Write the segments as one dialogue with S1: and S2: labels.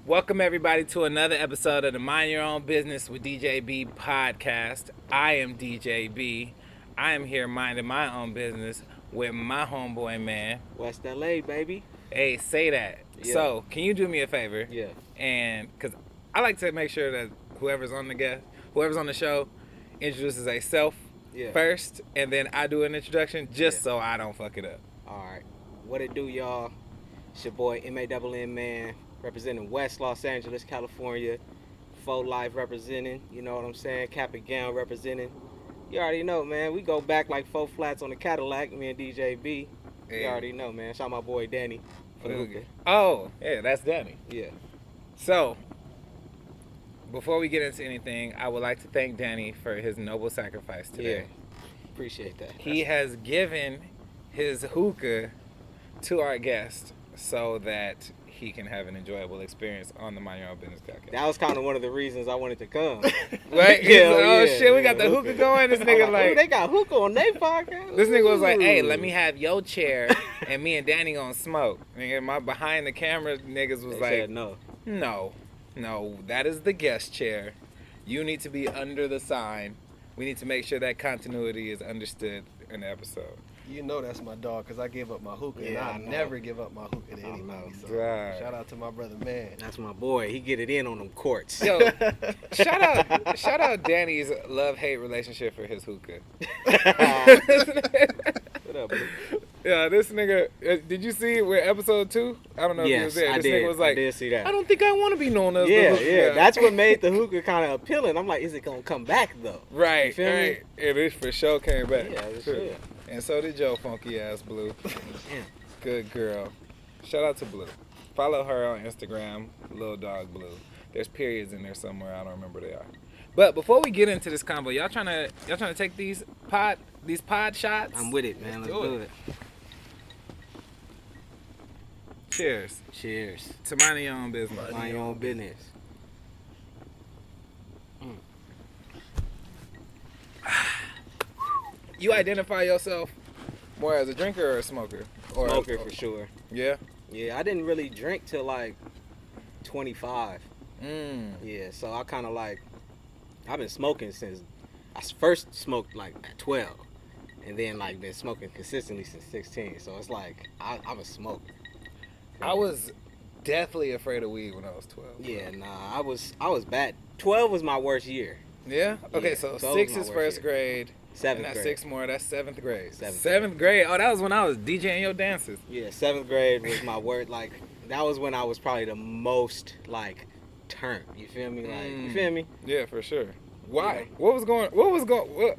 S1: Welcome everybody to another episode of the Mind Your Own Business with DJB podcast. I am DJB. I am here minding my own business with my homeboy MANN.
S2: West LA, baby.
S1: Hey, say that.
S2: Yeah.
S1: So, can you do me a favor?
S2: Yeah.
S1: And because I like to make sure that whoever's on the show, introduces themselves first, and then I do an introduction just so I don't fuck it up.
S2: All right. What it do, y'all? It's your boy MANN, MANN, representing West Los Angeles, California. Faux Life representing, you know what I'm saying? Cap and Gown representing. You already know, man. We go back like 4 flats on the Cadillac, me and DJB. You already know, man. Shout out my boy Danny for the hookah.
S1: Oh, yeah, that's Danny.
S2: Yeah.
S1: So, before we get into anything, I would like to thank Danny for his noble sacrifice today.
S2: Yeah. Appreciate that.
S1: He has given his hookah to our guest so that he can have an enjoyable experience on the Mind Your Own Business podcast.
S2: That was kind of one of the reasons I wanted to come.
S1: Right?
S2: Yeah,
S1: Shit, we got the hookah going. This nigga
S2: like, they got hookah on their podcast.
S1: This nigga was like, hey, let me have your chair and me and Danny gonna smoke. Nigga, my behind the camera niggas was
S2: they
S1: like,
S2: said
S1: no, that is the guest chair. You need to be under the sign. We need to make sure that continuity is understood in the episode.
S3: You know that's my dog, because I gave up my hookah, and I never give up my hookah to anybody. So shout out to my brother, MANN.
S2: That's my boy. He get it in on them courts.
S1: Yo, shout out Danny's love-hate relationship for his hookah.
S2: What up, bro?
S1: Yeah, this nigga, did you see where episode 2? I don't know if you was there. This nigga was like,
S2: I did see that.
S1: I don't think I want to be known as the
S2: Yeah,
S1: hookah.
S2: yeah. That's what made the hookah kind of appealing. I'm like, is it going to come back, though?
S1: Right,
S2: You feel me?
S1: It for sure came back.
S2: Yeah, it should.
S1: And so did Joe funky ass Blue.
S2: Damn.
S1: Good girl. Shout out to Blue. Follow her on Instagram, Lil Dog Blue. There's periods in there somewhere. I don't remember they are. But before we get into this convo, y'all trying to take these pod shots?
S2: I'm with it, man. Let's do it.
S1: Cheers.
S2: Cheers.
S1: To mind your own business.
S2: Mind your own business.
S1: You identify yourself more as a drinker or a smoker?
S2: Smoker for sure.
S1: Yeah?
S2: Yeah, I didn't really drink till like 25.
S1: Mm.
S2: Yeah, so I kind of like, I've been smoking since, I first smoked like at 12. And then like been smoking consistently since 16. So it's like, I'm a smoker.
S1: I was deathly afraid of weed when I was 12.
S2: Yeah, nah, I was bad. 12 was my worst year.
S1: Yeah? Okay,
S2: Yeah,
S1: so
S2: 12
S1: 6
S2: was my
S1: is
S2: worst
S1: first
S2: year.
S1: grade.
S2: 7th
S1: and that's
S2: grade.
S1: 6 more, that's 7th grade.
S2: Seventh
S1: grade. Oh, that was when I was DJing your dances.
S2: Yeah, 7th grade was my word. Like, that was when I was probably the most, like, turned. You feel me? Like, you feel me?
S1: Yeah, for sure. Why? Yeah.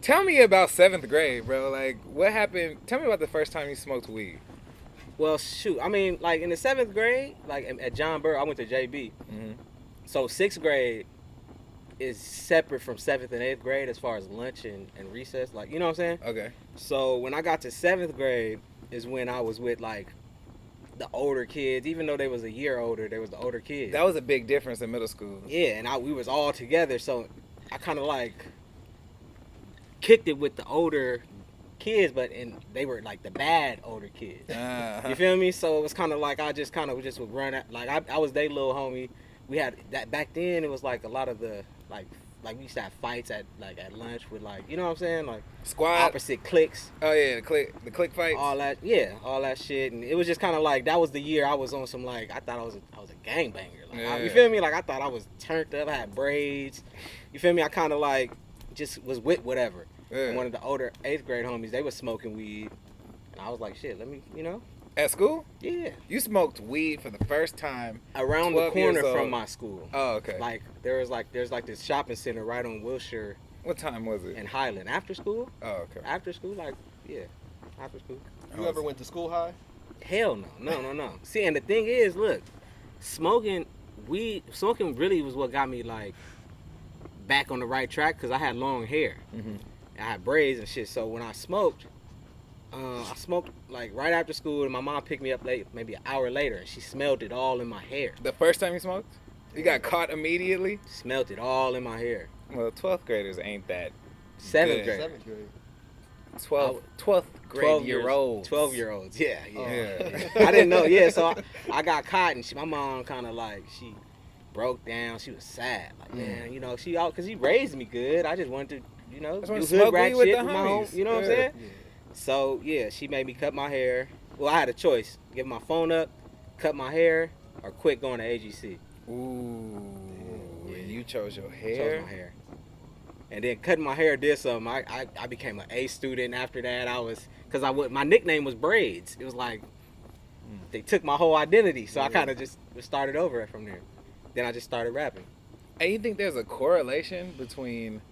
S1: Tell me about 7th grade, bro. Like, what happened? Tell me about the first time you smoked weed.
S2: Well, shoot. I mean, like, in the 7th grade, like, at John Burr, I went to JB.
S1: Mm-hmm. So,
S2: 6th grade is separate from 7th and 8th grade as far as lunch and recess. Like, you know what I'm saying?
S1: Okay.
S2: So, when I got to 7th grade is when I was with, like, the older kids. Even though they was a year older, there was the older kids.
S1: That was a big difference in middle school.
S2: Yeah, and we was all together, so I kind of like kicked it with the older kids, and they were like the bad older kids.
S1: Uh-huh.
S2: You feel me? So it was kind of like I just would run at, like I was their little homie. We had that back then. It was like a lot of the like we used to have fights at lunch with, like, you know what I'm saying, like
S1: Squad.
S2: opposite cliques.
S1: Oh yeah, the click fights.
S2: All that, all that shit, and it was just kind of like that was the year I was on some, like, I thought I was a gangbanger. Like, you feel me? Like, I thought I was turned up. I had braids. You feel me? I kind of like just was with whatever.
S1: Yeah.
S2: And one of the older 8th grade homies, they was smoking weed, and I was like, shit, let me,
S1: At school?
S2: Yeah.
S1: You smoked weed for the first time
S2: Around the
S1: 12
S2: corner
S1: years old.
S2: from my school.
S1: Oh, okay.
S2: Like there's this shopping center right on Wilshire
S1: What time was it?
S2: and Highland. After school,
S1: Oh, okay.
S2: after school.
S3: You ever went to school high?
S2: Hell no. See, and the thing is, look, smoking really was what got me, like, back on the right track, because I had long hair.
S1: Mm-hmm.
S2: I had braids and shit. So when I smoked like right after school, and my mom picked me up late, maybe an hour later, and she smelled it all in my hair.
S1: The first time you smoked? You got caught immediately?
S2: Smelled it all in my hair.
S1: Well, 12th graders ain't that
S2: 7th
S1: good.
S2: grade.
S3: 7th grade.
S1: 12th grade year olds.
S2: 12-year-olds, yeah.
S1: Yeah.
S2: I didn't know, yeah. So I got caught, and my mom kind of like, she broke down. She was sad. Like, man, you know, because he raised me good. I just wanted to, you know, do hood rat shit with my home. You know what I'm saying? Yeah. So, yeah, she made me cut my hair. Well, I had a choice. Give my phone up, cut my hair, or quit going to AGC.
S1: Ooh. Yeah. You chose your hair?
S2: Chose my hair. And then cutting my hair did something. I became an A student after that. My nickname was Braids. It was like, they took my whole identity. So I kind of just started over from there. Then I just started rapping.
S1: And you think there's a correlation between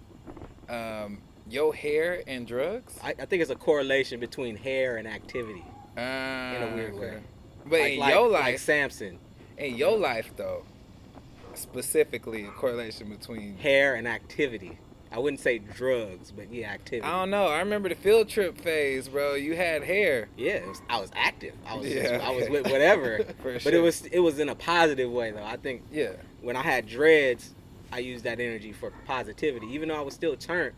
S1: your hair and drugs?
S2: I think it's a correlation between hair and activity. In a weird way.
S1: But in your life.
S2: Like Samson.
S1: In your life, though, specifically a correlation between
S2: hair and activity. I wouldn't say drugs, but yeah, activity.
S1: I don't know. I remember the field trip phase, bro. You had hair.
S2: Yeah, I was active. I was with whatever.
S1: For
S2: sure. But it was in a positive way, though. I think when I had dreads, I used that energy for positivity. Even though I was still turned,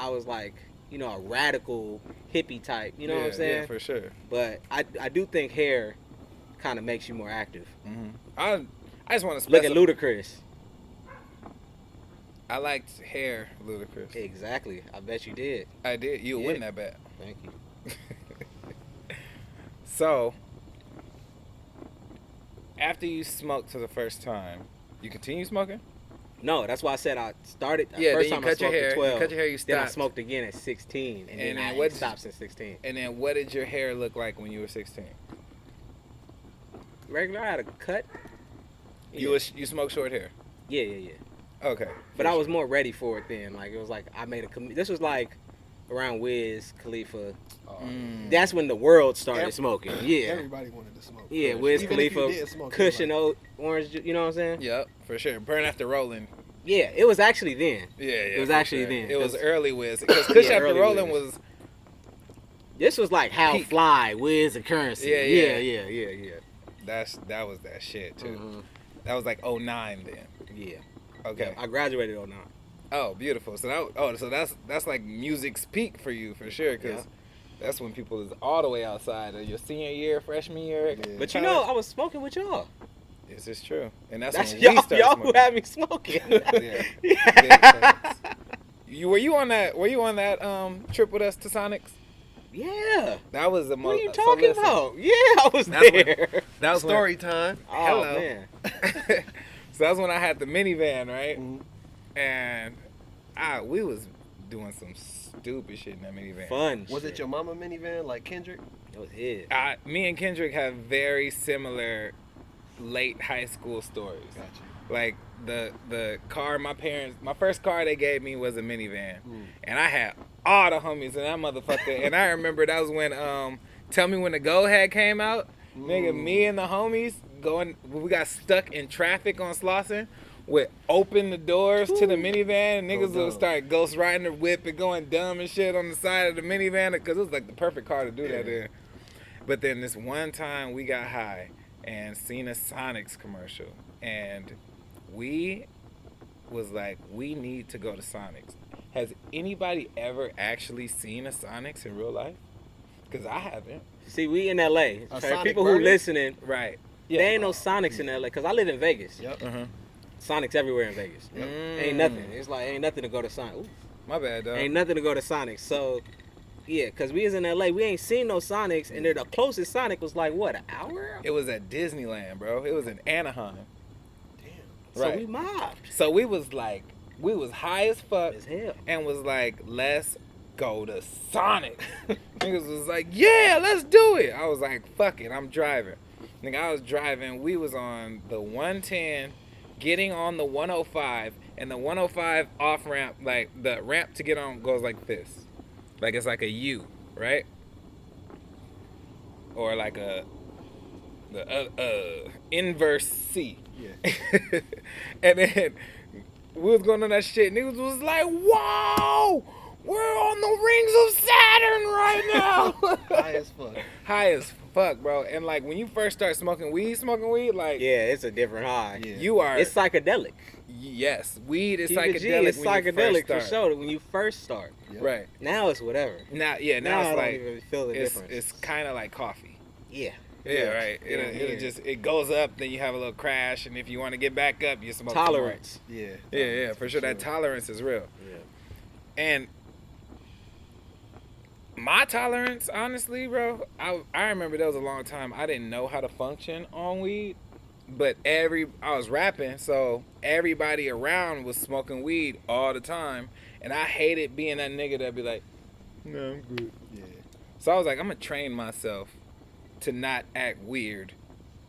S2: I was like, you know, a radical hippie type. You know what I'm saying?
S1: Yeah, for sure.
S2: But I do think hair kind of makes you more active.
S1: Mm-hmm. I just want to
S2: look at Ludacris.
S1: I liked hair, Ludacris.
S2: Exactly. I bet you did.
S1: I did. You win that bet.
S2: Thank you.
S1: So, after you smoked for the first time, you continue smoking?
S2: No, that's why I said I started.
S1: Yeah,
S2: first
S1: then you
S2: time
S1: cut your hair.
S2: 12,
S1: you cut your hair. You stopped.
S2: Then I smoked again at 16, and then I stopped since 16.
S1: And then, what did your hair look like when you were 16?
S2: Regular. I had a cut.
S1: Yeah. You smoked short hair.
S2: Yeah.
S1: Okay.
S2: But I was more ready for it then. Like, it was like I made this was like around Wiz Khalifa. That's when the world started smoking. Yeah.
S3: Everybody wanted to smoke.
S2: Yeah, Wiz Khalifa, Kush and Orange. You know what I'm saying?
S1: Yep, for sure. Burn After Rolling.
S2: Yeah, it was actually then.
S1: Yeah.
S2: It was actually then.
S1: It was early Wiz. Because Kush After Rolling was.
S2: This was like How peak. Fly, Wiz, and Currency. Yeah.
S1: That was that shit too. Mm-hmm. That was like 09 then.
S2: Yeah.
S1: Okay.
S2: Yeah, I graduated 09.
S1: Oh, beautiful. So that's like music's peak for you for sure, because that's when people is all the way outside of your senior year, freshman year. Yeah.
S2: But you know, I was smoking with y'all.
S1: This is true, and that's when
S2: y'all,
S1: we started
S2: y'all
S1: smoking.
S2: Who had me smoking.
S1: Were you on that trip with us to Sonics?
S2: Yeah.
S1: That was the most.
S2: What are you talking about? Yeah, I was there.
S1: That was
S3: story time.
S2: Oh,
S1: hello.
S2: Man.
S1: So that's when I had the minivan, right?
S3: Mm-hmm.
S1: And we was doing some stupid shit in that minivan.
S2: Fun.
S3: Was it your mama minivan like Kendrick?
S2: It was his.
S1: Me and Kendrick have very similar late high school stories.
S3: Gotcha.
S1: Like the car my first car they gave me was a minivan, and I had all the homies in that motherfucker. And I remember that was when Tell Me When the Go had came out. Nigga, me and the homies we got stuck in traffic on Slauson. Would open the doors to the minivan, and niggas would start ghost riding the whip and going dumb and shit on the side of the minivan, because it was like the perfect car to do that in. But then this one time we got high and seen a Sonics commercial, and we was like, we need to go to Sonics. Has anybody ever actually seen a Sonics in real life? Because I haven't.
S2: See, we in LA. People who listening,
S1: right?
S2: Yeah. There ain't no Sonics in LA, because I live in Vegas.
S3: Yep.
S2: Sonics everywhere in Vegas. Yep. Ain't nothing. It's like ain't nothing to go to Sonics. Ooh.
S1: My bad, dog.
S2: Ain't nothing to go to Sonics. So, yeah, because we was in LA, we ain't seen no Sonics, and the closest Sonic was like, what, an hour?
S1: It was at Disneyland, bro. It was in Anaheim.
S2: Damn. Right. So we mobbed.
S1: So we was high as fuck.
S2: As hell.
S1: And was like, let's go to Sonic. Niggas was like, yeah, let's do it. I was like, fuck it, I'm driving. Nigga, I was driving. We was on the 110, getting on the 105, and the 105 off ramp, like the ramp to get on goes like this. Like it's like a U, right? Or like the inverse C.
S3: Yeah.
S1: And then we was going on that shit. Niggas was like, whoa! We're on the rings of Saturn right now.
S3: High as fuck.
S1: High as fuck, bro. And like when you first start smoking weed, like
S2: yeah, it's a different high.
S3: Yeah.
S1: you are.
S2: It's psychedelic.
S1: Yes, weed is
S2: Keep it G,
S1: psychedelic.
S2: it's
S1: when you
S2: psychedelic
S1: first
S2: for
S1: start.
S2: sure when you first start.
S3: Yep.
S1: Right
S2: Now it's whatever.
S1: now,
S2: Now
S1: it's
S2: I don't
S1: like
S2: even feel the difference.
S1: it's kind of like coffee.
S2: Yeah.
S1: Yeah, right.
S2: Yeah,
S1: It just it goes up, then you have a little crash, and if you want to get back up, you smoke some more.
S2: Tolerance.
S3: Yeah.
S1: Yeah, for sure. That tolerance is real.
S2: Yeah.
S1: And my tolerance, honestly, bro, I remember there was a long time I didn't know how to function on weed, but I was rapping, so everybody around was smoking weed all the time, and I hated being that nigga that'd be like, no, I'm good.
S3: Yeah.
S1: So I was like, I'm gonna train myself to not act weird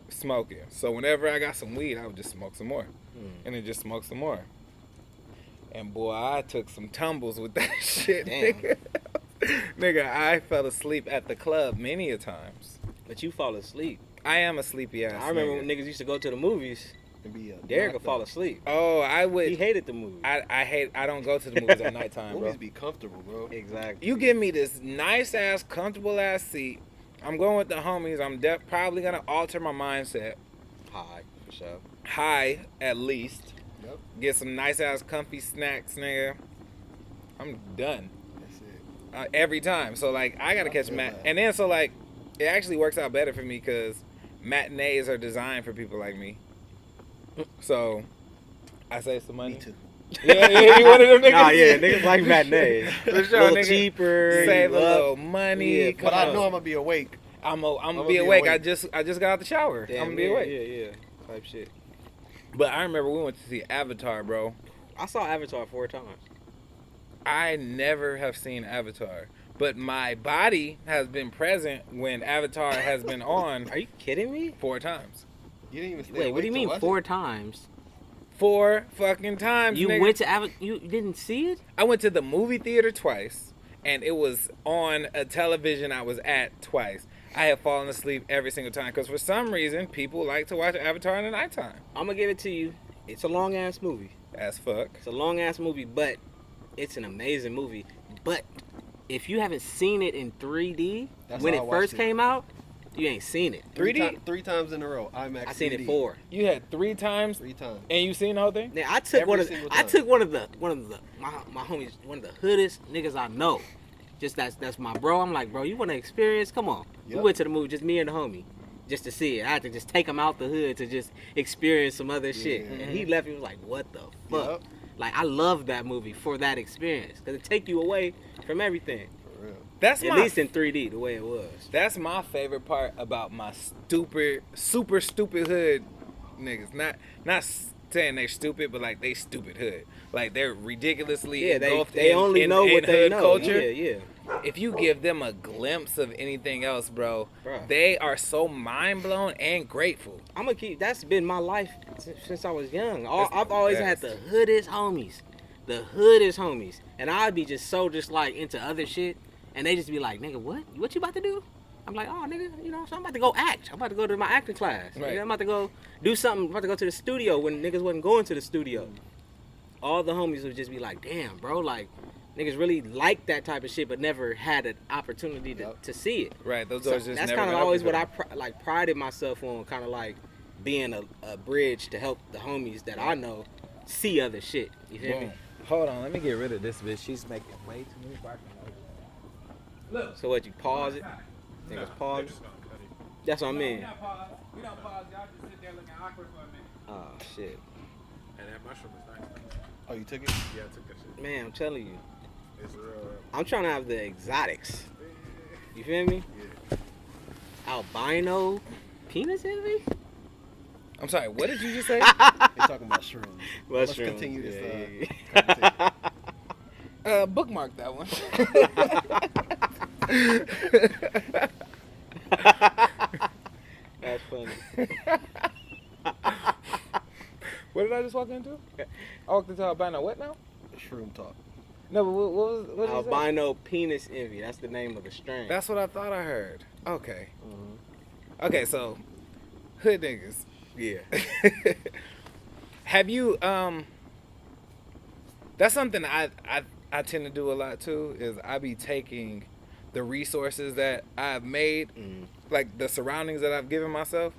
S1: smoking. So whenever I got some weed, I would just smoke some more, and then just smoke some more. And boy, I took some tumbles with that shit,
S2: Damn.
S1: nigga. Nigga, I fell asleep at the club many a times.
S2: But you fall asleep.
S1: I am a sleepy ass.
S2: I remember
S1: nigga.
S2: when niggas used to go to the movies.
S3: And be
S2: Derek would
S3: knocked
S2: fall
S3: out.
S2: asleep.
S1: Oh, I would.
S2: He hated the movie.
S1: I don't go to the movies at nighttime, bro.
S3: Movies be comfortable, bro.
S2: Exactly.
S1: You give me this nice ass, comfortable ass seat. I'm going with the homies. I'm probably gonna alter my mindset.
S2: High, for sure.
S1: High, at least.
S3: Yep.
S1: Get some nice ass, comfy snacks, nigga. I'm done.
S3: That's it.
S1: Every time. So like I gotta
S3: I
S1: catch
S3: feel that.
S1: and then so like it actually works out better for me because matinees are designed for people like me. So I save some money.
S3: Me too.
S1: Yeah, you one of them niggas.
S2: Nah, yeah, niggas like matinees.
S1: For sure,
S2: A little
S1: nigga.
S2: cheaper.
S1: Save
S2: you
S1: a
S2: up.
S1: little money.
S2: Yeah,
S1: come
S3: But I
S1: on.
S3: know I'm gonna be awake.
S1: I'm gonna
S3: I'ma
S1: be
S3: be
S1: awake.
S3: awake.
S1: I just got out the shower.
S2: Damn,
S1: I'm gonna be
S2: yeah,
S1: awake.
S2: Yeah. Type shit.
S1: But I remember we went to see Avatar, bro.
S2: I saw Avatar 4 times.
S1: I never have seen Avatar, but my body has been present when Avatar has been on
S2: Are you kidding me?
S1: 4 times.
S3: You didn't even stay
S2: Wait, what
S3: awake
S2: do you
S3: to
S2: mean
S3: watch
S2: 4
S3: it?
S2: times?
S1: 4 fucking times.
S2: You
S1: nigga.
S2: went to Avatar? You didn't see it?
S1: I went to the movie theater twice, and it was on a television I was at twice. I have fallen asleep every single time because for some reason people like to watch Avatar in the nighttime.
S2: I'm gonna give it to you. It's a long ass movie.
S1: As fuck.
S2: It's a long ass movie, but it's an amazing movie. But if you haven't seen it in 3D
S3: That's
S2: when
S3: how
S2: it
S3: I watched
S2: first
S3: it.
S2: came out, you ain't seen it.
S1: 3D?
S3: Three times in a row. IMAX.
S2: I seen it
S3: 3D.
S2: 4.
S1: You had 3 times,
S3: 3 times.
S1: and you seen the whole thing?
S2: Now I took
S3: Every single time.
S2: one of the my homies, one of the hoodest niggas I know. Just that's my bro. I'm like, bro, you want to experience? Come on. We
S3: Yep.
S2: went to the movie, just me and the homie, just to see it. I had to just take him out the hood to just experience some other shit.
S3: Yeah.
S2: And he left. He was like, what the fuck?
S3: Yep.
S2: Like I love that movie for that experience because it take you away from everything.
S3: For real.
S1: That's
S2: At
S1: my
S2: least in 3D, the way it was.
S1: That's my favorite part about my super stupid hood niggas. Not saying they're stupid, but like they stupid hood. Like they're ridiculously
S2: Yeah,
S1: engulfed
S2: they only know what they
S1: hood
S2: know.
S1: culture.
S2: Yeah.
S1: If you give them a glimpse of anything else, bro,
S2: Bruh.
S1: they are so mind blown and grateful.
S2: I'm gonna keep. That's been my life since I was young.
S1: That's
S2: I've
S1: the
S2: always
S1: best.
S2: had the hoodest homies, and I'd be just so just like into other shit, and they just be like, "Nigga, what you about to do?" I'm like, "Oh, nigga, you know, so I'm about to go act. I'm about to go to my acting class.
S1: Right.
S2: Nigga, I'm about to go do something. I'm about to go to the studio when niggas wasn't going to the studio." All the homies would just be like, "Damn, bro, like." Niggas really like that type of shit, but never had an opportunity to see it.
S1: Right, those
S2: So
S1: doors just
S2: that's
S1: never
S2: kind of
S1: been
S2: always
S1: open
S2: what
S1: for
S2: I
S1: them.
S2: prided myself on, kind of like being a bridge to help the homies that I know see other shit. You feel me?
S1: Boom. Hold on, let me get rid of this bitch. She's making way too many barking noises. Look.
S2: So what? You pause it? Niggas pause it? That's what I mean.
S1: We don't pause. Y'all just sit there looking awkward for a minute.
S2: Oh shit,
S4: And that mushroom is nice.
S3: Oh, you took it?
S4: Yeah, I took that shit.
S2: man! I'm telling you,
S4: It's real.
S2: I'm trying to have the exotics. You feel me?
S4: Yeah.
S2: Albino penis envy?
S1: I'm sorry, what did you just say?
S3: They're talking about shrooms. Let's
S2: Mushrooms,
S3: continue this.
S2: yeah.
S3: Conversation.
S1: Bookmark that one.
S2: That's funny.
S1: What did I just walk into? I walked into albino. What now?
S3: Shroom talk.
S1: No, but what did you say?
S2: Albino penis envy. That's the name of the strain.
S1: That's what I thought I heard. Okay.
S2: Mhm.
S1: Okay, so hood niggas.
S2: Yeah.
S1: Have you that's something I tend to do a lot too, is I be taking the resources that I've made
S2: Mhm.
S1: like the surroundings that I've given myself,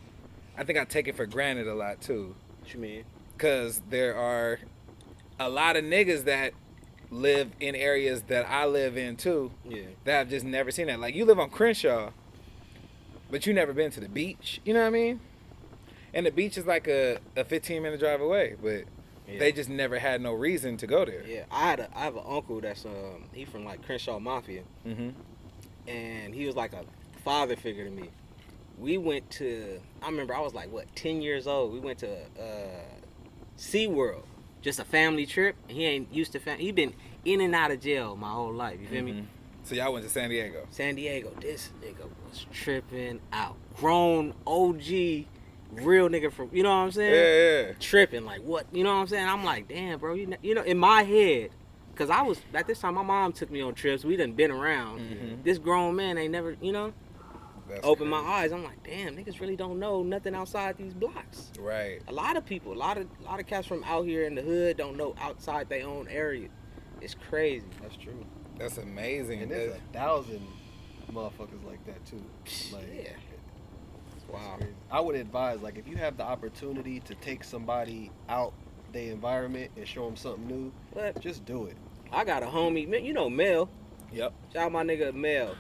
S1: I think I take it for granted a lot too.
S2: What you mean?
S1: Cause there are a lot of niggas that live in areas that I live in too.
S2: Yeah.
S1: That I've just never seen that. Like you live on Crenshaw, but you never been to the beach. You know what I mean? And the beach is like a 15-minute drive away, but they just never had no reason to go there.
S2: Yeah, I have an uncle that's he from like Crenshaw Mafia, and he was like a father figure to me. We went to, I remember I was like 10 years old. We went to SeaWorld, just a family trip. He ain't used to he been in and out of jail my whole life. You feel me?
S1: So y'all went to San Diego.
S2: San Diego. This nigga was tripping out. Grown OG. Real nigga from, you know what I'm saying?
S1: Yeah.
S2: Tripping, like what, you know what I'm saying? I'm like, damn, bro, you know, in my head, because I was, at this time, my mom took me on trips. We done been around. This grown man ain't never, you know, opened my eyes. I'm like, damn, niggas really don't know nothing outside these blocks.
S1: Right.
S2: A lot of people, a lot of cats from out here in the hood don't know outside their own area. It's crazy.
S3: That's true.
S1: That's amazing.
S3: And there's 1,000 motherfuckers like that too. Like,
S2: yeah. Wow.
S3: I would advise, like, if you have the opportunity to take somebody out their environment and show them something new, just do it.
S2: I got a homie, you know Mel.
S1: Yep.
S2: Shout out my nigga Mel.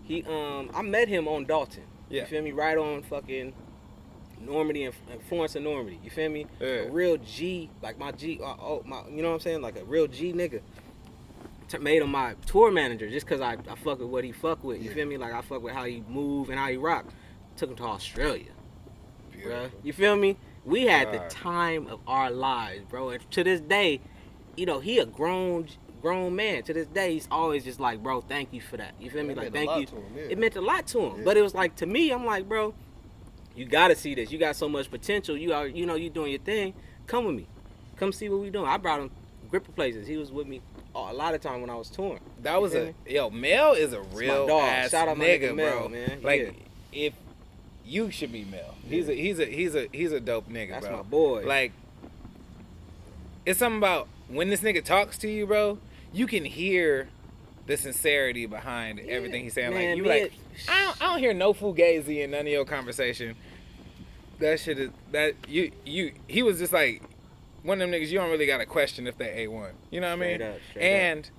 S2: He I met him on Dalton.
S1: Yeah.
S2: You feel me? Right on fucking Normandy and Florence and Normandy. You feel me?
S1: Yeah.
S2: A real G, like my G, you know what I'm saying? Like a real G nigga. Made him my tour manager just cause I fuck with what he fuck with. You feel me? Like I fuck with how he move and how he rock. Took him to Australia. Bruh. You feel me? We had the time of our lives, bro. And to this day, you know, he a grown man. To this day, he's always just like, bro, thank you for that. You feel me? Like, thank you. It meant a lot to him. But it was like, to me, I'm like, bro, you gotta see this. You got so much potential. You are, you know, you doing your thing. Come with me. Come see what we doing. I brought him gripper places. He was with me a lot of time when I was touring.
S1: That was Mel is a real ass
S2: Shout out my
S1: nigga,
S2: Mel,
S1: bro.
S2: Man.
S1: Like, if you should be Mel. He's a dope nigga,
S2: That's
S1: bro.
S2: my boy.
S1: Like, it's something about when this nigga talks to you, bro, you can hear the sincerity behind everything he's saying.
S2: Man,
S1: like, you like, I don't hear no fugazi in none of your conversation. That shit is, he was just like, one of them niggas you don't really got to question if they A1. You know what I mean? And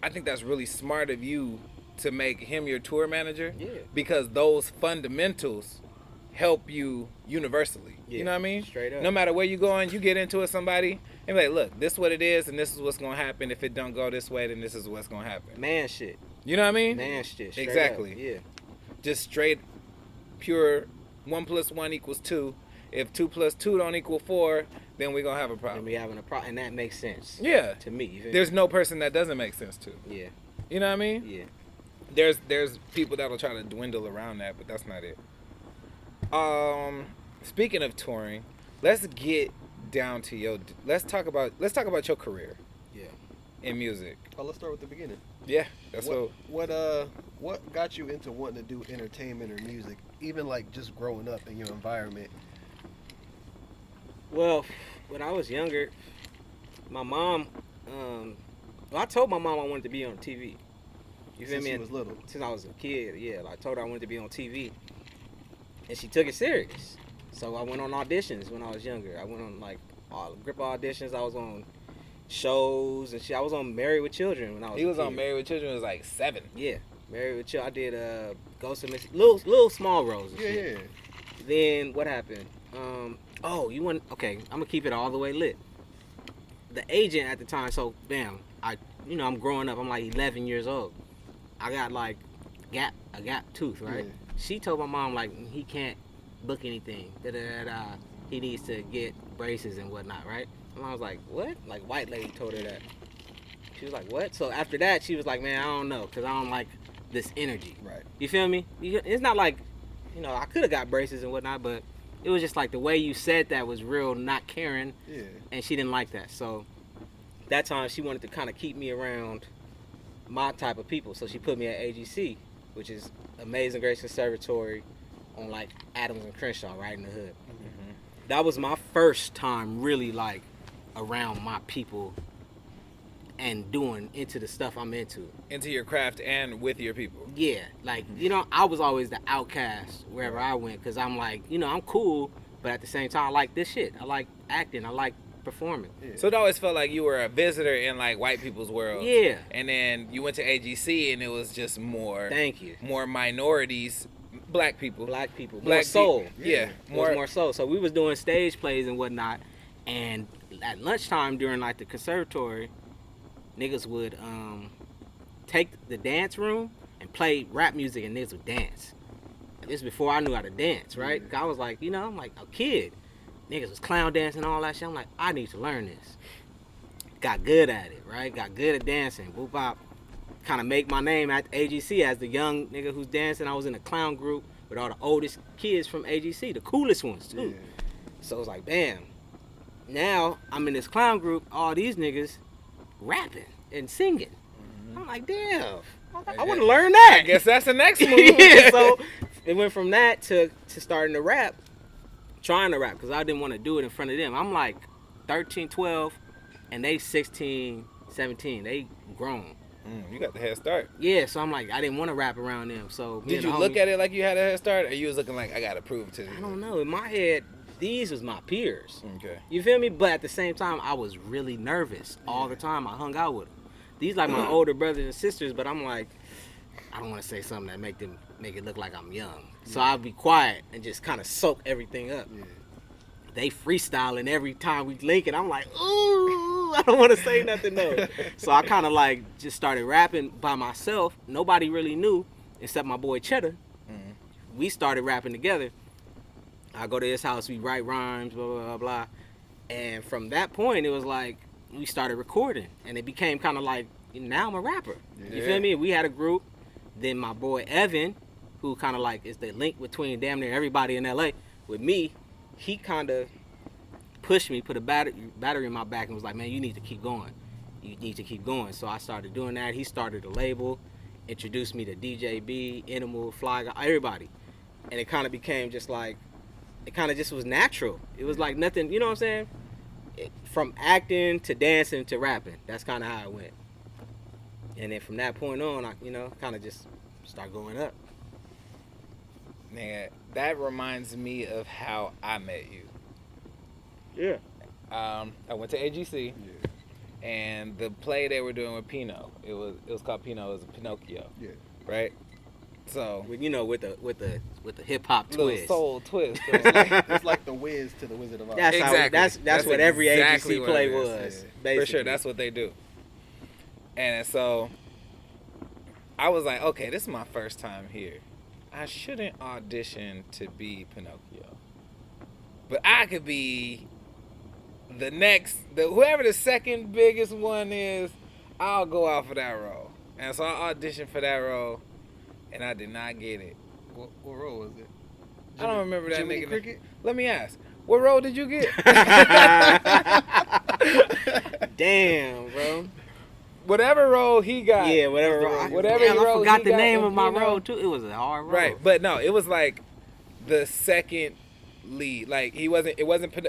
S1: I think that's really smart of you to make him your tour manager, because those fundamentals help you universally. You know what I mean?
S2: Straight up.
S1: No matter where you going, you get into it with somebody and be like, look, this is what it is and this is what's gonna happen. If it don't go this way, then this is what's gonna happen.
S2: Man shit.
S1: You know what I mean?
S2: Man shit.
S1: Exactly.
S2: Up. Yeah.
S1: Just straight, pure 1 + 1 = 2. If 2 + 2 don't equal 4, then we're gonna have a problem.
S2: And we having a problem, and that makes sense.
S1: Yeah.
S2: To me.
S1: There's no person that doesn't make sense to.
S2: Yeah.
S1: You know what I mean?
S2: Yeah.
S1: There's people that'll try to dwindle around that, but that's not it. Speaking of touring, let's get down to let's talk about your career.
S2: Yeah.
S1: In music.
S3: Oh, let's start with the beginning.
S1: Yeah, that's
S3: what got you into wanting to do entertainment or music, even like just growing up in your environment?
S2: Well, when I was younger, my mom, I told my mom I wanted to be on TV. You feel me?
S3: Since you was little.
S2: Since I was a kid, yeah. I told her I wanted to be on TV, and she took it serious. So I went on auditions when I was younger. I went on like grip auditions. I was on shows and shit. I was on Married with Children when I was.
S1: He was on Married with Children. It was like 7.
S2: Yeah, Married with Children. I did Ghost of Mississippi, little small roles. And shit.
S3: Yeah.
S2: Then what happened? You want? Okay, I'm gonna keep it all the way lit. The agent at the time. So bam, I'm growing up. I'm like 11 years old. I got like a gap tooth, right? Yeah. She told my mom like he can't book anything. He needs to get braces and whatnot, right? And I was like, what? Like white lady told her that. She was like, what? So after that, she was like, man, I don't know, cause I don't like this energy.
S3: Right.
S2: You feel me? It's not like, I could have got braces and whatnot, but it was just like the way you said that was real not caring.
S3: Yeah. And
S2: she didn't like that. So that time she wanted to kind of keep me around my type of people. So she put me at AGC, which is Amazing Grace Conservatory on like Adams and Crenshaw, right in the hood. Mm-hmm. That was my first time really like around my people and doing into the stuff I'm into.
S1: Into your craft and with your people.
S2: Yeah, like, you know, I was always the outcast wherever I went because I'm like, you know, I'm cool, but at the same time, I like this shit. I like acting. I like performing.
S3: Yeah.
S1: So it always felt like you were a visitor in like white people's world.
S2: Yeah.
S1: And then you went to AGC and it was just more.
S2: Thank you.
S1: More minorities, black people.
S2: Black people.
S1: Black
S2: More soul.
S1: Yeah.
S2: More soul. So we was doing stage plays and whatnot, and at lunchtime during like the conservatory, niggas would take the dance room and play rap music and niggas would dance. And this is before I knew how to dance, right?
S3: Yeah.
S2: I was like, you know, I'm like a kid. Niggas was clown dancing and all that shit. I'm like, I need to learn this. Got good at it, right? Got good at dancing. Boop bop. Kind of make my name at AGC as the young nigga who's dancing. I was in a clown group with all the oldest kids from AGC, the coolest ones too.
S3: Yeah.
S2: So it's like, bam. Now I'm in this clown group, all these niggas rapping and singing. I'm like, damn, I want to learn that.
S1: I guess that's the next move.
S2: Yeah, so it went from that to starting to rap, trying to rap, because I didn't want to do it in front of them. I'm like 13, 12, and they 16, 17. They grown.
S1: You got the head start.
S2: Yeah, so I'm like, I didn't want to rap around them. So
S1: Did you look at it like you had a head start, or you was looking like, I gotta prove to you?
S2: I don't know. In my head, these was my peers.
S1: Okay.
S2: You feel me? But at the same time, I was really nervous all the time. I hung out with them. These like my older brothers and sisters, but I'm like, I don't want to say something that make it look like I'm young. So I'll be quiet and just kind of soak everything up.
S3: Yeah.
S2: They freestyling every time we link, and I'm like, ooh, I don't want to say nothing though. So I kind of like just started rapping by myself. Nobody really knew except my boy Cheddar. We started rapping together. I go to his house, we write rhymes, blah, blah, blah, blah. And from that point, it was like, we started recording. And it became kind of like, now I'm a rapper. You
S1: Yeah.
S2: feel me? We had a group. Then my boy Evan, who kind of like is the link between damn near everybody in LA with me, he kind of pushed me, put a battery in my back and was like, man, you need to keep going. You need to keep going. So I started doing that. He started a label, introduced me to DJB, Animal, Fly Guy, everybody. And it kind of became just like, it kind of just was natural. It was like nothing, you know what I'm saying? From acting to dancing to rapping. That's kind of how it went. And then from that point on, I, you know, kind of just start going up.
S1: Nigga, that reminds me of how I met you.
S2: Yeah.
S1: I went to AGC, and the play they were doing with Pino, it was called Pino. It was Pinocchio.
S3: Yeah.
S1: Right. So
S2: You know, with the hip hop
S1: little
S2: twist.
S1: soul twist.
S3: It's like the Wiz to the Wizard of Oz.
S2: That's
S1: Exactly.
S2: how, that's what every
S1: exactly
S2: agency
S1: what
S2: play
S1: it is.
S2: was.
S3: Yeah.
S2: Basically.
S1: For sure, that's what they do. And so I was like, okay, this is my first time here. I shouldn't audition to be Pinocchio, but I could be whoever the second biggest one is. I'll go out for that role. And so I auditioned for that role, and I did not get it.
S3: What role was it?
S1: I don't remember that
S3: Jiminy
S1: nigga.
S3: Cricket?
S1: Let me ask, what role did you get?
S2: Damn, bro.
S1: Whatever role he got.
S2: Yeah, whatever.
S1: Whatever
S2: Damn, I
S1: role
S2: forgot
S1: he
S2: the
S1: got
S2: name
S1: in
S2: of my
S1: Pino.
S2: role too. It was a hard role.
S1: Right, but no, it was like the second lead. Like it wasn't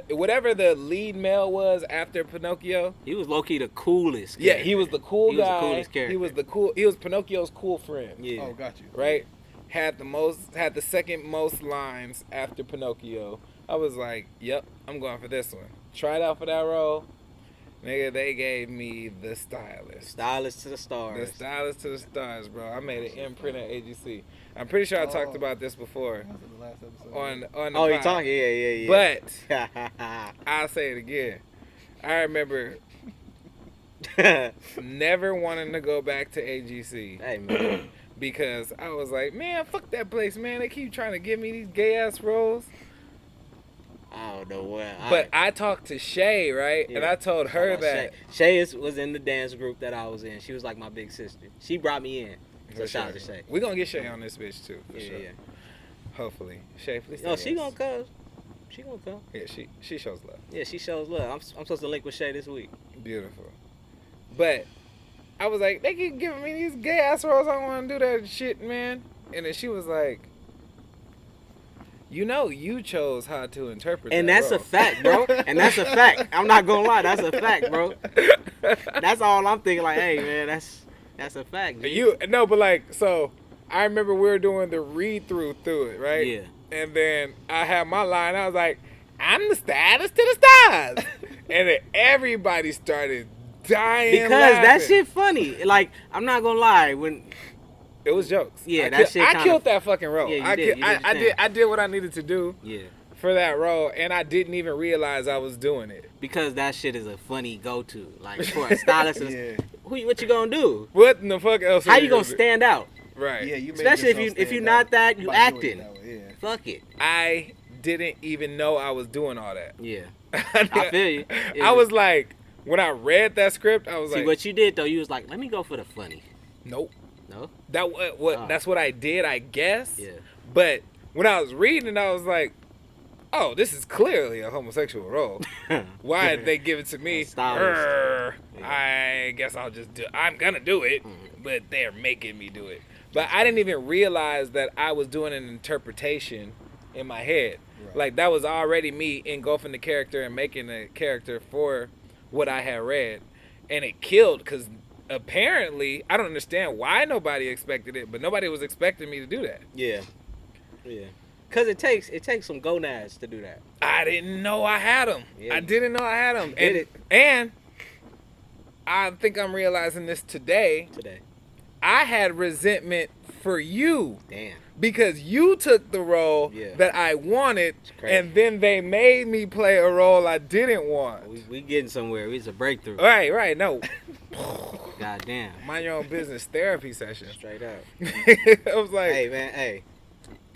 S1: whatever the lead male was after Pinocchio.
S2: He was low key the coolest.
S1: Yeah,
S2: character.
S1: he was the cool
S2: He was
S1: guy.
S2: the coolest character.
S1: He was Pinocchio's cool friend.
S2: Yeah.
S3: Oh, got you.
S1: Right? Had the second most lines after Pinocchio. I was like, yep, I'm going for this one. Tried out for that role. Nigga, they gave me the stylist.
S2: Stylist to the
S1: The
S2: stars.
S1: stylist to the stars, bro. I made an imprint at AGC. I'm pretty sure I talked
S3: Oh.
S1: about this before
S3: That was in the last episode.
S1: on the
S2: Oh, you
S1: pod.
S2: talking? Yeah.
S1: But I'll say it again. I remember never wanting to go back to AGC
S2: Hey man.
S1: because I was like, man, fuck that place, man. They keep trying to give me these gay ass roles.
S2: I don't know what.
S1: But I talked to Shay, right? And
S2: Yeah.
S1: I told her that.
S2: Shay was in the dance group that I was in. She was like my big sister. She brought me in. So
S1: For
S2: shout out
S1: sure.
S2: to Shay.
S1: We gonna get Shay on this bitch too, for
S2: Yeah,
S1: sure.
S2: yeah.
S1: Hopefully, Shay, please.
S2: No,
S1: say
S2: she
S1: yes.
S2: gonna come. She gonna come.
S1: Yeah, she shows love.
S2: Yeah, she shows love. I'm supposed to link with Shay this week.
S1: Beautiful. But I was like, they keep giving me these gay ass roles. I don't want to do that shit, man. And then she was like, you chose how to interpret
S2: And
S1: that
S2: that's
S1: role.
S2: a fact, bro. And that's a fact. I'm not gonna lie, that's a fact, bro. That's all I'm thinking. Like, hey, man, that's a fact. G.
S1: But like, so I remember we were doing the read through it, right?
S2: Yeah.
S1: And then I had my line. I was like, "I'm the stylist to the stars," and then everybody started dying
S2: Because
S1: laughing.
S2: that shit funny. Like, I'm not gonna lie, when
S1: It was jokes.
S2: Yeah,
S1: I
S2: that shit
S1: I
S2: kinda-
S1: killed that fucking role.
S2: Yeah, you
S1: I
S2: did.
S1: ki-
S2: You did your thing.
S1: I did what I needed to do
S2: yeah,
S1: for that role, and I didn't even realize I was doing it.
S2: because that shit is a funny go-to. Like for a stylist,
S3: Yeah.
S2: what you gonna do?
S1: What in the fuck else?
S2: How
S1: are
S2: you gonna
S1: do?
S2: stand out?
S1: Right.
S3: Yeah, you made
S2: Especially if
S3: yourself
S2: you
S3: stand
S2: not
S3: out
S2: that, you
S3: by doing it
S2: acting.
S3: that way, yeah.
S2: Fuck it.
S1: I didn't even know I was doing all that.
S2: Yeah, I feel you.
S1: I was like, when I read that script, I was
S2: See
S1: like,
S2: what you did though. You was like, let me go for the funny.
S1: nope.
S2: No.
S1: That's what I did, I guess.
S2: Yeah.
S1: But when I was reading, I was like, oh, this is clearly a homosexual role. Why did they give it to me?
S2: Stylist.
S1: I guess I'm gonna do it, but they're making me do it. But I didn't even realize that I was doing an interpretation in my head.
S3: Right.
S1: Like that was already me engulfing the character and making the character for what I had read. And it killed because apparently, I don't understand why nobody expected it, but nobody was expecting me to do that.
S2: Yeah. Yeah. Cause it takes some gonads to do that.
S1: I didn't know I had them.
S2: Yeah.
S1: I didn't know I had them.
S2: You did it.
S1: And I think I'm realizing this today. I had resentment for you
S2: Damn.
S1: because you took the role
S2: Yeah.
S1: that I wanted,
S2: crazy.
S1: and then they made me play a role I didn't want.
S2: We getting somewhere. It's a breakthrough.
S1: Right. No.
S2: God damn.
S1: Mind your own business therapy session.
S2: Straight up.
S1: I was like,
S2: Hey man, hey.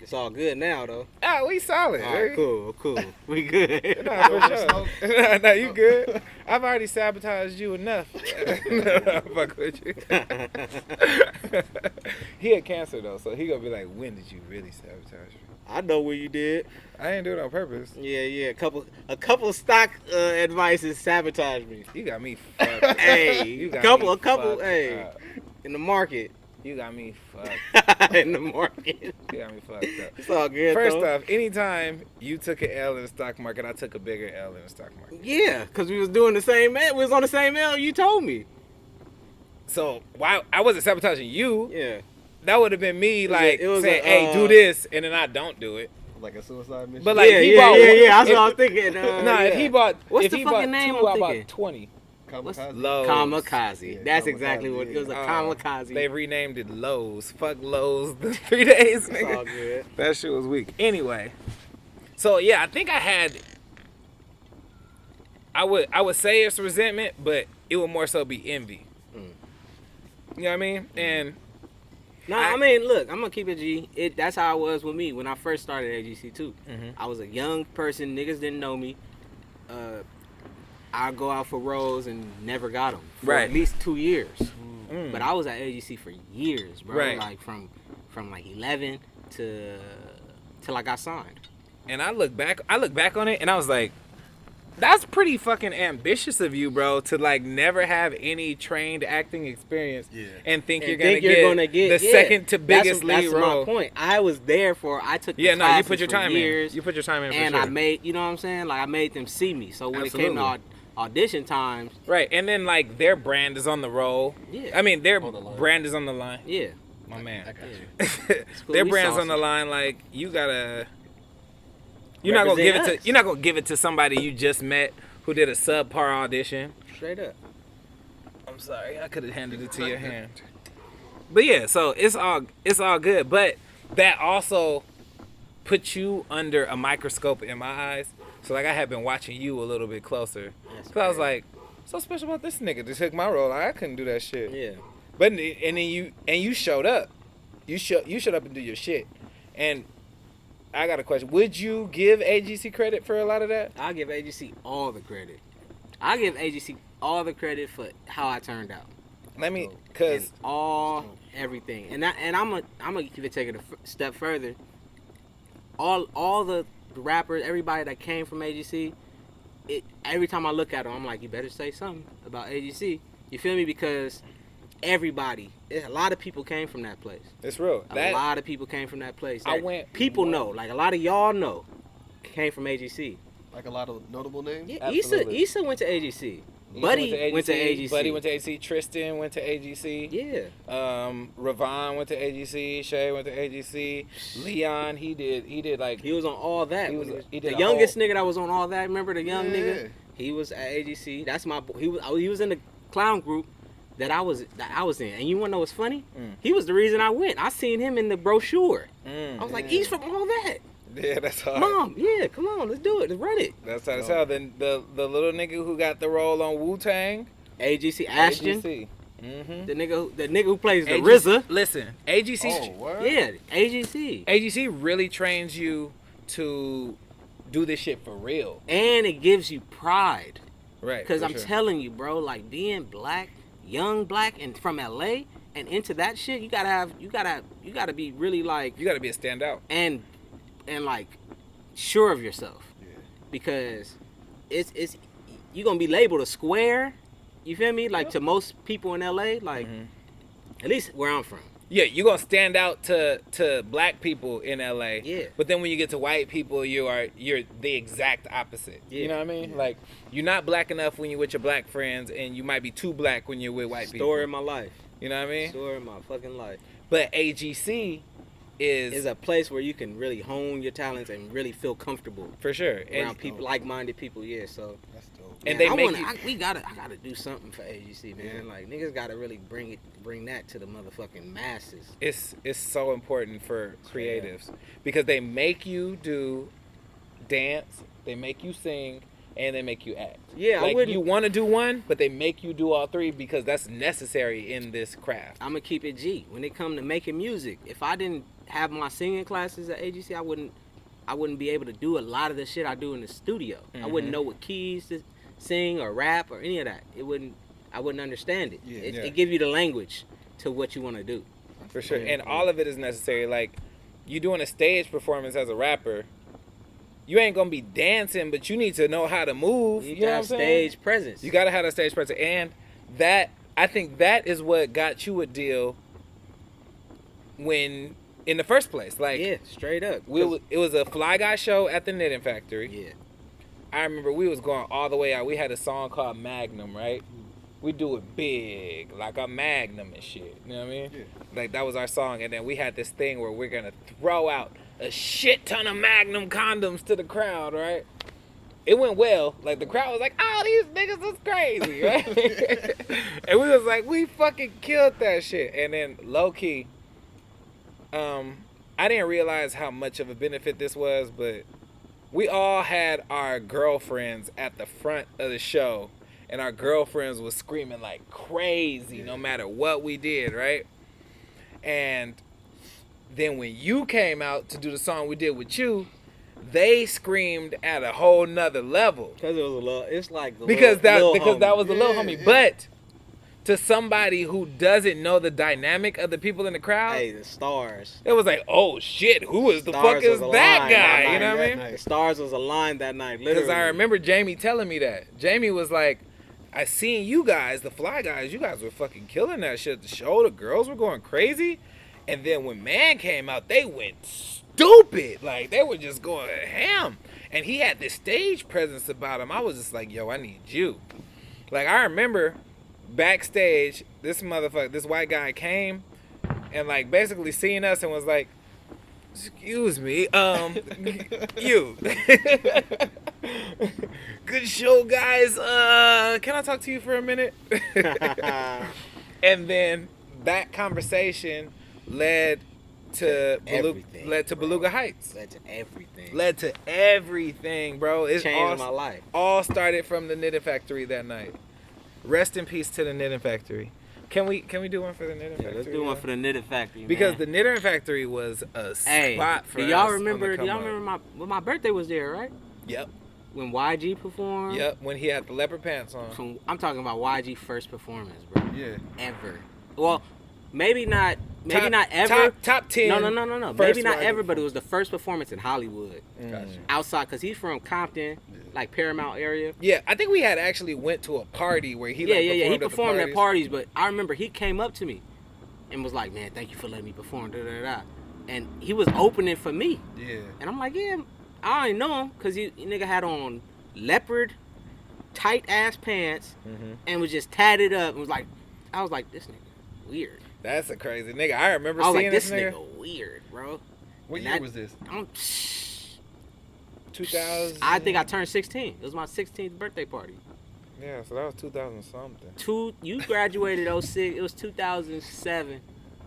S2: It's all good now though.
S1: ah, we solid.
S2: All right, cool. We good.
S1: Nah, for sure. Nah, you good. I've already sabotaged you enough. Fuck with you. He had cancer though, so he gonna be like, when did you really sabotage me?
S2: I know what you did.
S1: I didn't do it on purpose.
S2: Yeah. A couple stock advices sabotaged me.
S1: You got me fucked.
S2: Hey,
S1: You got
S2: a
S1: me
S2: couple.
S1: fucked
S2: Hey,
S1: up.
S2: in the market.
S1: You got me fucked.
S2: In the market.
S1: You got me fucked up.
S2: It's all good.
S1: First
S2: though.
S1: off, anytime you took an L in the stock market, I took a bigger L in the stock market.
S2: Yeah, cause we was doing the same. We was on the same L. You told me.
S1: So why I wasn't sabotaging you?
S2: Yeah.
S1: That would have been me like
S2: it was
S1: saying,
S2: a,
S1: "Hey, do this," and then I don't do it.
S3: Like a suicide mission.
S1: But like
S2: yeah,
S1: he
S2: yeah,
S1: bought
S2: yeah,
S1: one-
S2: yeah. That's what I was
S1: if-
S2: thinking.
S1: Nah, if
S2: yeah.
S1: he bought,
S2: What's
S1: if
S2: the
S1: he
S2: fucking
S1: bought
S2: name
S1: two,
S2: I'm
S1: I bought
S2: thinking?
S3: 20.
S2: What's
S3: Kamikaze.
S1: Lowe's.
S2: Kamikaze.
S3: Yeah,
S2: That's
S3: kamikaze,
S2: exactly what it was. A
S3: yeah.
S2: kamikaze.
S1: They renamed it Lowe's. Fuck Lowe's. The 3 days,
S2: It's all
S1: nigga.
S2: good.
S1: That shit was weak. Anyway, so yeah, I think I had. I would say it's resentment, but it would more so be envy. You know what I mean? And
S2: No, I mean, look, I'm gonna keep it G. That's how it was with me when I first started AGC too.
S1: Mhm.
S2: I was a young person, niggas didn't know me. I'd go out for roles and never got them for
S1: Right.
S2: at least 2 years.
S1: Mm.
S2: But I was at AGC for years, bro.
S1: Right.
S2: Like from like 11 to till I got signed.
S1: And I look back on it, and I was like, that's pretty fucking ambitious of you, bro, to like never have any trained acting experience and think you're gonna get the second to biggest lead
S2: that's
S1: role.
S2: my point. I was there for. I took the
S1: Yeah, no, you
S2: classes
S1: put your
S2: for
S1: time
S2: years,
S1: in. You put your time in,
S2: and
S1: for sure.
S2: I made, you know what I'm saying? Like I made them see me. So when it came
S1: Absolutely.
S2: to audition times,
S1: Right, and then like their brand is on the roll.
S2: Yeah.
S1: I mean their
S3: On the line.
S1: brand is on the line.
S2: yeah,
S1: My man.
S3: I got you.
S2: It's cool.
S1: Their
S2: We
S1: brand's
S2: saucy.
S1: on the line. Like you gotta. You're not gonna give it
S2: Represent
S1: to.
S2: us.
S1: You're not gonna give it to somebody you just met who did a subpar audition.
S2: Straight up.
S1: I'm sorry, I could have handed it to your hand. But yeah, so it's all good. But that also put you under a microscope in my eyes. So like I had been watching you a little bit closer.
S2: That's
S1: Cause I was
S2: crazy.
S1: like, so special about this nigga to took my role. Like, I couldn't do that shit.
S2: Yeah.
S1: But and then you showed up. You showed up and do your shit. And I got a question. Would you give AGC credit for a lot of that?
S2: I give AGC all the credit. I give AGC all the credit for how I turned out.
S1: Let me,
S2: And
S1: cause
S2: everything, and I'm gonna keep it taking a step further. All the rappers, everybody that came from AGC, every time I look at them, I'm like, you better say something about AGC. You feel me? Because everybody. A lot of people came from that place.
S1: It's real.
S2: A lot of people came from that place.
S1: I went.
S2: People know, like a lot of y'all know, came from AGC.
S3: Like a lot of notable names.
S2: Yeah,
S1: Absolutely.
S2: Issa went to AGC. Buddy went to AGC.
S1: Buddy went to AGC. Tristan went to AGC.
S2: Yeah.
S1: Ravon went to AGC. Shay went to AGC. Leon, he did like.
S2: He was on all that.
S1: He did
S2: the youngest nigga that was on all that. Remember the young
S3: Yeah.
S2: nigga? He was at AGC. That's my boy. He was in the clown group that I was in. And you wanna know what's funny? He was the reason I went. I seen him in the brochure. I was like, he's from all that.
S1: Yeah, that's hard.
S2: Mom, yeah, come on, let's do it. Let's run it.
S1: That's how it's hell. Then the little nigga who got the role on Wu-Tang.
S2: AGC Ashton.
S1: AGC. Mm-hmm.
S2: The nigga who plays the RZA.
S1: Listen, AGC.
S3: Oh, word?
S2: Yeah, AGC.
S1: AGC really trains you to do this shit for real.
S2: And it gives you pride.
S1: Right.
S2: Because
S1: for
S2: I'm
S1: sure.
S2: telling you, bro, like being black, young black, and from LA and into that shit, you gotta be really like
S1: You got to be a standout.
S2: and like sure of yourself.
S3: Yeah.
S2: Because it's you gonna be labeled a square. You feel me? Like to most people in LA, like at least where I'm from.
S1: Yeah, you're going to stand out to black people in LA.
S2: Yeah.
S1: But then when you get to white people, you're the exact opposite.
S2: Yeah.
S1: You know what I mean?
S3: Yeah.
S1: Like, you're not black enough when you're with your black friends, and you might be too black when you're with white people.
S2: Story of my life.
S1: You know what I mean?
S2: Story of my fucking life.
S1: But AGC is
S2: a place where you can really hone your talents and really feel comfortable
S1: for sure.
S2: around
S1: And
S2: people, like-minded people. Yeah, so
S3: That's dope.
S1: And
S2: man,
S1: they
S2: I
S1: make
S2: gotta do something for AGC, man.
S3: Yeah.
S2: Like niggas gotta really bring that to the motherfucking masses.
S1: it's so important for creatives because they make you do dance, they make you sing, and they make you act.
S2: Yeah,
S1: like
S2: I wouldn't.
S1: you want to do one, but they make you do all three because that's necessary in this craft.
S2: I'm gonna keep it G. When it come to making music, if I didn't have my singing classes at AGC, I wouldn't be able to do a lot of the shit I do in the studio. I wouldn't know what keys to sing or rap or any of that. I wouldn't understand it.
S3: Yeah.
S2: It give you the language to what you want to do.
S1: For sure. And all of it is necessary. Like, you doing a stage performance as a rapper, you ain't gonna be dancing, but you need to know how to move.
S2: You
S1: You know what I'm
S2: have
S1: saying?
S2: stage presence.
S1: You gotta have a stage presence. And that, I think that is what got you a deal when, in the first place. Like,
S2: yeah, straight up.
S1: it was a Fly Guy show at the Knitting Factory.
S2: Yeah.
S1: I remember we was going all the way out. We had a song called Magnum, right? We do it big, like a Magnum and shit. You know what I mean?
S3: Yeah.
S1: Like, that was our song. And then we had this thing where we're going to throw out a shit ton of Magnum condoms to the crowd, right? It went well. Like, the crowd was like, oh, these niggas is crazy, right? And we was like, we fucking killed that shit. And then, low-key, I didn't realize how much of a benefit this was, but we all had our girlfriends at the front of the show, and our girlfriends was screaming like crazy no matter what we did, right? And then when you came out to do the song we did with you, they screamed at a whole nother level.
S2: Because it was a little, it's like the
S1: Because that was the little
S3: Yeah,
S1: homie.
S3: yeah.
S1: But to somebody who doesn't know the dynamic of the people in the crowd,
S2: hey, the stars.
S1: it was like, oh shit, who is the
S2: Stars
S1: fuck is
S2: was
S1: that
S2: aligned
S1: guy?
S2: that
S1: You know what I
S3: night.
S1: mean?
S2: The stars was aligned that night, literally.
S1: Because I remember Jamie telling me that. Jamie was like, I seen you guys, the Fly Guys, you guys were fucking killing that shit at the show. The girls were going crazy. And then when MANN came out, they went stupid. Like, they were just going ham. And he had this stage presence about him. I was just like, yo, I need you. Like, I remember backstage, this white guy came and, like, basically seen us and was like, excuse me, you. Good show, guys. Can I talk to you for a minute? And then that conversation led to
S2: everything,
S1: Beluga Heights.
S2: Led to everything.
S1: Led to everything, bro. It
S2: Changed my life.
S1: all started from the Knitting Factory that night. Rest in peace to the Knitting Factory. Can we do one for the Knitting Factory?
S2: Let's do one for the Knitting Factory,
S1: Because
S2: man.
S1: the Knitting Factory was a spot for
S2: do
S1: us.
S2: y'all remember?
S1: on the
S2: Do y'all
S1: come up.
S2: remember my birthday was there, right?
S1: Yep.
S2: When YG performed.
S1: Yep. When he had the leopard pants on.
S2: I'm talking about YG first performance, bro.
S3: Yeah.
S2: Ever. Well, maybe not ever.
S1: Top 10.
S2: No. Maybe not ever, but it was the first performance in Hollywood.
S3: Gotcha.
S2: Outside, because he's from Compton, like Paramount area.
S1: Yeah, I think we had actually went to a party where he
S2: He
S1: performed
S2: performed
S1: at
S2: at parties, but I remember he came up to me and was like, "Man, thank you for letting me perform." And he was opening for me.
S3: Yeah.
S2: And I'm like, yeah, I already know him because he nigga had on leopard, tight ass pants, and was just tatted up. And I was like, this nigga weird.
S1: That's a crazy nigga. I remember
S2: I was
S1: seeing
S2: like,
S1: this
S2: nigga weird, bro.
S3: What
S2: And
S3: year was this?
S1: 2000.
S2: I think I turned 16. It was my 16th birthday party.
S1: Yeah, so that was 2000 something.
S2: You graduated 06. It was 2007.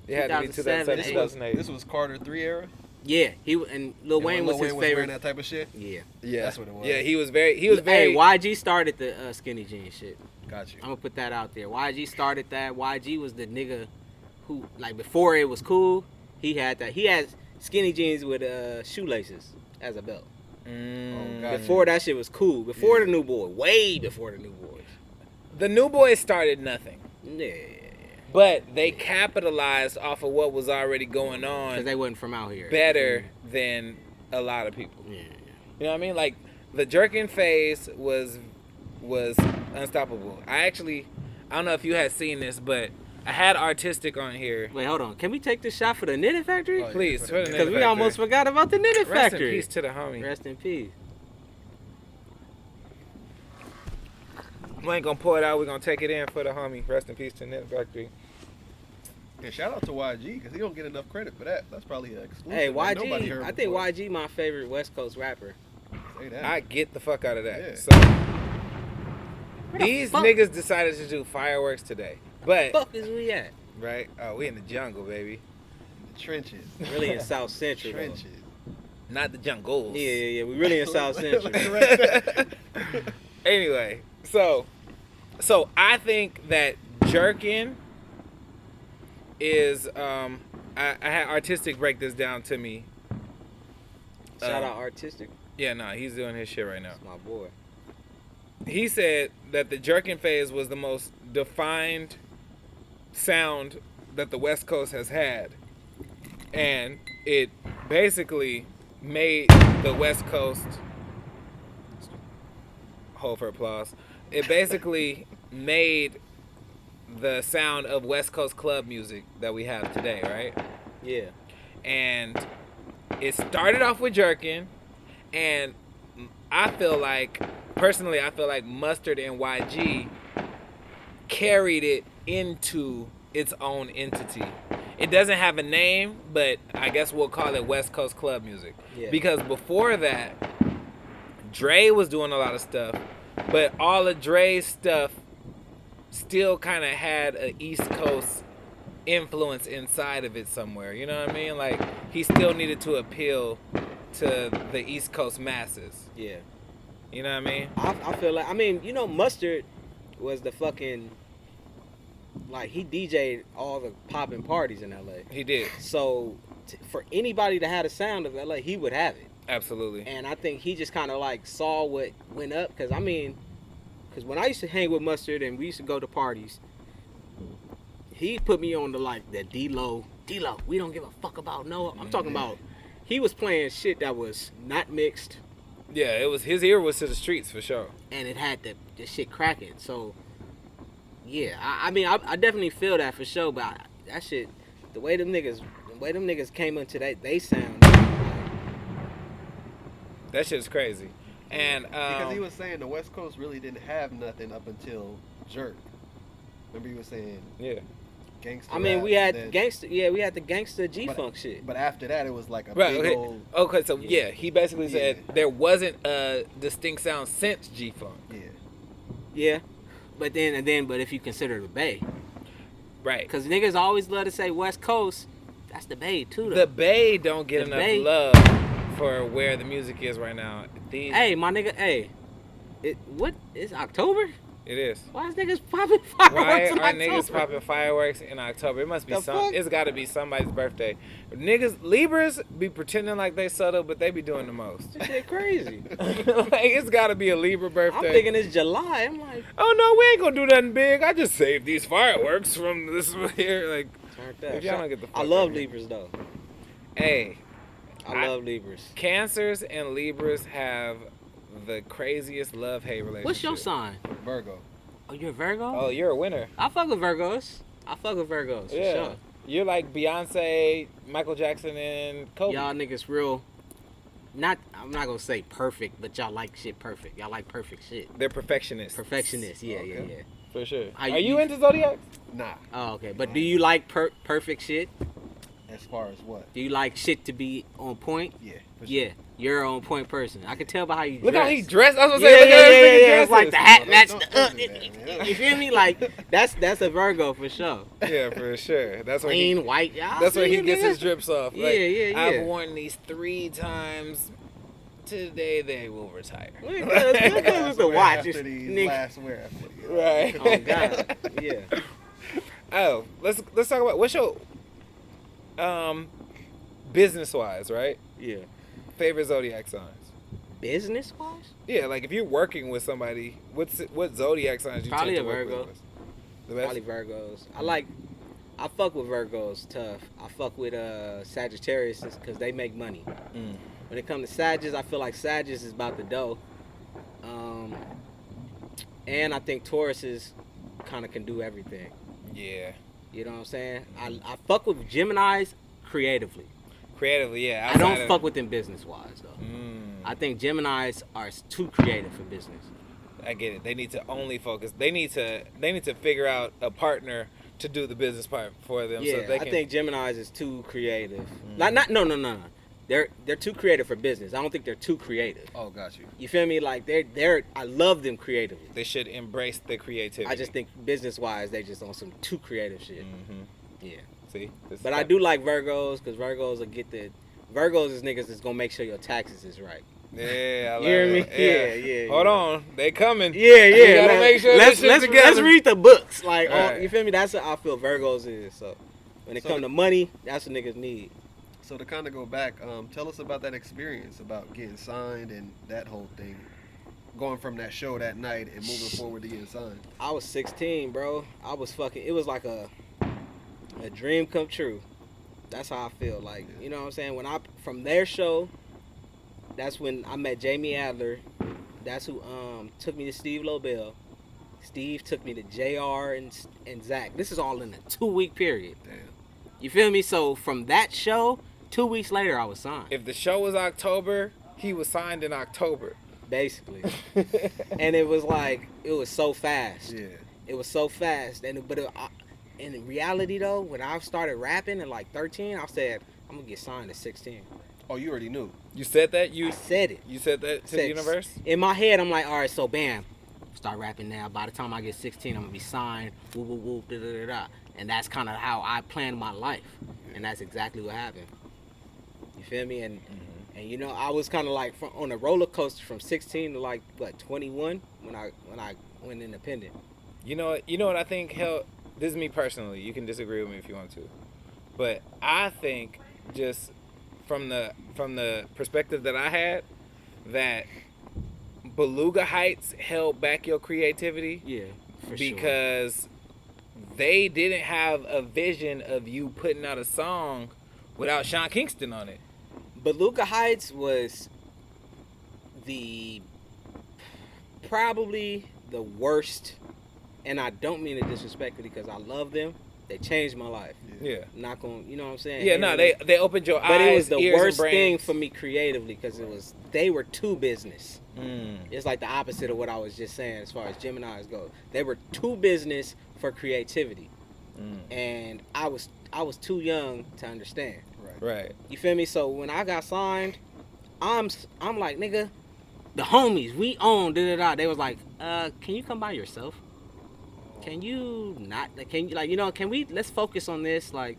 S1: It had to be 2007,
S2: 2007,
S1: 2008.
S3: This was Carter 3 era?
S2: Yeah, and Lil Wayne was his favorite.
S3: Wearing that type of shit?
S2: Yeah.
S1: Yeah,
S3: That's what it was.
S1: Yeah, he was very.
S2: Hey, YG started the skinny jeans shit.
S3: Got you.
S2: I'm gonna put that out there. YG started that. YG was the nigga who, like, before it was cool, he had that. He had skinny jeans with shoelaces as a belt.
S3: Gotcha.
S2: Before that shit was cool. Before the New Boy. Way before the New Boys.
S1: The New Boys started nothing,
S2: Yeah.
S1: but they capitalized off of what was already going on
S2: Because they wasn't from out here.
S1: better than a lot of people.
S2: Yeah.
S1: You know what I mean? Like the jerking phase was unstoppable. I don't know if you had seen this, but I had Artistic on here.
S2: Wait, hold on. Can we take this shot for the Knitting Factory?
S3: Oh, yeah.
S1: Please, for the
S2: Because
S1: Knitting
S2: we almost
S1: Factory.
S2: forgot about the Knitting
S1: Rest
S2: Factory.
S1: in peace to the homie.
S2: Rest in peace.
S1: We ain't gonna pour it out. We're gonna take it in for the homie. Rest in peace to Knitting Factory.
S3: Yeah, shout out to YG because he don't get enough credit for that. That's probably an exclusive.
S2: Hey,
S3: that nobody
S2: YG.
S3: heard
S2: I think
S3: before.
S2: YG my favorite West Coast rapper.
S3: Say that.
S1: I get the fuck out of that.
S3: Yeah.
S1: So
S2: Where the
S1: these
S2: fuck-
S1: niggas decided to do fireworks today, but
S2: fuck is we at?
S1: right? Oh, we in the jungle, baby.
S3: The trenches.
S2: Really in South Central. though.
S3: Trenches.
S1: Not the jungles.
S2: Yeah. We really in South Central.
S1: Anyway, so I think that jerking is I had Artistic break this down to me.
S2: Shout out Artistic.
S1: Yeah, no, he's doing his shit right now.
S2: That's my boy.
S1: He said that the jerking phase was the most defined sound that the West Coast has had, and it basically made the West Coast, hold for applause, it basically made the sound of West Coast club music that we have today, right?
S2: Yeah.
S1: And it started off with jerking, and I feel like Mustard and YG carried it into its own entity. It doesn't have a name, but I guess we'll call it West Coast club music.
S2: Yeah.
S1: Because before that, Dre was doing a lot of stuff, but all of Dre's stuff still kind of had an East Coast influence inside of it somewhere. You know what I mean? Like, he still needed to appeal to the East Coast masses.
S2: Yeah.
S1: You know what I mean?
S2: I feel like, Mustard was the fucking, like, he DJ'd all the poppin' parties in LA.
S1: He did.
S2: So, for anybody to have the sound of LA, he would have it.
S1: Absolutely.
S2: And I think he just kind of, like, saw what went up. Because when I used to hang with Mustard and we used to go to parties, he put me on the D-Lo, we don't give a fuck about no. I'm talking about, he was playing shit that was not mixed.
S1: Yeah, it was, his ear was to the streets for sure.
S2: And it had the shit cracking. So, yeah, I definitely feel that for sure. But that shit, the way them niggas came into they sound.
S1: That shit's crazy. And
S3: because he was saying the West Coast really didn't have nothing up until Jerk. Remember he was saying
S1: yeah,
S3: gangster.
S2: We
S3: rap,
S2: had
S3: then-
S2: gangster. Yeah, we had the gangster G-Funk shit.
S3: But after that, it was like a
S1: right.
S3: big
S1: Okay.
S3: old.
S1: Okay. So yeah, he basically said
S3: Yeah.
S1: there wasn't a distinct sound since G-Funk.
S3: Yeah.
S2: Yeah, but if you consider the Bay,
S1: Right.
S2: because niggas always love to say West Coast. That's the Bay too, though.
S1: The Bay don't get
S2: The
S1: enough
S2: Bay-
S1: love for where the music is right now.
S2: Hey, my nigga. Hey, it's October?
S1: It is.
S2: Why is niggas popping fireworks
S1: Why
S2: in
S1: are niggas
S2: October?
S1: popping fireworks in October? It must be
S2: The fuck?
S1: It's got to be somebody's birthday. Niggas, Libras be pretending like they subtle, but they be doing the most.
S2: This shit crazy.
S1: Like, it's got to be a Libra birthday.
S2: I'm thinking it's July. I'm like,
S1: Oh no, we ain't gonna do nothing big. I just saved these fireworks from this here. Like,
S2: Turned up.
S1: If y'all don't get the fuck
S2: I love
S1: out here.
S2: Libras though.
S1: Hey,
S2: I love Libras.
S1: Cancers and Libras have the craziest love-hate relationship.
S2: What's your sign?
S3: Virgo.
S2: Oh, you're a Virgo?
S1: Oh, you're a winner.
S2: I fuck with Virgos. For sure.
S1: You're like Beyonce, Michael Jackson, and Kobe.
S2: Y'all niggas real. I'm not gonna say perfect, but y'all like shit perfect. Y'all like perfect shit.
S1: They're perfectionists.
S2: Perfectionists, yeah.
S1: For sure.
S2: Are
S1: Are you
S2: you-
S1: into Zodiac?
S3: Nah.
S2: Oh, okay. But do you like perfect shit?
S3: As far as what?
S2: Do you like shit to be on point?
S3: Yeah. for
S2: Yeah, you're an on point person. I can tell by how you
S1: Look
S2: dress.
S1: how he dressed. I was gonna
S2: Yeah,
S1: say, look at his freaking
S2: It's like the
S1: dresses.
S2: hat
S3: Don't-
S2: matched
S3: don't-
S2: the
S3: don't do that, man.
S2: You feel me? Like that's a Virgo for sure.
S1: Yeah, for sure. That's where he.
S2: Clean white. Y'all
S1: That's where
S2: see
S1: he
S2: it,
S1: gets
S2: nigga?
S1: his drips off.
S2: Yeah,
S1: Like,
S2: yeah.
S1: I've worn these 3 times. Today they will retire.
S2: Look at
S3: Last
S2: the
S3: wear
S2: watch.
S3: after
S2: It's
S3: these,
S2: nigga.
S3: last wear after these.
S1: Right.
S2: Oh God. Yeah.
S1: Oh, let's talk about what's your business wise, right?
S2: Yeah.
S1: Favorite zodiac signs.
S2: Business wise?
S1: Yeah, like if you're working with somebody, what zodiac signs you
S2: Probably
S1: tend to
S2: a
S1: work
S2: Virgo.
S1: with? The best.
S2: Probably Virgos. I fuck with Virgos tough. I fuck with Sagittarius because they make money.
S1: Mm.
S2: When it comes to Sagittarius, I feel like Sagittarius is about the dough. And I think Tauruses kind of can do everything.
S1: Yeah.
S2: You know what I'm saying? I fuck with Geminis creatively.
S1: Creatively, yeah.
S2: I don't fuck with them business wise though.
S1: Mm,
S2: I think Geminis are too creative for business.
S1: I get it. They need to only focus. They need to figure out a partner to do the business part for them.
S2: Yeah,
S1: so they
S2: I
S1: can,
S2: think Geminis is too creative. No. They're too creative for business. I don't think they're too creative.
S3: Oh, got you.
S2: You feel me? Like they're I love them creatively.
S1: they should embrace the creativity.
S2: I just think business wise they just on some too creative shit.
S1: Hmm.
S2: Yeah.
S1: See, this
S2: But
S1: is
S2: I do like Virgos because Virgos will get the Virgos is niggas that's gonna make sure your taxes is right.
S1: Yeah, I love
S2: You hear me?
S1: it.
S2: Yeah.
S1: Hold on, they coming.
S2: Yeah.
S1: You gotta make sure
S2: let's
S1: this shit
S2: let's
S1: together.
S2: read the books. Like
S1: Right.
S2: you feel me? That's what I feel Virgos is. So when it
S3: So
S2: come to money, that's what niggas need.
S3: So to kind of go back, tell us about that experience about getting signed and that whole thing, going from that show that night and moving forward to getting signed.
S2: I was 16, bro. I was fucking. It was like a dream come true. That's how I feel. Like you know what I'm saying. When from their show, that's when I met Jamie Adler. That's who took me to Steve Lobel. Steve took me to JR and Zach. This is all in a 2-week period.
S3: Damn.
S2: You feel me? So from that show, 2 weeks later, I was signed.
S1: If the show was October, he was signed in October.
S2: Basically. And it was like it was so fast.
S3: Yeah.
S2: It was so fast, and in reality though, when I started rapping at like 13, I said I'm gonna get signed at 16.
S3: Oh, you already knew.
S1: You said that.
S2: I said it.
S1: You said that to the
S2: Said-
S1: universe.
S2: In my head, I'm like, all right, so bam, start rapping now. By the time I get 16, I'm gonna be signed. Whoop whoop whoop, da da da da. And that's kind of how I planned my life, and that's exactly what happened. You feel me? And you know, I was kind of like on a roller coaster from 16 to like what 21 when I went independent.
S1: You know what I think. Hell, this is me personally. You can disagree with me if you want to, but I think just from the perspective that I had, that Beluga Heights held back your creativity.
S2: Yeah, for sure.
S1: Because they didn't have a vision of you putting out a song without Sean Kingston on it.
S2: Beluga Heights was probably the worst, and I don't mean to disrespect it because I love them. They changed my life.
S1: Yeah.
S2: Not going, you know what I'm saying?
S1: Yeah, no, they opened your eyes,
S2: But it was the
S1: ears,
S2: worst
S1: and
S2: thing
S1: brains.
S2: for me creatively because they were too business.
S1: Mm.
S2: It's like the opposite of what I was just saying as far as Geminis go. They were too business for creativity, and I was too young to understand.
S1: Right.
S2: You feel me? So when I got signed, I'm like, nigga, the homies, we own, da da da. They was like, can you come by yourself? Can you not? Can you, like, you know, can we, let's focus on this. Like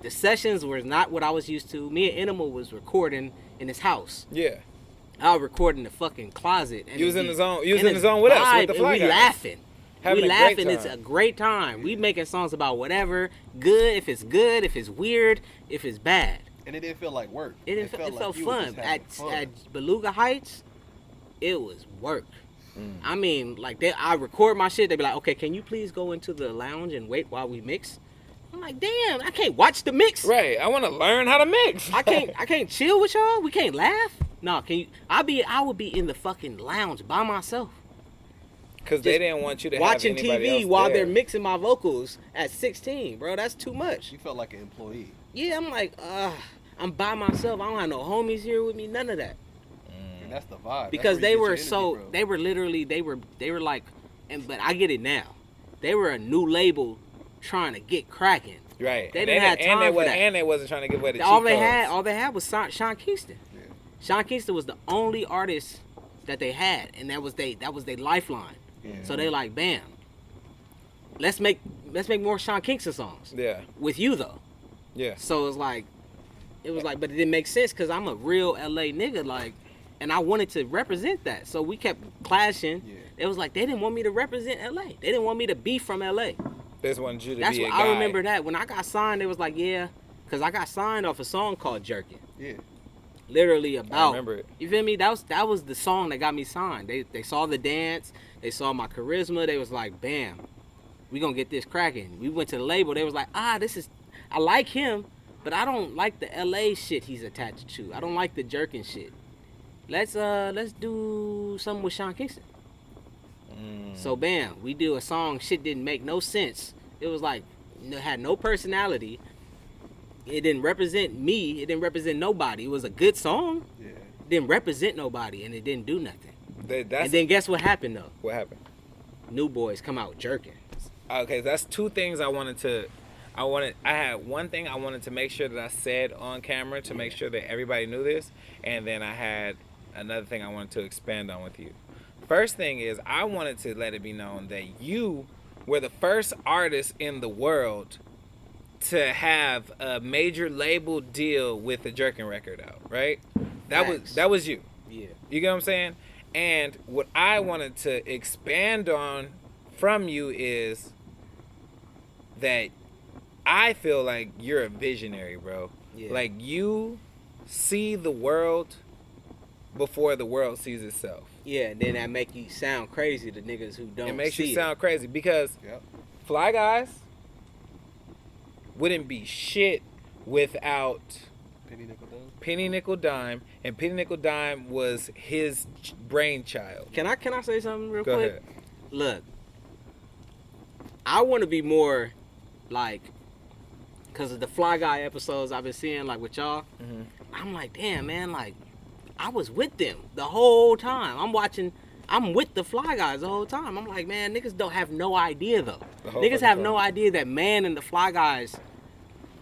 S2: the sessions were not what I was used to. Me and Animal was recording in his house.
S1: Yeah.
S2: I was recording in the fucking closet. And
S1: You was in the zone. You was
S2: and
S1: in the
S2: it's
S1: zone with us, with
S2: vibe,
S1: the
S2: and
S1: Fly
S2: we
S1: Guys.
S2: laughing.
S1: Having
S2: We
S1: a great
S2: laughing.
S1: time.
S2: It's a great time. We making songs about whatever. Good, if it's weird, if it's bad.
S3: And it didn't feel like work.
S2: It felt
S3: like you were
S2: fun.
S3: just having fun.
S2: At Beluga Heights, it was work. I mean, like I record my shit. They be like, okay, can you please go into the lounge and wait while we mix? I'm like, damn, I can't watch the mix.
S1: Right. I want to learn how to mix.
S2: I can't chill with y'all. We can't laugh. No, can you? I would be in the fucking lounge by myself.
S1: Because they didn't want you to
S2: watching
S1: have anybody
S2: TV
S1: else
S2: while
S1: there.
S2: they're mixing my vocals at 16, bro. That's too much.
S3: You felt like an employee.
S2: Yeah, I'm like, I'm by myself. I don't have no homies here with me. None of that.
S3: And that's the vibe.
S2: Because
S3: That's where
S2: they
S3: you get
S2: were
S3: your energy from.
S2: they were literally, they were like, but I get it now. They were a new label trying to get cracking.
S1: Right.
S2: They didn't have time for that.
S1: And they wasn't trying to give away the
S2: All
S1: cheat
S2: they
S1: codes.
S2: had was Sean Kingston.
S3: Yeah.
S2: Sean Kingston was the only artist that they had, and that was their lifeline.
S3: Yeah.
S2: So they like, bam, let's make more Sean Kingston songs.
S1: Yeah.
S2: With you though.
S1: Yeah.
S2: So it was like, but it didn't make sense because I'm a real LA nigga, like, and I wanted to represent that. So we kept clashing.
S3: Yeah.
S2: It was like they didn't want me to represent LA. They didn't want me to be from LA.
S1: They just wanted you to
S2: That's
S1: be
S2: what
S1: a guy.
S2: I remember that when I got signed. It was like, yeah, because I got signed off a song called Jerkin.
S3: Yeah.
S2: Literally about.
S1: I remember it.
S2: You feel me? That was the song that got me signed. They saw the dance. They saw my charisma. They was like, bam, we gonna get this cracking. We went to the label. They was like, I like him, but I don't like the LA shit he's attached to. I don't like the Jerkin shit. Let's do something with Sean Kingston. So bam, we do a song. Shit didn't make no sense. It was like, it had no personality. It didn't represent me. It didn't represent nobody. It was a good song.
S3: Yeah.
S2: It didn't represent nobody, and it didn't do nothing.
S1: That's
S2: And then guess what happened though?
S1: what happened.
S2: New Boys come out jerking.
S1: Okay, that's two things I had one thing I wanted to make sure that I said on camera to make sure that everybody knew this, and then I had another thing I wanted to expand on with you. First thing is I wanted to let it be known that you were the first artist in the world to have a major label deal with a Jerkin record out, right?
S2: Facts.
S1: That was you.
S2: Yeah.
S1: You get what I'm saying? And what I wanted to expand on from you is that I feel like you're a visionary, bro.
S2: Yeah.
S1: Like you see the world before the world sees itself.
S2: Yeah, and then that make you sound crazy to niggas who don't.
S1: It makes
S2: see
S1: you sound crazy because
S3: Yep.
S1: Fly Guys wouldn't be shit without
S3: Penny nickel down.
S1: Penny Nickel Dime, and Penny Nickel Dime was his brainchild.
S2: Can I say something real
S1: Go
S2: quick?
S1: ahead.
S2: Look, I want to be more like, because of the Fly Guy episodes I've been seeing, like with y'all.
S1: Mhm.
S2: I'm like, damn, man, like I was with them the whole time. I'm with the Fly Guys the whole time. I'm like, man, niggas don't have no idea though.
S1: The whole
S2: Niggas
S1: fucking
S2: have
S1: time.
S2: no idea that MANN and the Fly Guys,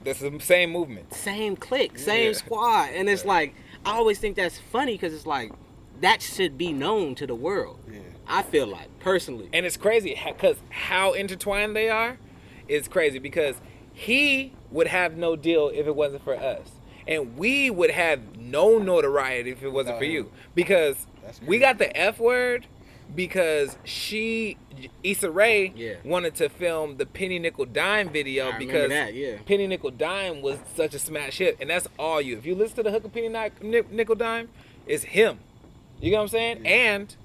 S1: That's the same movement.
S2: same clique, same
S1: Yeah.
S2: squad. And it's
S1: Yeah.
S2: like, I always think that's funny because it's like, that should be known to the world.
S3: Yeah.
S2: I feel like, personally.
S1: And it's crazy because how intertwined they are is crazy because he would have no deal if it wasn't for us. And we would have no notoriety if it wasn't for you. Because
S3: That's
S1: we
S3: crazy.
S1: got the F word because Issa Rae
S2: Yeah.
S1: wanted to film the Penny Nickel Dime video
S2: I remember
S1: because
S2: that, yeah.
S1: Penny Nickel Dime was such a smash hit. And that's all you. If you listen to the hook of Penny Nickel Dime, it's him. You know what I'm saying?
S3: Yeah.
S1: And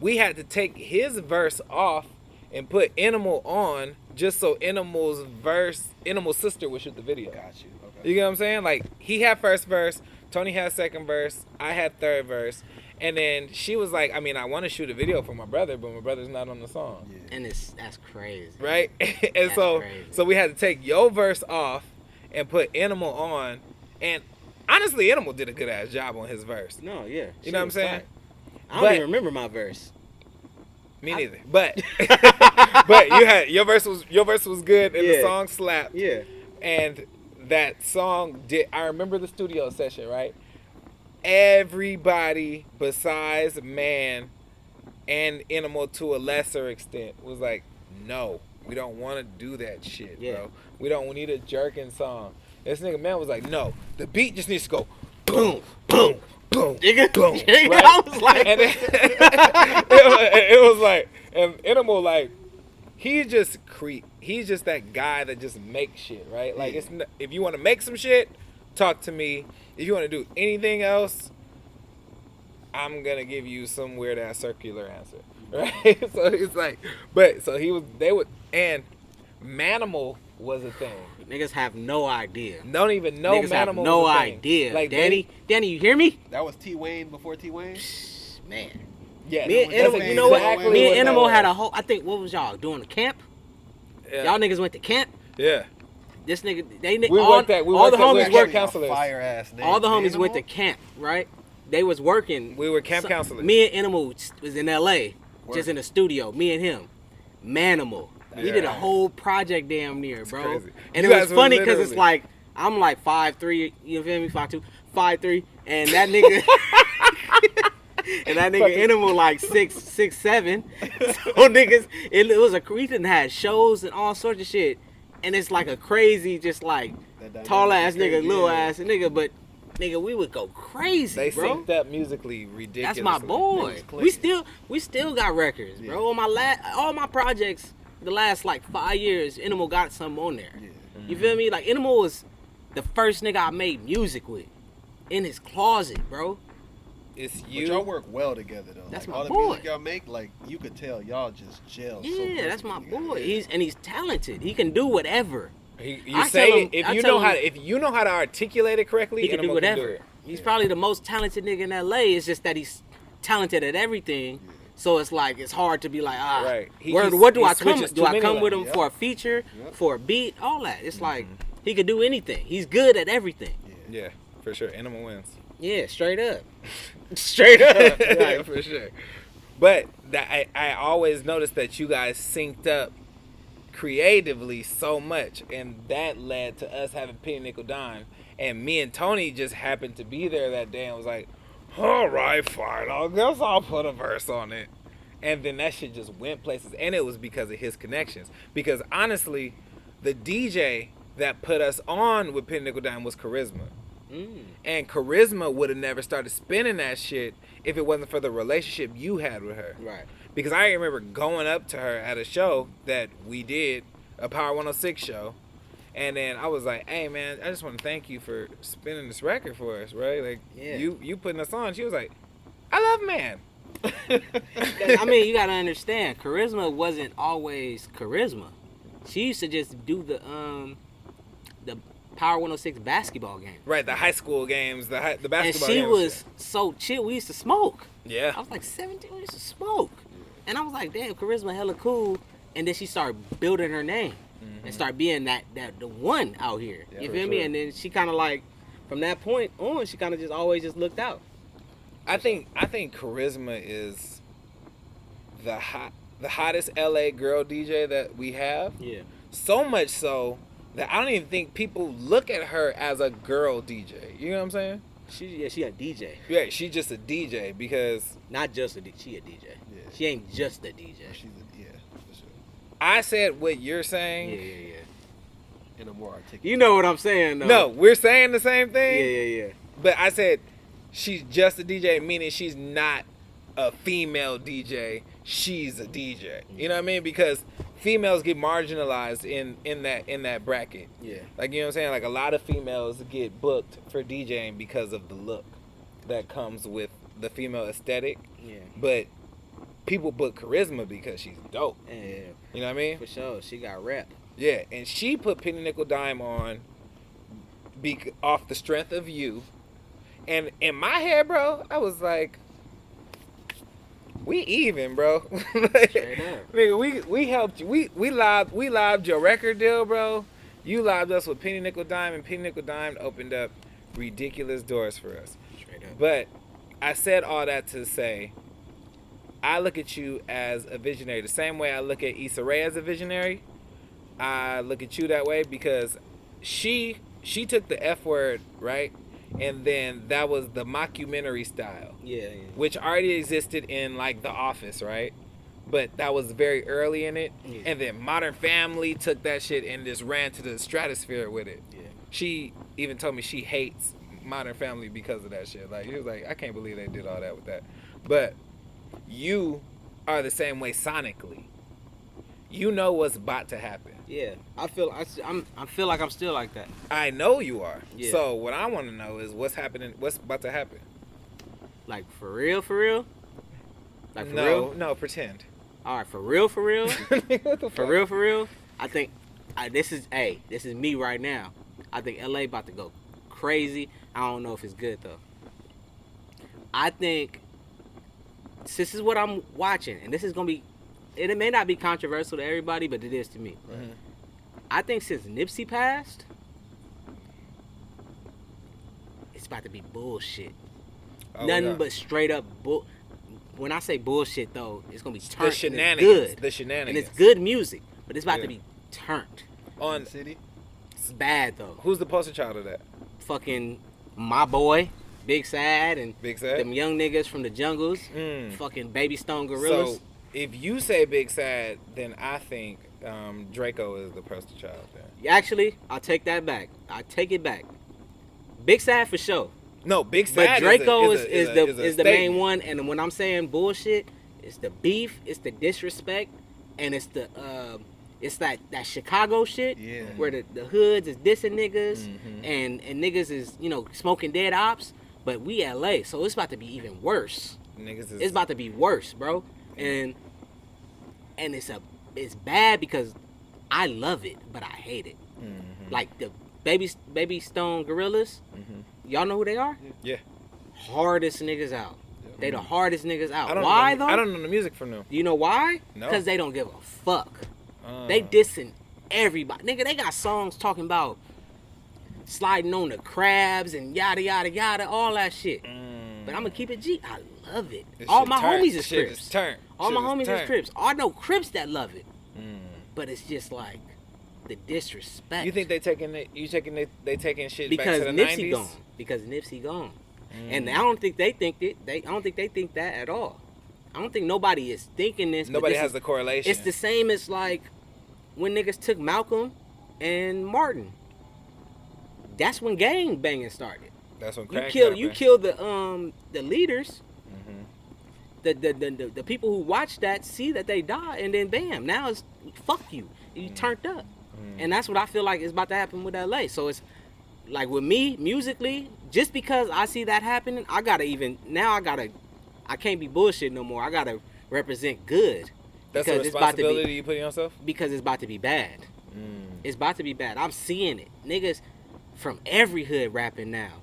S1: we had to take his verse off and put Animal on just so Animal's sister would shoot the video.
S3: Got you. Okay.
S1: You get what I'm saying? Like, he had first verse, Tony had second verse, I had third verse, and then she was like, I mean, I want to shoot a video for my brother, but my brother's not on the song.
S3: Yeah.
S2: And that's crazy.
S1: Right? and
S2: That's
S1: so
S2: crazy.
S1: so we had to take your verse off and put Animal on, and honestly, Animal did a good ass job on his verse.
S2: No, yeah.
S1: You know what I'm saying?
S2: I don't
S1: But-
S2: even remember my verse.
S1: Me neither. But but your verse was good and the
S2: Yeah.
S1: song slapped.
S2: Yeah.
S1: And that song I remember the studio session, right? Everybody besides MANN and Animal to a lesser extent was like, no, we don't want to do that shit,
S2: Yeah.
S1: bro. We need a jerking song. This nigga MANN was like, no, the beat just needs to go boom, boom, boom,
S2: Nigga,
S1: boom.
S2: nigga,
S1: right?
S2: I was like,
S1: And then, it was like, and Animal, like, he's just that guy that just makes shit, right? Like, if you want to make some shit, talk to me. If you want to do anything else, I'm gonna give you some weird ass circular answer, right? So it's like, and Manimal was a thing.
S2: Niggas have no idea.
S1: Don't even know
S2: Niggas have
S1: Manimal
S2: no
S1: was a thing.
S2: idea.
S1: Like
S2: Danny, you hear me?
S3: That was T Wayne before T Wayne.
S2: Man.
S1: Yeah,
S2: Me and
S3: that's
S2: Animal, you know what?
S3: exactly
S2: Me
S1: what
S2: and
S1: that
S2: Animal had
S1: was.
S2: a whole. I think what was y'all doing? A camp?
S1: Yeah.
S2: Y'all niggas went to camp.
S1: Yeah.
S2: This nigga,
S1: We
S2: all,
S1: worked at. We
S2: all
S1: worked
S2: the
S1: at,
S2: homies
S1: we were
S2: worked.
S1: camp counselors.
S3: Fire ass name.
S2: All the homies
S3: Animal?
S2: went to camp, right? They was working.
S1: We were camp counselors.
S2: Me and Animal was in L.A. just
S3: Work.
S2: in the studio. Me and him, Manimal. We did a
S1: Yeah.
S2: whole project damn near, bro.
S1: crazy.
S2: And
S1: You
S2: it was
S1: guys were
S2: funny because it's
S1: literally-
S2: like I'm like 5'3", you feel me? 5'2", 5'3", and that nigga. And that nigga Animal like 6'7". So niggas, it was a we done had shows and all sorts of shit, and it's like a crazy, just like
S3: That dynamic
S2: tall ass
S3: is
S2: nigga,
S3: crazy,
S2: little
S3: yeah.
S2: ass nigga, but nigga we would go crazy,
S1: They
S2: bro.
S1: synced up musically ridiculously.
S2: That's my boy.
S3: Niggas clicking.
S2: We still got records,
S3: Yeah.
S2: bro. On my all my projects, the last like 5 years, Animal got something on there.
S3: Yeah.
S2: You feel me? Like Animal was the first nigga I made music with, in his closet, bro.
S1: It's
S3: But
S1: you.
S3: y'all work well together though.
S2: That's
S3: like,
S2: my
S3: all the
S2: boy.
S3: music y'all make, like you could tell y'all just gel. so
S2: Yeah, that's my
S3: perfectly
S2: boy.
S3: together.
S2: He's talented. He can do whatever.
S1: You
S2: I
S1: say
S2: tell him-
S1: if
S2: I
S1: you
S2: tell
S1: know how
S2: him-
S1: if you know how to articulate it correctly,
S2: He can do
S1: Animal
S2: whatever.
S1: it.
S2: He's
S3: Yeah.
S2: probably the most talented nigga in LA. It's just that he's talented at everything. So it's like it's hard to be like,
S1: Right.
S2: what do
S1: he
S2: I come?
S1: switches
S2: Do
S1: too
S2: I
S1: many
S2: come with him
S3: lanes.
S2: for a feature,
S3: Yep.
S2: for a beat, all that? It's like he could do anything. He's good at everything.
S1: Yeah, for sure. Animal wins.
S2: Yeah, straight up, straight up.
S1: Yeah,
S2: Like,
S1: for sure. But I always noticed that you guys synced up creatively so much, and that led to us having Penny Nickel Dime. And me and Tony just happened to be there that day and was like, all right, fine, I guess I'll put a verse on it. And then that shit just went places, and it was because of his connections. Because honestly, the DJ that put us on with Penny Nickel Dime was Charisma. And Charisma would have never started spinning that shit if it wasn't for the relationship you had with her.
S2: right.
S1: Because I remember going up to her at a show that we did, a Power 106 show. And then I was like, hey, man, I just want to thank you for spinning this record for us, right? Like,
S2: Yeah.
S1: you putting us on. She was like, I love Man.
S2: I mean, you gotta understand, Charisma wasn't always Charisma. She used to just do the Power 106 basketball game.
S1: Right, the high school games, the
S2: And
S1: basketball
S2: she
S1: games.
S2: was so chill. We used to smoke.
S1: Yeah.
S2: I was like 17. We used to smoke. And I was like, damn, Charisma hella cool. And then she started building her name and started being the one out here.
S3: Yeah,
S2: you
S1: for
S2: feel me?
S1: sure.
S2: And then she kind of like, from that point on, she kind of just always just looked out.
S1: I think Charisma is the hottest LA girl DJ that we have.
S2: Yeah.
S1: So much so that I don't even think people look at her as a girl DJ. You know what I'm saying?
S2: She a DJ.
S1: Yeah, she's just a DJ because
S2: Not just a DJ. She a DJ.
S3: Yeah.
S2: She ain't just a DJ.
S3: She's a, yeah, for sure.
S1: I said what you're
S2: Yeah,
S1: saying.
S2: yeah.
S3: In a more articulate.
S2: You know what I'm saying, though.
S1: No, we're saying the same
S2: Yeah,
S1: thing.
S2: yeah.
S1: But I said she's just a DJ, meaning she's not a female DJ. She's a DJ. You know what I mean? Because females get marginalized in that bracket.
S2: Yeah.
S1: Like, you know what I'm saying? Like, a lot of females get booked for DJing because of the look that comes with the female aesthetic.
S2: Yeah.
S1: But people book Charisma because she's dope.
S2: Yeah.
S1: You know what I mean?
S2: For sure. She got rep.
S1: Yeah. And she put Penny Nickel Dime on off the strength of you. And in my head, bro, I was like, we even, bro. Like,
S2: Straight up.
S1: nigga, we helped you. We lobbed your record deal, bro. You lobbed us with Penny Nickel Dime, and Penny Nickel Dime opened up ridiculous doors for us.
S2: Straight up.
S1: But I said all that to say, I look at you as a visionary. The same way I look at Issa Rae as a visionary, I look at you that way because she took the F word, right? And then that was the mockumentary style,
S2: Yeah.
S1: which already existed in like The Office, right? But that was very early in it.
S2: Yeah.
S1: And then Modern Family took that shit and just ran to the stratosphere with it.
S2: Yeah.
S1: She even told me she hates Modern Family because of that shit. Like, she was like, I can't believe they did all that with that. But you are the same way sonically. You know what's about to happen.
S2: Yeah. I feel like I'm still like that.
S1: I know you are.
S2: Yeah.
S1: So what I want to know is what's happening. What's about to happen?
S2: Like for real, for real. Like for
S1: no,
S2: real.
S1: no, pretend.
S2: All right, for real, for real.
S1: What the
S2: For
S1: fuck?
S2: real, for real. I think this is me right now. I think LA about to go crazy. I don't know if it's good though. I think this is what I'm watching, and this is gonna be. It may not be controversial to everybody, but it is to me.
S1: Mhm.
S2: I think since Nipsey passed, it's about to be bullshit.
S1: Oh,
S2: Nothing
S1: yeah.
S2: but straight up bull. When I say bullshit though, it's gonna be
S1: The
S2: turned. And
S1: shenanigans.
S2: it's good.
S1: The shenanigans.
S2: And it's good music, but it's about
S1: Yeah.
S2: to be turned.
S1: On
S3: the city.
S2: It's bad though.
S1: who's the poster child of that?
S2: Fucking my boy, Big Sad, and
S1: Big Sad.
S2: them young niggas from the jungles.
S1: Mm.
S2: Fucking Baby Stone Gorillas.
S1: So if you say Big Sad, then I think Draco is the poster child. Then.
S2: Actually, I'll take that back. I take it back. Big Sad for sure.
S1: No, Big
S2: But
S1: Sad.
S2: Draco
S1: is
S2: the main one, and when I'm saying bullshit, it's the beef, it's the disrespect, and it's the it's that Chicago shit
S3: Yeah.
S2: where the hoods is dissing niggas
S1: Mhm.
S2: and niggas is smoking dead ops, but we LA, so it's about to be even worse.
S1: Niggas is.
S2: It's about to be worse, bro, and it's bad because I love it, but I hate it.
S1: Mhm.
S2: Like the Baby Stone Gorillas,
S1: Mhm.
S2: y'all know who they are?
S1: Yeah.
S2: Hardest niggas out. They the hardest niggas out.
S1: I don't
S2: Why
S1: know,
S2: though?
S1: I don't know the music from them.
S2: You know why?
S1: No.
S2: Because they don't give a fuck. They dissing everybody. Nigga, they got songs talking about sliding on the crabs and yada yada yada, all that shit. But I'm gonna keep it G. I love it.
S1: This
S2: All
S1: shit
S2: my
S1: turn.
S2: homies is
S1: Shit
S2: Crips.
S1: turn.
S2: All my
S1: Shit
S2: homies is
S1: turn.
S2: Crips. I know Crips that love it.
S1: Mm.
S2: But it's just like the disrespect.
S1: You think they taking it? You taking it? They taking shit
S2: because
S1: back to the
S2: Nipsey
S1: 90s?
S2: gone. Because Nipsey gone.
S1: Mm.
S2: And I don't think they think it. I don't think they think that at all. I don't think nobody is thinking this. but
S1: Nobody
S2: this
S1: has
S2: is-
S1: the correlation.
S2: It's the same as like when niggas took Malcolm and Martin. That's when gang banging started.
S1: That's when
S2: You
S1: crack
S2: kill
S1: happened.
S2: the leaders.
S1: Mhm.
S2: The people who watch that see that they die, and then bam, now it's fuck you. You turned up. And that's what I feel like is about to happen with LA. So it's like with me musically, just because I see that happening, I can't be bullshit no more. I gotta represent good.
S1: That's a
S2: because it's about to be-
S1: responsibility you put on yourself.
S2: Because it's about to be bad.
S1: Mm.
S2: It's about to be bad. I'm seeing it. Niggas from every hood rapping now.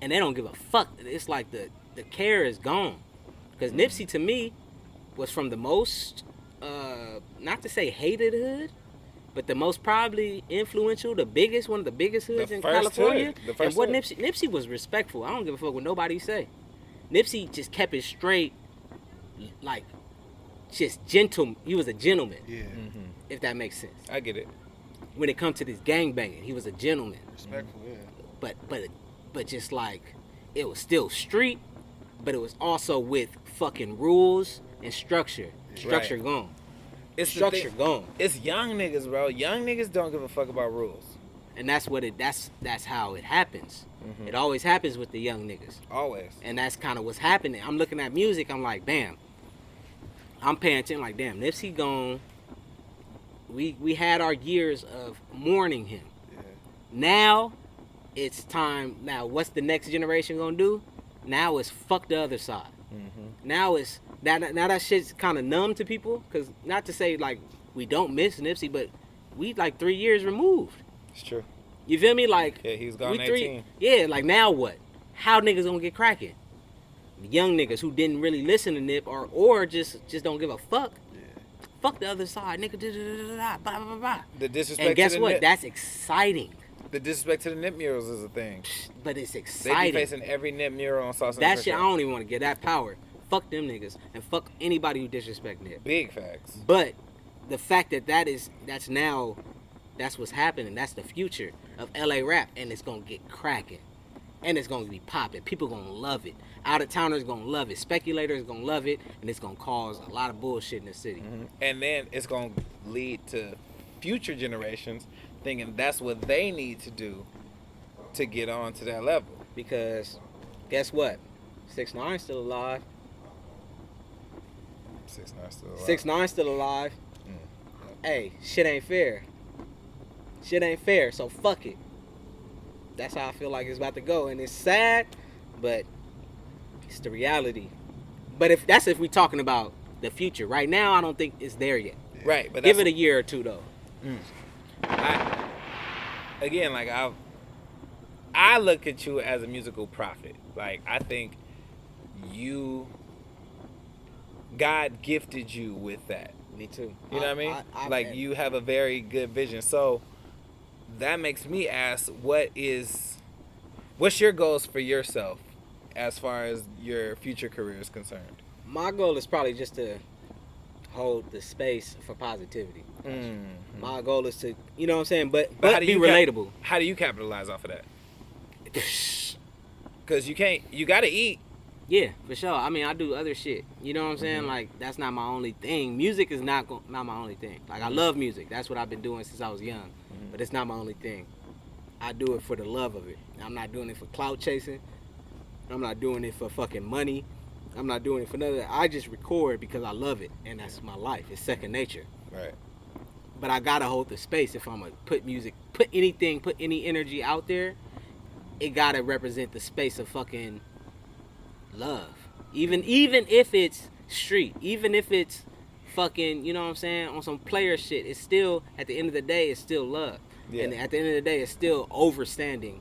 S2: And they don't give a fuck. It's like the care is gone. Because Nipsey to me was from the most, not to say hated hood, but the most probably influential, one of the biggest hoods
S1: The
S2: in
S1: first
S2: California.
S1: hood. The first
S2: And what
S1: hood.
S2: Nipsey was respectful. I don't give a fuck what nobody say. Nipsey just kept it straight, like, just gentle. He was a gentleman,
S3: Yeah.
S1: Mhm.
S2: if that makes sense.
S1: I get it.
S2: When it comes to this gang banging, he was a gentleman.
S3: Respectful. Yeah.
S2: But just like, it was still street, but it was also with fucking rules and structure. Structure
S1: Right.
S2: gone.
S1: It's the
S2: Structure
S1: thing-
S2: gone.
S1: It's young niggas, bro. Young niggas don't give a fuck about rules.
S2: And that's what that's how it happens.
S1: Mhm.
S2: It always happens with the young niggas.
S1: Always.
S2: And that's kind of what's happening. I'm looking at music, I'm like, damn. I'm paying attention like, damn, Nipsey gone. We had our years of mourning him.
S3: Yeah.
S2: Now it's time. Now what's the next generation gonna do? Now it's fuck the other side.
S1: Mm-hmm.
S2: Now it's now that shit's kind of numb to people. Cause not to say like we don't miss Nipsey, but we like 3 years removed.
S1: It's true.
S2: You feel me? Like
S1: Yeah, he was gone
S2: we
S1: 18.
S2: Yeah, like now what? How niggas gonna get cracking? Young niggas who didn't really listen to Nip or just don't give a fuck.
S3: Yeah.
S2: Fuck the other side, nigga. Blah, blah, blah, blah.
S1: The disrespect
S2: And guess
S1: to the
S2: what?
S1: Nip,
S2: That's exciting.
S1: the disrespect to the Nip murals is a thing.
S2: But it's
S1: They be
S2: exciting.
S1: facing every Nip mural on Sauce and
S2: That
S1: the
S2: shit, I
S1: Show.
S2: don't even want to get that power. Fuck them niggas and fuck anybody who disrespect Nip.
S1: Big facts.
S2: But the fact that's what's happening. That's the future of LA rap, and it's gonna get cracking, and it's gonna be popping. People gonna love it. Out of towners gonna love it. Speculators gonna love it, and it's gonna cause a lot of bullshit in the city.
S1: Mhm. And then it's going to lead to future generations thinking that's what they need to do to get on to that level.
S2: Because guess what? 6ix9ine still alive.
S1: 6ix9ine still alive.
S2: 6ix9ine still alive. Hey, shit ain't fair. Shit ain't fair, so fuck it. That's how I feel like it's about to go, and it's sad, but it's the reality. But if we talking about the future, right now I don't think it's there yet.
S1: Right, but
S2: Give
S1: that's,
S2: it a year or two though.
S1: Again, like I look at you as a musical prophet. Like I think God gifted you with that.
S2: Me too.
S1: You know what I mean? Like you have a very good vision. So that makes me ask, what's your goals for yourself as far as your future career is concerned?
S2: My goal is probably just to hold the space for positivity. My goal is to, you know what I'm saying, but be relatable.
S1: How do you capitalize off of that? Because you got to eat.
S2: Yeah, for sure. I mean, I do other shit. You know what I'm saying? Like, that's not my only thing. Music is not my only thing. Like, I love music. That's what I've been doing since I was young. But it's not my only thing. I do it for the love of it. I'm not doing it for clout chasing. I'm not doing it for fucking money. I'm not doing it for none of that. I just record because I love it, and that's my life. It's second nature.
S1: Right.
S2: But I gotta hold the space if I'm gonna put any energy out there. It gotta represent the space of fucking love. Even if it's street, even if it's fucking, you know what I'm saying, on some player shit, it's still, at the end of the day, it's still love. Yeah. And at the end of the day, it's still overstanding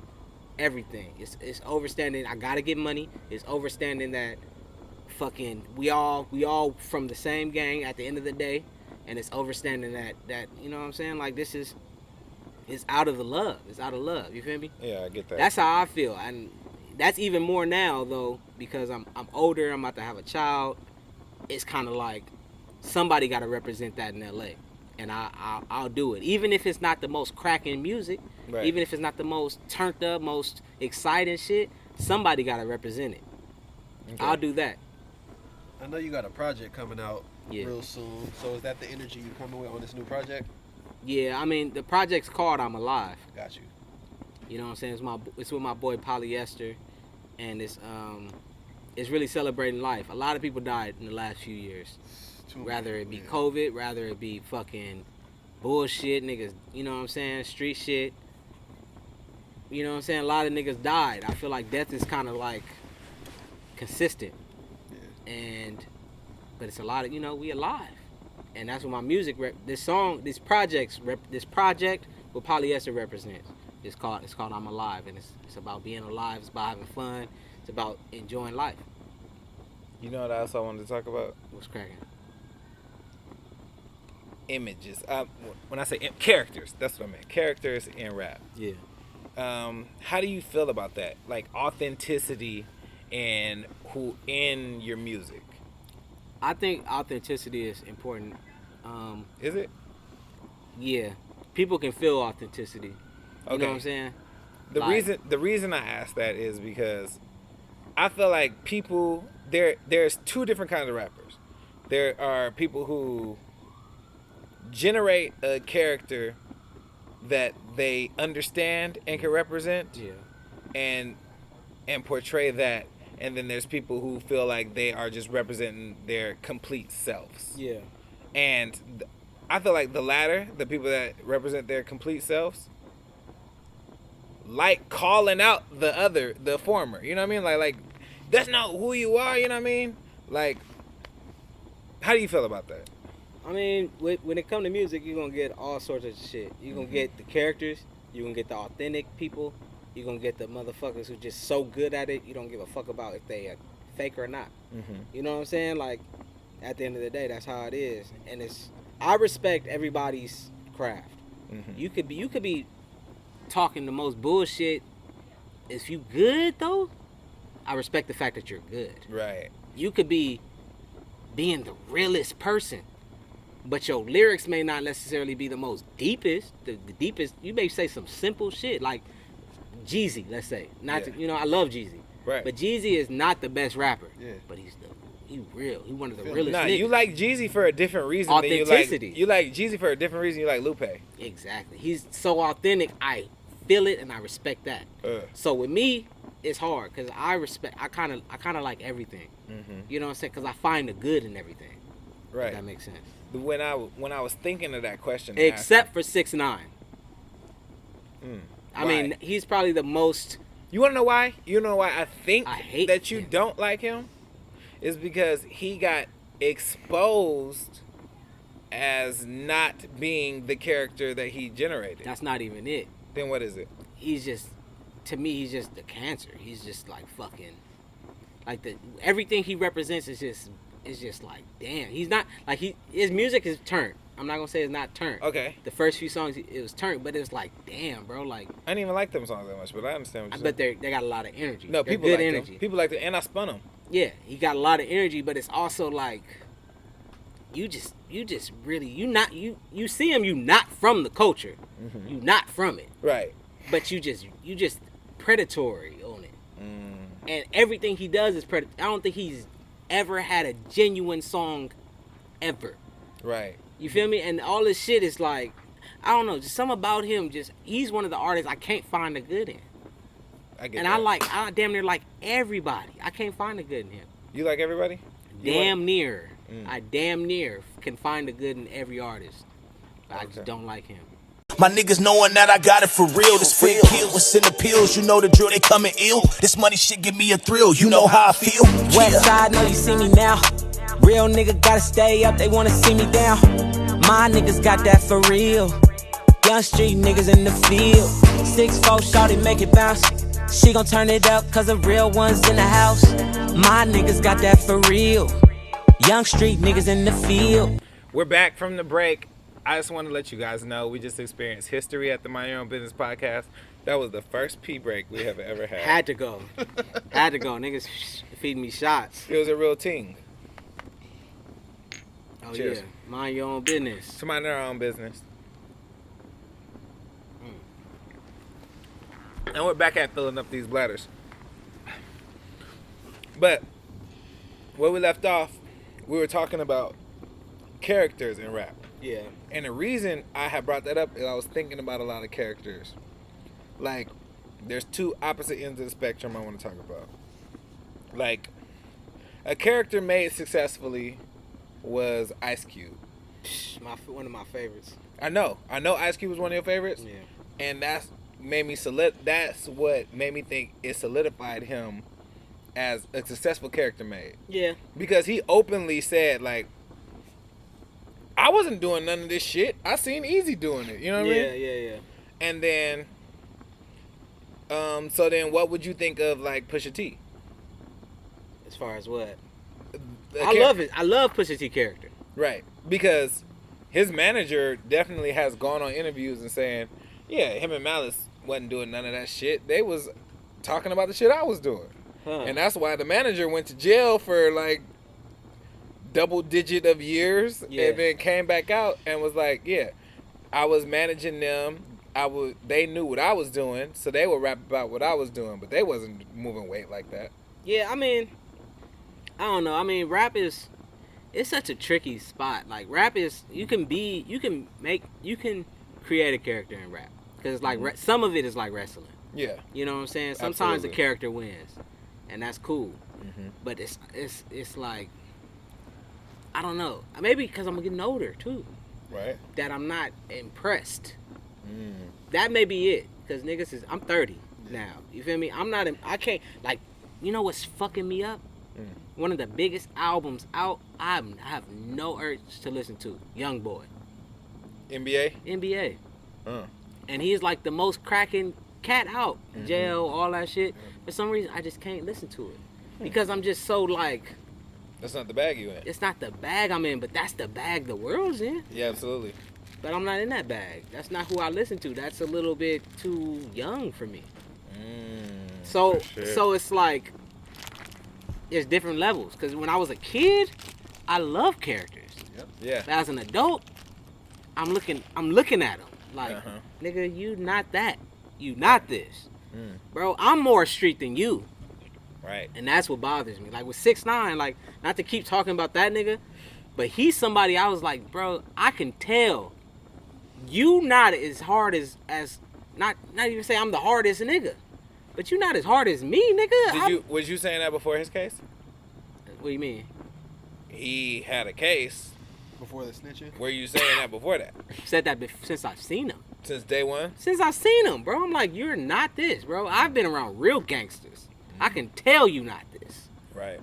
S2: everything. It's overstanding I gotta get money. It's overstanding that fucking we all from the same gang at the end of the day. And it's overstanding that you know what I'm saying? Like, it's out of the love. It's out of love. You feel me?
S1: Yeah, I get that.
S2: That's how I feel. And that's even more now, though, because I'm older. I'm about to have a child. It's kind of like somebody got to represent that in L.A. And I'll do it. Even if it's not the most cracking music, right. Even if it's not the most turned up, most exciting shit, somebody got to represent it. Okay. I'll do that.
S3: I know you got a project coming out real soon. So is that the energy you coming with on this new project?
S2: Yeah, I mean, the project's called I'm Alive.
S3: Got you.
S2: You know what I'm saying? It's with my boy Polyester, and it's really celebrating life. A lot of people died in the last few years. Rather it be COVID, rather it be fucking bullshit, niggas, you know what I'm saying, street shit. You know what I'm saying? A lot of niggas died. I feel like death is kind of like consistent. Yeah. But it's a lot of, we alive. And that's what my music, this project what Polyester represents. It's called I'm Alive, and it's about being alive, it's about having fun, it's about enjoying life.
S1: You know what else I wanted to talk about?
S2: What's cracking?
S1: Images. When I say characters, that's what I meant. Characters in rap.
S2: Yeah.
S1: How do you feel about that? Like authenticity and who in your music?
S2: I think authenticity is important.
S1: Is it?
S2: Yeah. People can feel authenticity. You know what I'm saying?
S1: The reason I ask that is because I feel like people there's two different kinds of rappers. There are people who generate a character that they understand and can represent, and portray that, and then there's people who feel like they are just representing their complete selves. Yeah. And I feel like the latter, the people that represent their complete selves, like calling out the former. You know what I mean? Like that's not who you are. You know what I mean? Like, how do you feel about that?
S2: I mean, when it comes to music, you're going to get all sorts of shit. You're going to get the characters. You're going to get the authentic people. You're going to get the motherfuckers who just so good at it, you don't give a fuck about if they are fake or not. Mm-hmm. You know what I'm saying? Like, at the end of the day, that's how it is. And I respect everybody's craft. Mm-hmm. You could be talking the most bullshit. If you good, though, I respect the fact that you're good.
S1: Right.
S2: You could be being the realest person, but your lyrics may not necessarily be the most deepest. The deepest, you may say some simple shit like Jeezy, let's say. I love Jeezy.
S1: Right.
S2: But Jeezy is not the best rapper. Yeah. But he's real. He's one of the realest niggas.
S1: You like Jeezy for a different reason.
S2: Authenticity.
S1: You like Jeezy for a different reason you like Lupe.
S2: Exactly. He's so authentic. I feel it and I respect that. So with me, it's hard because I kind of like everything. Mm-hmm. You know what I'm saying? Because I find the good in everything.
S1: Right.
S2: If that makes sense.
S1: When I was thinking of that question,
S2: except for 6ix9ine. I mean, he's probably the most.
S1: You want to know why? You know why I hate that you
S2: him.
S1: don't like him? Is because he got exposed as not being the character that he generated.
S2: That's not even it.
S1: Then what is it?
S2: He's just, to me, he's just the cancer. He's just like fucking, like everything he represents is just like, damn. He's not like his music is turned. I'm not gonna say it's not turned.
S1: Okay.
S2: The first few songs it was turned, but it was like, damn, bro. Like
S1: I didn't even like them songs that much, but I understand what
S2: I
S1: you're saying.
S2: bet they got a lot of energy.
S1: No,
S2: They're
S1: people
S2: good
S1: like
S2: energy.
S1: them. People like them, and I spun them.
S2: Yeah, he got a lot of energy, but it's also like you just really you see him, you not from the culture.
S1: Mm-hmm.
S2: You not from it.
S1: Right.
S2: But you just predatory on it. And everything he does is predatory. I don't think he's ever had a genuine song ever.
S1: Right.
S2: You feel me? And all this shit is like, I don't know, just something about him, he's one of the artists I can't find the good in.
S1: I get
S2: And
S1: that.
S2: I damn near like everybody. I can't find the good in him.
S1: You like everybody?
S2: Damn near.
S1: Mm.
S2: I damn near can find the good in every artist. But I just
S1: Okay.
S2: don't like him.
S5: My niggas knowing that I got it for real. This fake kill, what's in the pills? You know the drill, they coming ill. This money shit give me a thrill. You know how I feel.
S6: West side, know you see me now. Real nigga gotta stay up, they wanna see me down. My niggas got that for real. Young street niggas in the field. 6'4", shawty make it bounce. She gon' turn it up, cause the real ones in the house. My niggas got that for real. Young street niggas in the field.
S1: We're back from the break. I just want to let you guys know we just experienced history at the Mind Your Own Business podcast. That was the first pee break we have ever had.
S2: Had to go. Had to go. Niggas feeding me shots.
S1: It was a real ting.
S2: Oh
S1: Cheers.
S2: yeah. Mind your own business.
S1: To mind their own business. And we're back at filling up these bladders. But where we left off, we were talking about characters in rap.
S2: Yeah.
S1: And the reason I had brought that up is I was thinking about a lot of characters. Like, there's two opposite ends of the spectrum I want to talk about. Like, a character made successfully was Ice Cube.
S2: One of my favorites.
S1: I know Ice Cube was one of your favorites.
S2: Yeah.
S1: And that's what made me think it solidified him as a successful character made.
S2: Yeah.
S1: Because he openly said, like, I wasn't doing none of this shit. I seen Easy doing it. You know what I mean?
S2: Yeah.
S1: And then, so then what would you think of, like, Pusha T?
S2: As far as what?
S1: The
S2: I love it. I love Pusha T character.
S1: Right. Because his manager definitely has gone on interviews and saying, yeah, him and Malice wasn't doing none of that shit. They was talking about the shit I was doing.
S2: Huh.
S1: And that's why the manager went to jail for, like, double digit of years.
S2: Yeah.
S1: And then came back out and was like, yeah, I was managing them. They knew what I was doing, so they would rap about what I was doing, but they wasn't moving weight like that.
S2: Yeah, I mean, I don't know. I mean, rap it's such a tricky spot. Like, rap is, you can create a character in rap. Because it's like, some of it is like wrestling.
S1: Yeah.
S2: You know what I'm saying? Sometimes
S1: Absolutely.
S2: the character wins. And that's cool.
S1: Mm-hmm.
S2: But it's like, I don't know. Maybe because I'm getting older, too.
S1: Right.
S2: That I'm not impressed.
S1: Mm.
S2: That may be it. Because niggas I'm 30 now. You feel me? I can't, like, you know what's fucking me up?
S1: Mm.
S2: One of the biggest albums out, I have no urge to listen to. Young Boy.
S1: NBA?
S2: NBA.
S1: Uh.
S2: And he's like the most cracking cat out.
S1: Mm-hmm.
S2: Jail, all that shit. For some reason, I just can't listen to it. Because I'm just so like,
S1: That's not the bag you in.
S2: it's not the bag I'm in, but that's the bag the world's in.
S1: Yeah, absolutely.
S2: But I'm not in that bag. That's not who I listen to. That's a little bit too young for me. So
S1: for sure.
S2: so it's like, there's different levels. Because when I was a kid, I love characters.
S1: Yeah.
S2: But as an adult, I'm looking at them like,
S1: Uh-huh.
S2: nigga, you not that. You not this.
S1: Mm.
S2: Bro, I'm more street than you.
S1: Right.
S2: And that's what bothers me. Like with 6ix9ine, like, not to keep talking about that nigga, but he's somebody I was like, bro, I can tell you not as hard as not even say I'm the hardest nigga. But you not as hard as me, nigga.
S1: Was you saying that before his case?
S2: What do you mean?
S1: He had a case.
S3: Before the snitching?
S1: Were you saying that before that?
S2: Said that since I've seen him.
S1: Since day one?
S2: Since I've seen him, bro. I'm like, you're not this, bro. I've been around real gangsters. I can tell you not this.
S1: Right.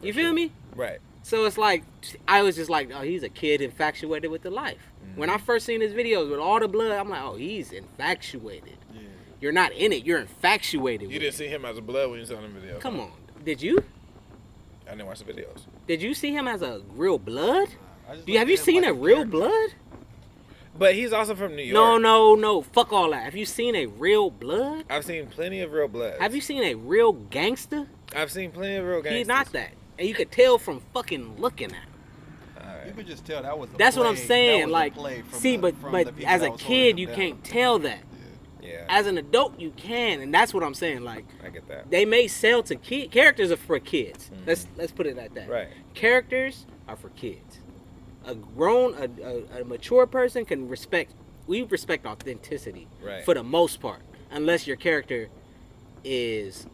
S2: You feel me?
S1: Right.
S2: So it's like, I was just like, oh, he's a kid infatuated with the life. When I first seen his videos with all the blood, I'm like, oh, he's infatuated.
S3: Yeah.
S2: You're not in it, you're infatuated
S1: You
S2: with
S1: didn't
S2: it.
S1: see him as a blood when you saw the video.
S2: Come on. Did you?
S1: I didn't watch the videos.
S2: Did you see him as a real blood?
S3: I just
S2: Have
S3: looked
S2: you
S3: at him
S2: seen
S3: like
S2: a real
S3: character.
S2: blood?
S1: But he's also from New York.
S2: No. Fuck all that. Have you seen a real blood?
S1: I've seen plenty of real bloods.
S2: Have you seen a real gangster?
S1: I've seen plenty of real gangsters.
S2: He's not that. And you could tell from fucking looking at him.
S1: Alright.
S3: You could just tell that was a
S2: That's
S3: play.
S2: what I'm
S3: That
S2: saying.
S3: was a
S2: Like,
S3: play from
S2: see,
S3: the
S2: but
S3: people
S2: as
S3: that
S2: a
S3: was holding
S2: kid,
S3: him
S2: you
S3: down.
S2: can't tell that.
S1: Yeah,
S2: As an adult, you can, and that's what I'm saying. Like,
S1: I get that.
S2: they may sell to kids. Characters are for kids. Let's put it like that.
S1: Right.
S2: Characters are for kids. A grown, a mature person can respect. We respect authenticity
S1: Right.
S2: for the most part, unless your character is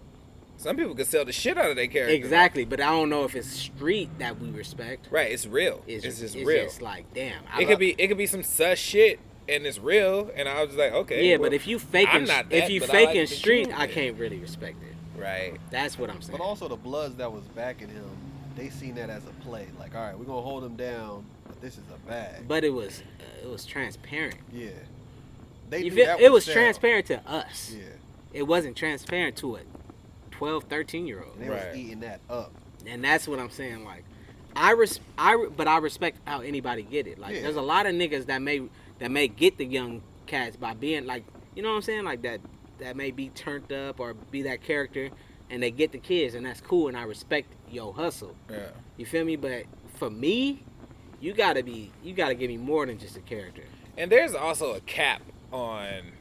S1: Some people could sell the shit out of their character.
S2: exactly. But I don't know if it's street that we respect.
S1: Right. It's real.
S2: It's
S1: just
S2: it's
S1: real.
S2: Just like damn.
S1: It could be some sus shit and it's real, and I was just like, okay.
S2: Yeah,
S1: well,
S2: but if you
S1: I'm
S2: faking,
S1: not
S2: if
S1: that,
S2: you
S1: but I like
S2: faking
S1: the
S2: street,
S1: truth.
S2: I can't really respect it.
S1: Right.
S2: That's what I'm saying.
S3: But also the Bloods that was backing him, they seen that as a play. Like, all right, we're gonna hold him down, but this is a bag.
S2: But it was transparent.
S3: Yeah, they
S2: You
S3: knew
S2: feel,
S3: that
S2: it
S3: would
S2: was
S3: sell.
S2: transparent to us.
S3: Yeah,
S2: It wasn't transparent to a 12, 13-year-old.
S3: and they
S1: Right.
S3: was eating that up.
S2: And that's what I'm saying. Like, but I respect how anybody get it. Like,
S3: Yeah.
S2: there's a lot of niggas that may get the young cats by being like, you know what I'm saying? Like that may be turned up or be that character, and they get the kids, and that's cool. And I respect your hustle.
S1: Yeah.
S2: You feel me? But for me, you gotta give me more than just a character.
S1: And there's also a cap on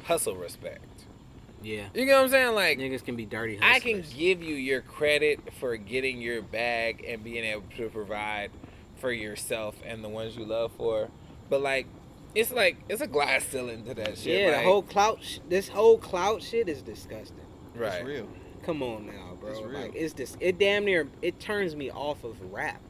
S1: hustle respect.
S2: Yeah.
S1: You get what I'm saying? Like,
S2: Niggas can be dirty
S1: I
S2: hustlers.
S1: can give you your credit for getting your bag and being able to provide for yourself and the ones you love for, but like it's a glass ceiling to that shit.
S2: Yeah,
S1: like,
S2: the whole clout. This whole clout shit is disgusting.
S1: right.
S3: It's real.
S2: Come on now, bro.
S3: It's real.
S2: Like it damn near it turns me off of rap.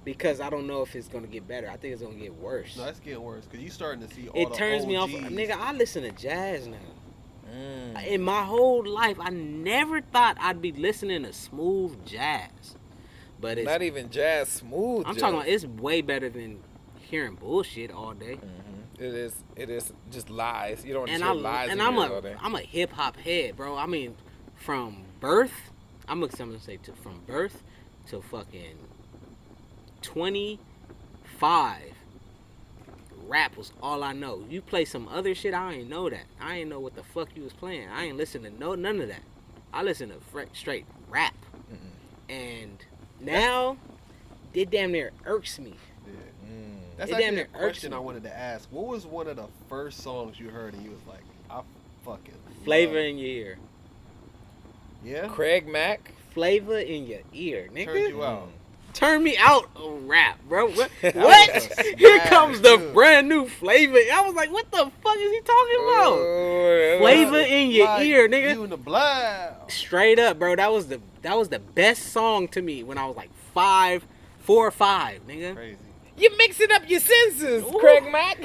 S2: Because I don't know if it's gonna get better. I think it's gonna get worse.
S3: No, it's getting worse because you starting to see all
S2: It
S3: the
S2: turns me off.
S3: OGs.
S2: Nigga, I listen to jazz now.
S1: Mm.
S2: In my whole life, I never thought I'd be listening to smooth jazz. But it's
S1: Not even jazz smooth.
S2: I'm talking about it's way better than hearing bullshit all day.
S1: It is just lies. You don't want to
S2: And
S1: hear lies. in
S2: I'm
S1: your all day.
S2: a hip hop head, bro. I mean, from birth, I'm gonna say from birth to fucking 25, rap was all I know. You play some other shit, I ain't know that. I ain't know what the fuck you was playing. I ain't listen to none of that. I listen to straight rap. And now, it damn near irks me.
S3: Yeah.
S1: Mm.
S3: That's
S2: It damn
S3: actually
S2: near
S3: a
S2: irks
S3: question
S2: me.
S3: I wanted to ask. What was one of the first songs you heard and you was like, I fucking
S2: Flavor
S3: love
S2: in your ear.
S3: Yeah?
S1: Craig Mack.
S2: Flavor in your ear, nigga.
S3: Turned you out.
S2: Turn me out on rap, bro. What?
S3: was
S2: What?
S3: a
S2: Here
S3: smash,
S2: comes the
S3: too.
S2: brand new flavor. I was like, what the fuck is he talking about?
S1: Oh,
S2: Flavor in your
S3: Like,
S2: ear, nigga.
S3: You in the blood.
S2: Straight up, bro. That was the best song to me when I was like 4 or 5, nigga.
S3: Crazy.
S1: You mixing up your senses,
S2: Ooh.
S1: Craig Mack.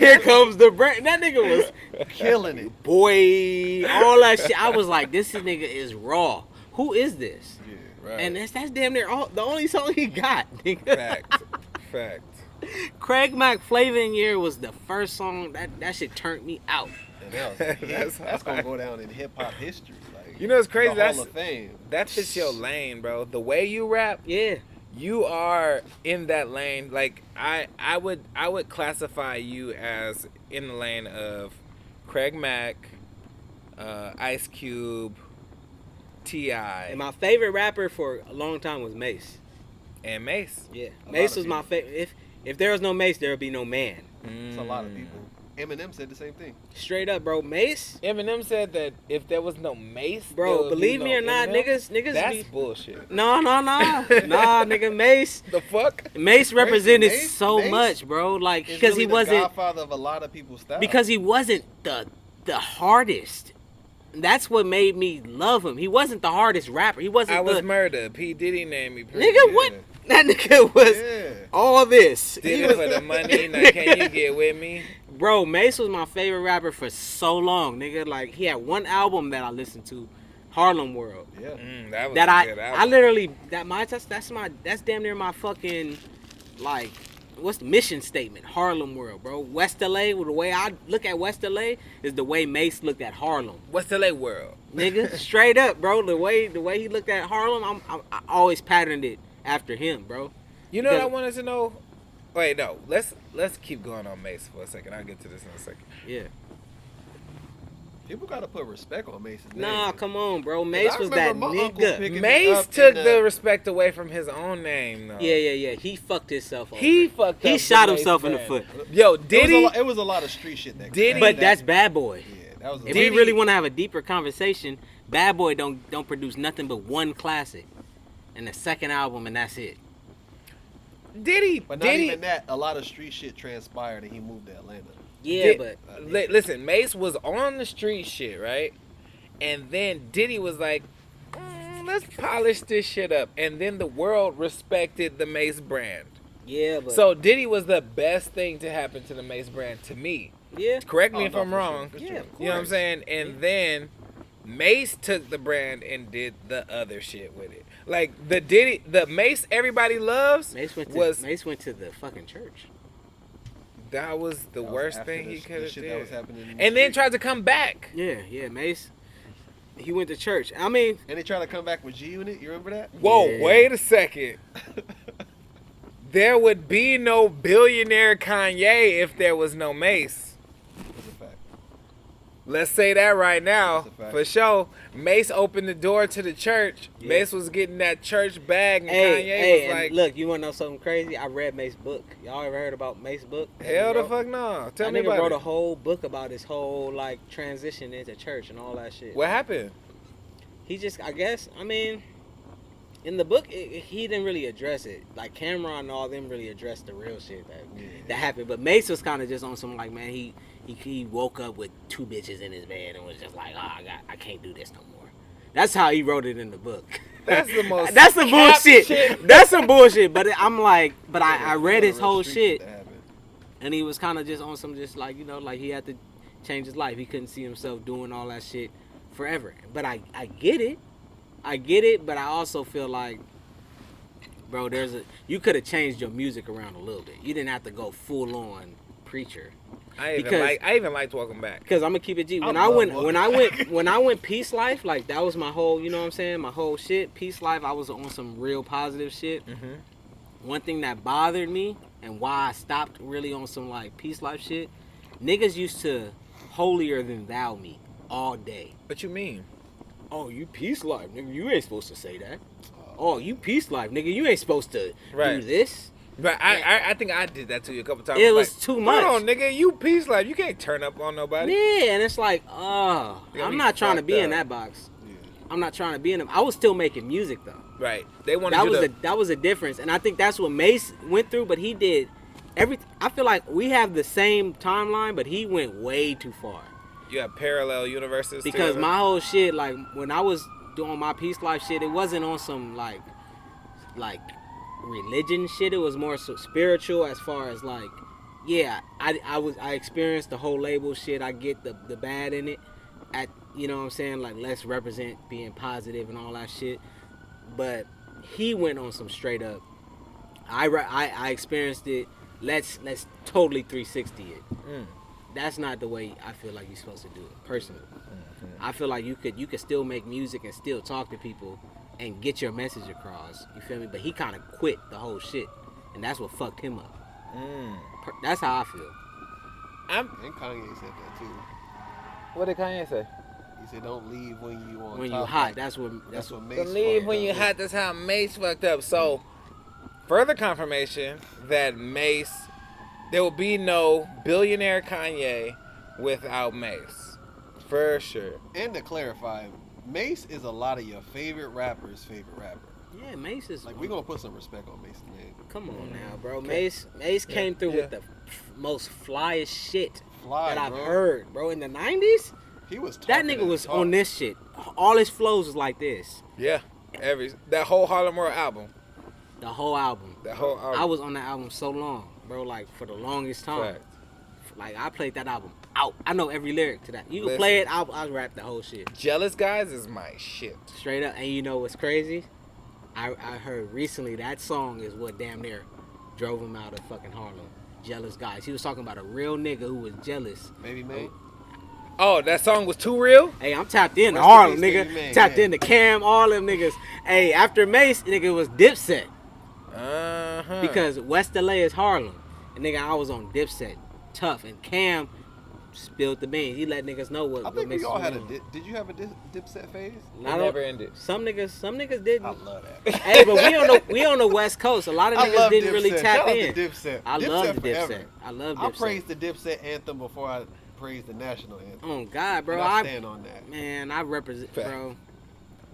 S2: Here comes the brand. That nigga was
S3: Killing it.
S2: boy, all that shit. I was like, this nigga is raw. Who is this?
S3: Yeah.
S1: Right.
S2: And that's damn near the only song he got, nigga.
S1: Fact.
S2: Craig Mack, Flavor in Your Ear was the first song that shit turned me out.
S3: And that was, that's gonna
S1: hard.
S3: go down in hip hop history. Like,
S1: You know what's crazy?
S3: The
S1: That's
S3: Hall of Fame.
S1: that fits your lane, bro. The way you rap,
S2: Yeah.
S1: you are in that lane. Like I would classify you as in the lane of Craig Mack, Ice Cube, T.I.
S2: And my favorite rapper for a long time was Mace.
S1: and Mace.
S2: Yeah.
S3: A
S2: Mace
S3: lot
S2: was
S3: of
S2: my favorite. If there was no Mace, there would be no man.
S3: It's a lot of people. Eminem said the same thing.
S2: Straight up, bro. Mace,
S1: Eminem said that if there was no Mace, there
S2: bro,
S1: would
S2: believe
S1: be
S2: me
S1: no
S2: or not,
S1: Eminem.
S2: niggas
S1: That's
S2: be
S1: bullshit.
S2: No, nah, nigga, Mace
S1: The fuck?
S2: Mace represented
S3: Mace-
S2: so
S3: Mace
S2: much, bro. Like
S3: It's
S2: because
S3: really
S2: he
S3: the
S2: wasn't
S3: godfather of a lot of people's style.
S2: because he wasn't the hardest. That's what made me love him. He wasn't the hardest rapper. He wasn't
S1: I was
S2: the
S1: murdered. P. Diddy named me.
S2: nigga. What? That nigga was
S3: Yeah.
S2: all this. He
S1: Did it
S2: was-
S1: for the money. Now can you get with me?
S2: Bro, Mace was my favorite rapper for so long, nigga. Like he had one album that I listened to Harlem World.
S3: Yeah.
S1: That was
S2: That
S1: a good
S2: I
S1: album.
S2: literally that's damn near my fucking like what's the mission statement? Harlem World, bro. West LA, the way I look at West LA is the way Mace looked at Harlem.
S1: What's the late world?
S2: Nigga, straight up, bro. The way he looked at Harlem, I always patterned it after him, bro.
S1: You know what I
S2: Because-
S1: wanted to know? Wait, no. Let's keep going on Mace for a second. I'll get to this in a second.
S2: Yeah.
S3: People gotta put respect on Mace's name.
S2: Nah, come on, bro.
S3: 'Cause
S2: Mace
S3: I
S2: was that
S3: remember my uncle
S2: nigga.
S3: picking me
S1: Mace
S3: up
S1: took
S3: in
S1: the respect away from his own name, though.
S2: Yeah. He fucked himself over.
S1: He fucked up.
S2: He shot
S1: the Mace
S2: himself in the
S1: brand.
S2: foot.
S1: Yo,
S3: It
S1: did
S3: was,
S1: he?
S3: it was a lot of street shit that.
S1: Did he?
S2: But that's Bad Boy.
S3: Yeah, that was.
S2: If
S1: Did
S2: we
S1: he-
S2: really want to have a deeper conversation, Bad Boy don't produce nothing but one classic, and the second album, and that's it.
S1: Did he?
S3: But not
S1: did
S3: even
S1: he?
S3: that. A lot of street shit transpired, and he moved to Atlanta.
S2: Yeah,
S1: Did-
S2: but
S1: listen, Mace was on the street shit, right? And then Diddy was like, let's polish this shit up. And then the world respected the Mace brand.
S2: yeah, but
S1: So Diddy was the best thing to happen to the Mace brand to me.
S2: yeah,
S1: Correct me
S3: Oh,
S1: if
S3: no,
S1: I'm
S3: for
S1: wrong.
S3: sure, for
S2: Yeah,
S3: sure.
S2: of
S1: You know what I'm
S2: course.
S1: saying? And then Mace took the brand and did the other shit with it. Like the Mace everybody loves
S2: Mace went to the fucking church.
S1: that was the
S3: That was
S1: worst
S3: after
S1: thing
S3: the
S1: he
S3: sh- the
S1: could have
S3: shit that was
S1: did.
S3: happening in the
S1: And then
S3: street.
S1: tried to come back.
S2: Yeah, Mace. He went to church. I mean,
S3: And they tried to come back with G Unit. You remember that?
S1: Whoa,
S2: Yeah.
S1: wait a second. There would be no billionaire Kanye if there was no Mace.
S3: That's a fact.
S1: Let's say that right now.
S3: That's a fact.
S1: For sure. Mace opened the door to the church.
S2: Yeah.
S1: Mace was getting that church bag and
S2: hey,
S1: Kanye was
S2: and
S1: like,
S2: look, you wanna know something crazy? I read Mace's book. Y'all ever heard about Mace's book?
S1: hell the
S2: Bro,
S1: fuck no. Tell
S2: that
S1: me
S2: nigga
S1: about
S2: wrote
S1: it.
S2: a whole book about his whole like transition into church and all that shit.
S1: What happened?
S2: He just, I guess, I mean, in the book, he didn't really address it. Like Cameron and all them really addressed the real shit that happened. But Mace was kind of just on some like, man, he woke up with 2 bitches in his bed and was just like, I can't do this no more. That's how he wrote it in the book.
S1: That's the most
S2: That's some
S1: cap
S2: bullshit.
S1: shit.
S2: That's some bullshit. But I'm like, but I read his
S3: Real
S2: whole
S3: street
S2: shit.
S3: that happened.
S2: And he was kind of just on some just like, you know, like he had to change his life. He couldn't see himself doing all that shit forever. But I get it. I get it, but I also feel like, bro, you could have changed your music around a little bit. You didn't have to go full on preacher.
S1: I
S2: Because-
S1: even liked Welcome Back.
S2: Cause I'm gonna keep it G. When
S3: I
S2: I
S3: love
S2: when I went Peace Life, like that was my whole, you know what I'm saying, my whole shit. Peace Life, I was on some real positive shit.
S1: Mm-hmm.
S2: One thing that bothered me and why I stopped really on some like Peace Life shit, niggas used to holier than thou me all day.
S1: What you mean?
S2: Oh, you Peace Life, nigga, you ain't supposed to say that. Oh, you Peace Life, nigga, you ain't supposed to
S1: Right.
S2: do this.
S1: But I think I did that to you a couple times.
S2: It
S1: I'm
S2: was
S1: like,
S2: too much.
S1: Hold on, nigga. You peace life. You can't turn up on nobody.
S2: Yeah, and it's like,
S1: got
S2: I'm
S1: me
S2: not trying to
S1: fucked
S2: be in
S1: up.
S2: that box.
S3: Yeah.
S2: I'm not trying to be in them. I was still making music though.
S1: Right. They wanted
S2: That
S1: you
S2: was
S1: to.
S2: that was a difference, and I think that's what Mace went through. But he did everything. I feel like we have the same timeline, but he went way too far.
S1: You have parallel universes.
S2: Because
S1: together?
S2: my whole shit, like when I was doing my Peace Life shit, it wasn't on some like religion shit. It was more so spiritual as far as like, yeah, I experienced the whole label shit. I get the bad in it. At you know what I'm saying, like let's represent being positive and all that shit. But he went on some straight up. I experienced it. Let's totally 360 it. That's not the way I feel like you're supposed to do it, personally. I feel like you could still make music and still talk to people and get your message across. You feel me? But he kind of quit the whole shit, and that's what fucked him up. That's how I feel.
S3: And Kanye said that too.
S1: What did Kanye say?
S3: He said, "Don't leave when you on
S2: When you
S3: top."
S2: hot,
S3: Like,
S2: that's what.
S3: Mace
S1: Believe
S3: fucked
S1: when
S3: up
S1: you
S3: with.
S1: hot. That's how Mace fucked up. So, further confirmation that Mace, there will be no billionaire Kanye without Mace, for sure.
S3: And to clarify, Mace is a lot of your favorite rappers' favorite rapper.
S2: Yeah, Mace is
S3: Like, we gonna put some respect on Mace's name.
S2: Come on now, bro. Mace came through with the most flyest shit
S3: Fly,
S2: that I've
S3: bro.
S2: heard, bro. In the 90s,
S3: He was
S2: that
S3: talking
S2: nigga
S3: that
S2: was
S3: talk.
S2: on this shit. All his flows was like this.
S1: Yeah, that whole Harlem World album.
S2: The whole album.
S1: That whole album.
S2: I was on that album so long, bro. Like for the longest time.
S1: Fact.
S2: Like I played that album out. I know every lyric to that. You can
S1: Listen.
S2: play it. I'll rap the whole shit
S1: Jealous Guys is my shit.
S2: straight up. And you know what's crazy? I heard recently that song is what damn near drove him out of fucking Harlem. Jealous Guys. He was talking about a real nigga who was jealous.
S3: Baby Mate.
S1: Oh, that song was too real?
S2: Hey, I'm tapped in to
S3: Rest in
S2: Harlem,
S3: peace,
S2: nigga.
S3: Baby Mate,
S2: Tapped
S3: yeah.
S2: into Cam, all them niggas. Hey, after Mace, nigga was Dipset.
S1: Uh-huh.
S2: Because West LA is Harlem. And nigga, I was on Dipset. Tough. And Cam spilled the beans. He let niggas know what
S3: I think
S2: makes
S3: we all
S2: us
S3: had a
S2: wrong.
S3: Did you have a Dipset phase?
S1: It
S2: I don't-
S1: never ended.
S2: Some niggas didn't.
S3: I love that.
S2: Hey, but we on the West Coast. A lot of
S3: I
S2: niggas
S3: love
S2: didn't really
S3: Dipset.
S2: tap
S3: Shout out
S2: in.
S3: to Dipset.
S2: I
S3: Dipset
S2: love the
S3: forever.
S2: Dipset. I love
S3: I
S2: Dipset.
S3: praised the Dipset anthem before I praised the national anthem.
S2: Oh God, bro.
S3: And I stand on that.
S2: Man, I represent,
S1: Fact.
S2: bro.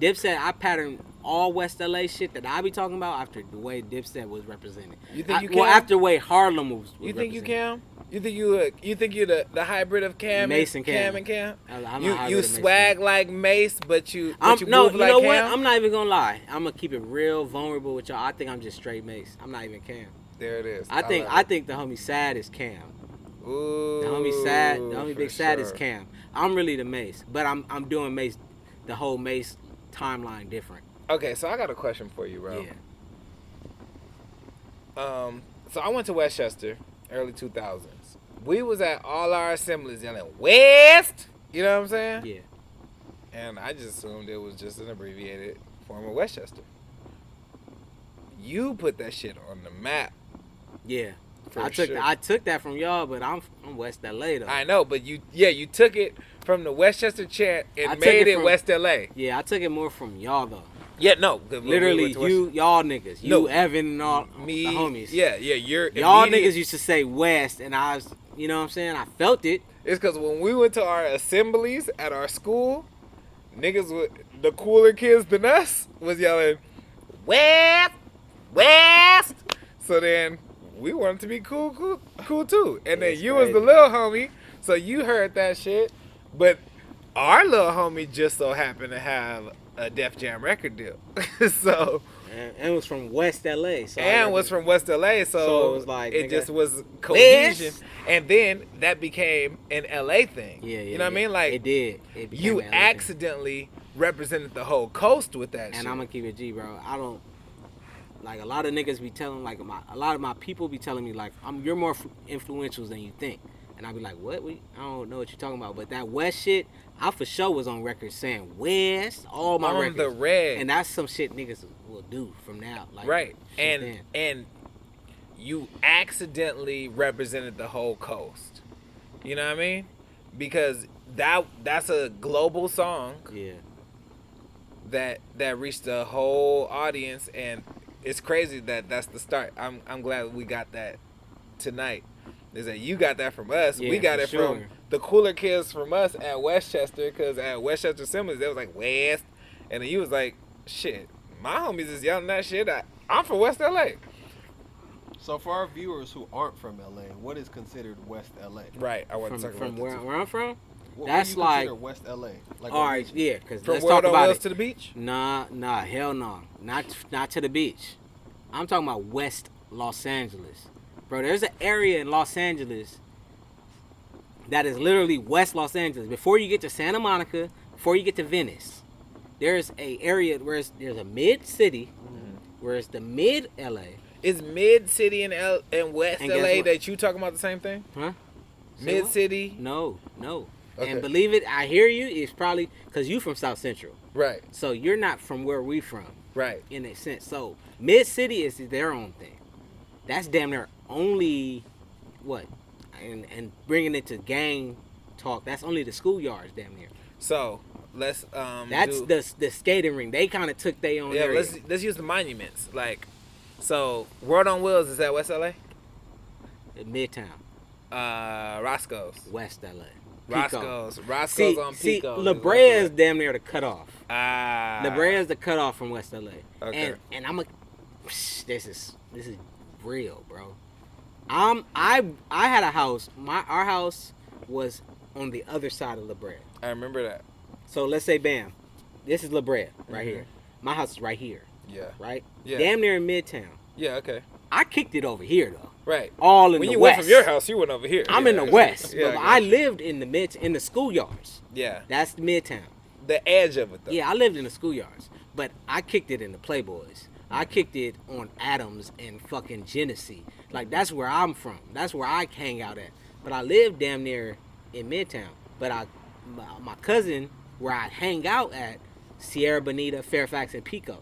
S2: Dipset, I patterned all West LA shit that I be talking about after the way Dipset was represented.
S1: You think you
S2: Well,
S1: can?
S2: after the way Harlem was
S1: You think you
S2: represented.
S1: can? You think you the hybrid of Cam
S2: Mace
S1: and
S2: and Cam.
S1: and Cam?
S2: I'm
S1: You
S2: a hybrid
S1: you
S2: of Mace and
S1: swag
S2: Cam.
S1: like Mace, but you
S2: No,
S1: move
S2: you
S1: like
S2: know
S1: Cam.
S2: what? I'm not even gonna lie. I'm gonna keep it real vulnerable with y'all. I think I'm just straight Mace. I'm not even Cam.
S1: There it is.
S2: I
S1: love
S2: think the homie Sad is Cam.
S1: it. Ooh,
S2: The homie Sad, the homie
S1: for
S2: Big Sad is
S1: sure.
S2: Cam. I'm really the Mace, but I'm doing Mace, the whole Mace timeline different.
S1: Okay, so I got a question for you, bro.
S2: Yeah.
S1: So I went to Westchester, early 2000s. We was at all our assemblies yelling West. You know what I'm saying?
S2: Yeah.
S1: And I just assumed it was just an abbreviated form of Westchester. You put that shit on the map.
S2: Yeah.
S1: For
S2: I took
S1: sure.
S2: I took that from y'all, but I'm West LA though.
S1: I know, but you took it from the Westchester chant and
S2: I took
S1: made
S2: it
S1: it
S2: from-
S1: West LA.
S2: Yeah, I took it more from y'all though.
S1: Yeah, no. 'cause when we
S2: Literally,
S1: went to
S2: y'all niggas, you,
S1: No.
S2: Evan, and all
S1: me,
S2: the homies.
S1: Yeah, you're
S2: Y'all
S1: immediate-
S2: niggas used to say West, and I was, you know what I'm saying? I felt it.
S1: It's because when we went to our assemblies at our school, niggas with the cooler kids than us was yelling West, West. So then we wanted to be cool too. And then
S2: It's
S1: you was the
S2: crazy.
S1: little homie, so you heard that shit. But our little homie just so happened to have a Def Jam record deal. So
S2: And it was from West LA. So I
S1: and was
S2: reckon-
S1: from West LA, so
S2: it was like,
S1: it
S2: nigga,
S1: just was cohesion.
S2: West?
S1: And then that became an LA thing.
S2: Yeah,
S1: you know what I mean? Like
S2: it did. It became
S1: you
S2: an LA thing.
S1: accidentally represented the whole coast with that shit.
S2: And I'm gonna keep it G, bro. I don't like a lot of niggas be telling like a lot of my people be telling me like you're more influential than you think, and I be like, what? I don't know what you're talking about. But that West shit, I for sure was on record saying West, all my
S1: on
S2: records,
S1: the red.
S2: and that's some shit niggas will do from now, like
S1: Right.
S2: since
S1: And
S2: then.
S1: and you accidentally represented the whole coast. You know what I mean? Because that's a global song
S2: Yeah,
S1: that reached the whole audience, and it's crazy that that's the start. I'm glad we got that tonight. Is that you got that from us?
S2: Yeah,
S1: We got
S2: for
S1: it
S2: sure.
S1: from the cooler kids from us at Westchester, because at Westchester Assemblies they was like West, and then you was like, shit, my homies is yelling that shit. I'm from West LA.
S3: So for our viewers who aren't from LA, what is considered West LA?
S1: Right. I want to
S2: from,
S1: talk
S2: from
S1: about
S2: where,
S1: that too.
S2: where I'm from.
S3: What
S2: That's
S3: do you consider
S2: like-
S3: West LA. Like
S2: All
S3: what
S2: right,
S3: region?
S2: yeah, because
S1: From
S2: let's talk
S1: World on
S2: about
S1: Wheels
S2: it.
S1: to the beach.
S2: Nah, hell no. Not to the beach. I'm talking about West Los Angeles. Bro, there's an area in Los Angeles that is literally West Los Angeles. Before you get to Santa Monica, before you get to Venice, there's a area where there's a mid-city, where it's the mid-LA.
S1: Is Mid City and West
S2: And guess
S1: LA
S2: what?
S1: that you talking about the same thing?
S2: Huh? Say
S1: Mid
S2: what?
S1: City.
S2: No.
S1: Okay.
S2: And believe it, I hear you, it's probably because you from South Central.
S1: Right.
S2: So you're not from where we from.
S1: Right.
S2: In a sense. So Mid City is their own thing. That's damn near only what, and bringing it to gang talk. That's only the schoolyards damn near.
S1: So let's
S2: That's
S1: do,
S2: the skating ring. They kind of took their own
S1: yeah.
S2: area.
S1: Let's use the monuments. Like, so World on Wheels is that West LA?
S2: In Midtown,
S1: Roscoe's.
S2: West LA, Pico.
S1: Roscoe's on
S2: See,
S1: Pico.
S2: La Brea is damn near the cutoff.
S1: Ah.
S2: La Brea is the cutoff from West LA.
S1: Okay.
S2: And I'm a, this is real, bro. I had a house. Our house was on the other side of La Brea.
S1: I remember that.
S2: So let's say, bam, this is La Brea right
S1: Mhm.
S2: here. My house is right here,
S1: Yeah.
S2: right?
S1: Yeah.
S2: Damn near in Midtown.
S1: Yeah. Okay.
S2: I kicked it over here though.
S1: Right.
S2: All in
S1: when
S2: the
S1: you
S2: west.
S1: went from your house, you went over here.
S2: I'm in the west,
S1: Yeah,
S2: but
S1: I
S2: I
S1: got you.
S2: lived in the schoolyards.
S1: Yeah.
S2: That's Midtown.
S1: The edge of it, though.
S2: Yeah, I lived in the schoolyards, but I kicked it in the Playboys. I kicked it on Adams and fucking Genesee. Like, that's where I'm from. That's where I hang out at. But I lived damn near in Midtown. But my cousin, where I hang out at, Sierra Bonita, Fairfax, and Pico.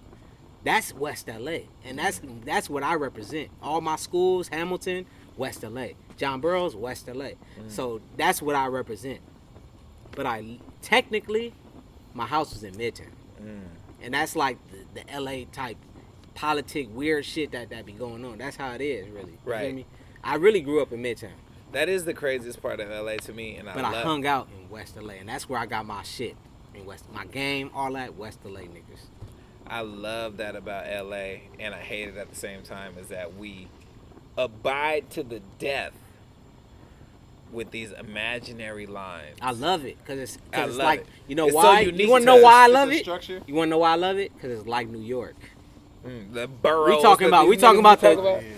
S2: That's West LA. And that's what I represent. All my schools, Hamilton, West LA. John Burroughs, West LA. So that's what I represent. But technically, my house was in Midtown. And that's like the LA type politic weird shit that be going on. That's how it is, really. You
S1: Right.
S2: feel me? I really grew up in Midtown.
S1: That is the craziest part of LA to me, and
S2: But
S1: I
S2: I
S1: love
S2: hung out in West LA, and that's where I got my shit. In West, my game, all that West LA niggas.
S1: I love that about LA, and I hate it at the same time, is that we abide to the death with these imaginary lines.
S2: I love it because it's
S1: I love
S2: like
S1: it.
S2: you know
S1: It's so
S2: why.
S1: unique
S2: You want to
S1: to
S2: know
S1: us.
S2: why I
S3: It's
S2: love
S3: a
S2: it?
S3: structure.
S2: You want to know why I love it? Because it's like New York.
S1: The boroughs.
S2: We talking about
S1: that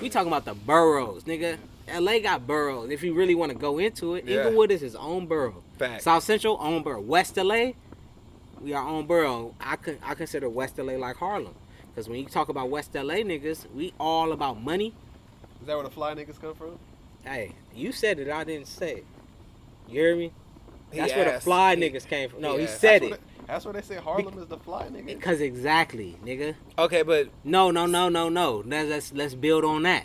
S2: we talking about the boroughs, nigga. LA got boroughs. If you really want to go into it,
S1: Yeah.
S2: Inglewood is his own borough.
S1: Fact.
S2: South Central, own borough. West LA, we our own borough. I consider West LA like Harlem, because when you talk about West LA niggas, we all about money.
S3: Is that where the fly niggas come from?
S2: Hey, you said it, I didn't say it. You hear me?
S1: He
S2: That's where the
S1: asked.
S2: fly niggas came from. No, he
S1: Yeah.
S2: said
S3: That's
S2: it.
S3: That's where they say Harlem is the fly nigga.
S2: Because exactly, nigga.
S1: Okay, but
S2: No. Let's build on that.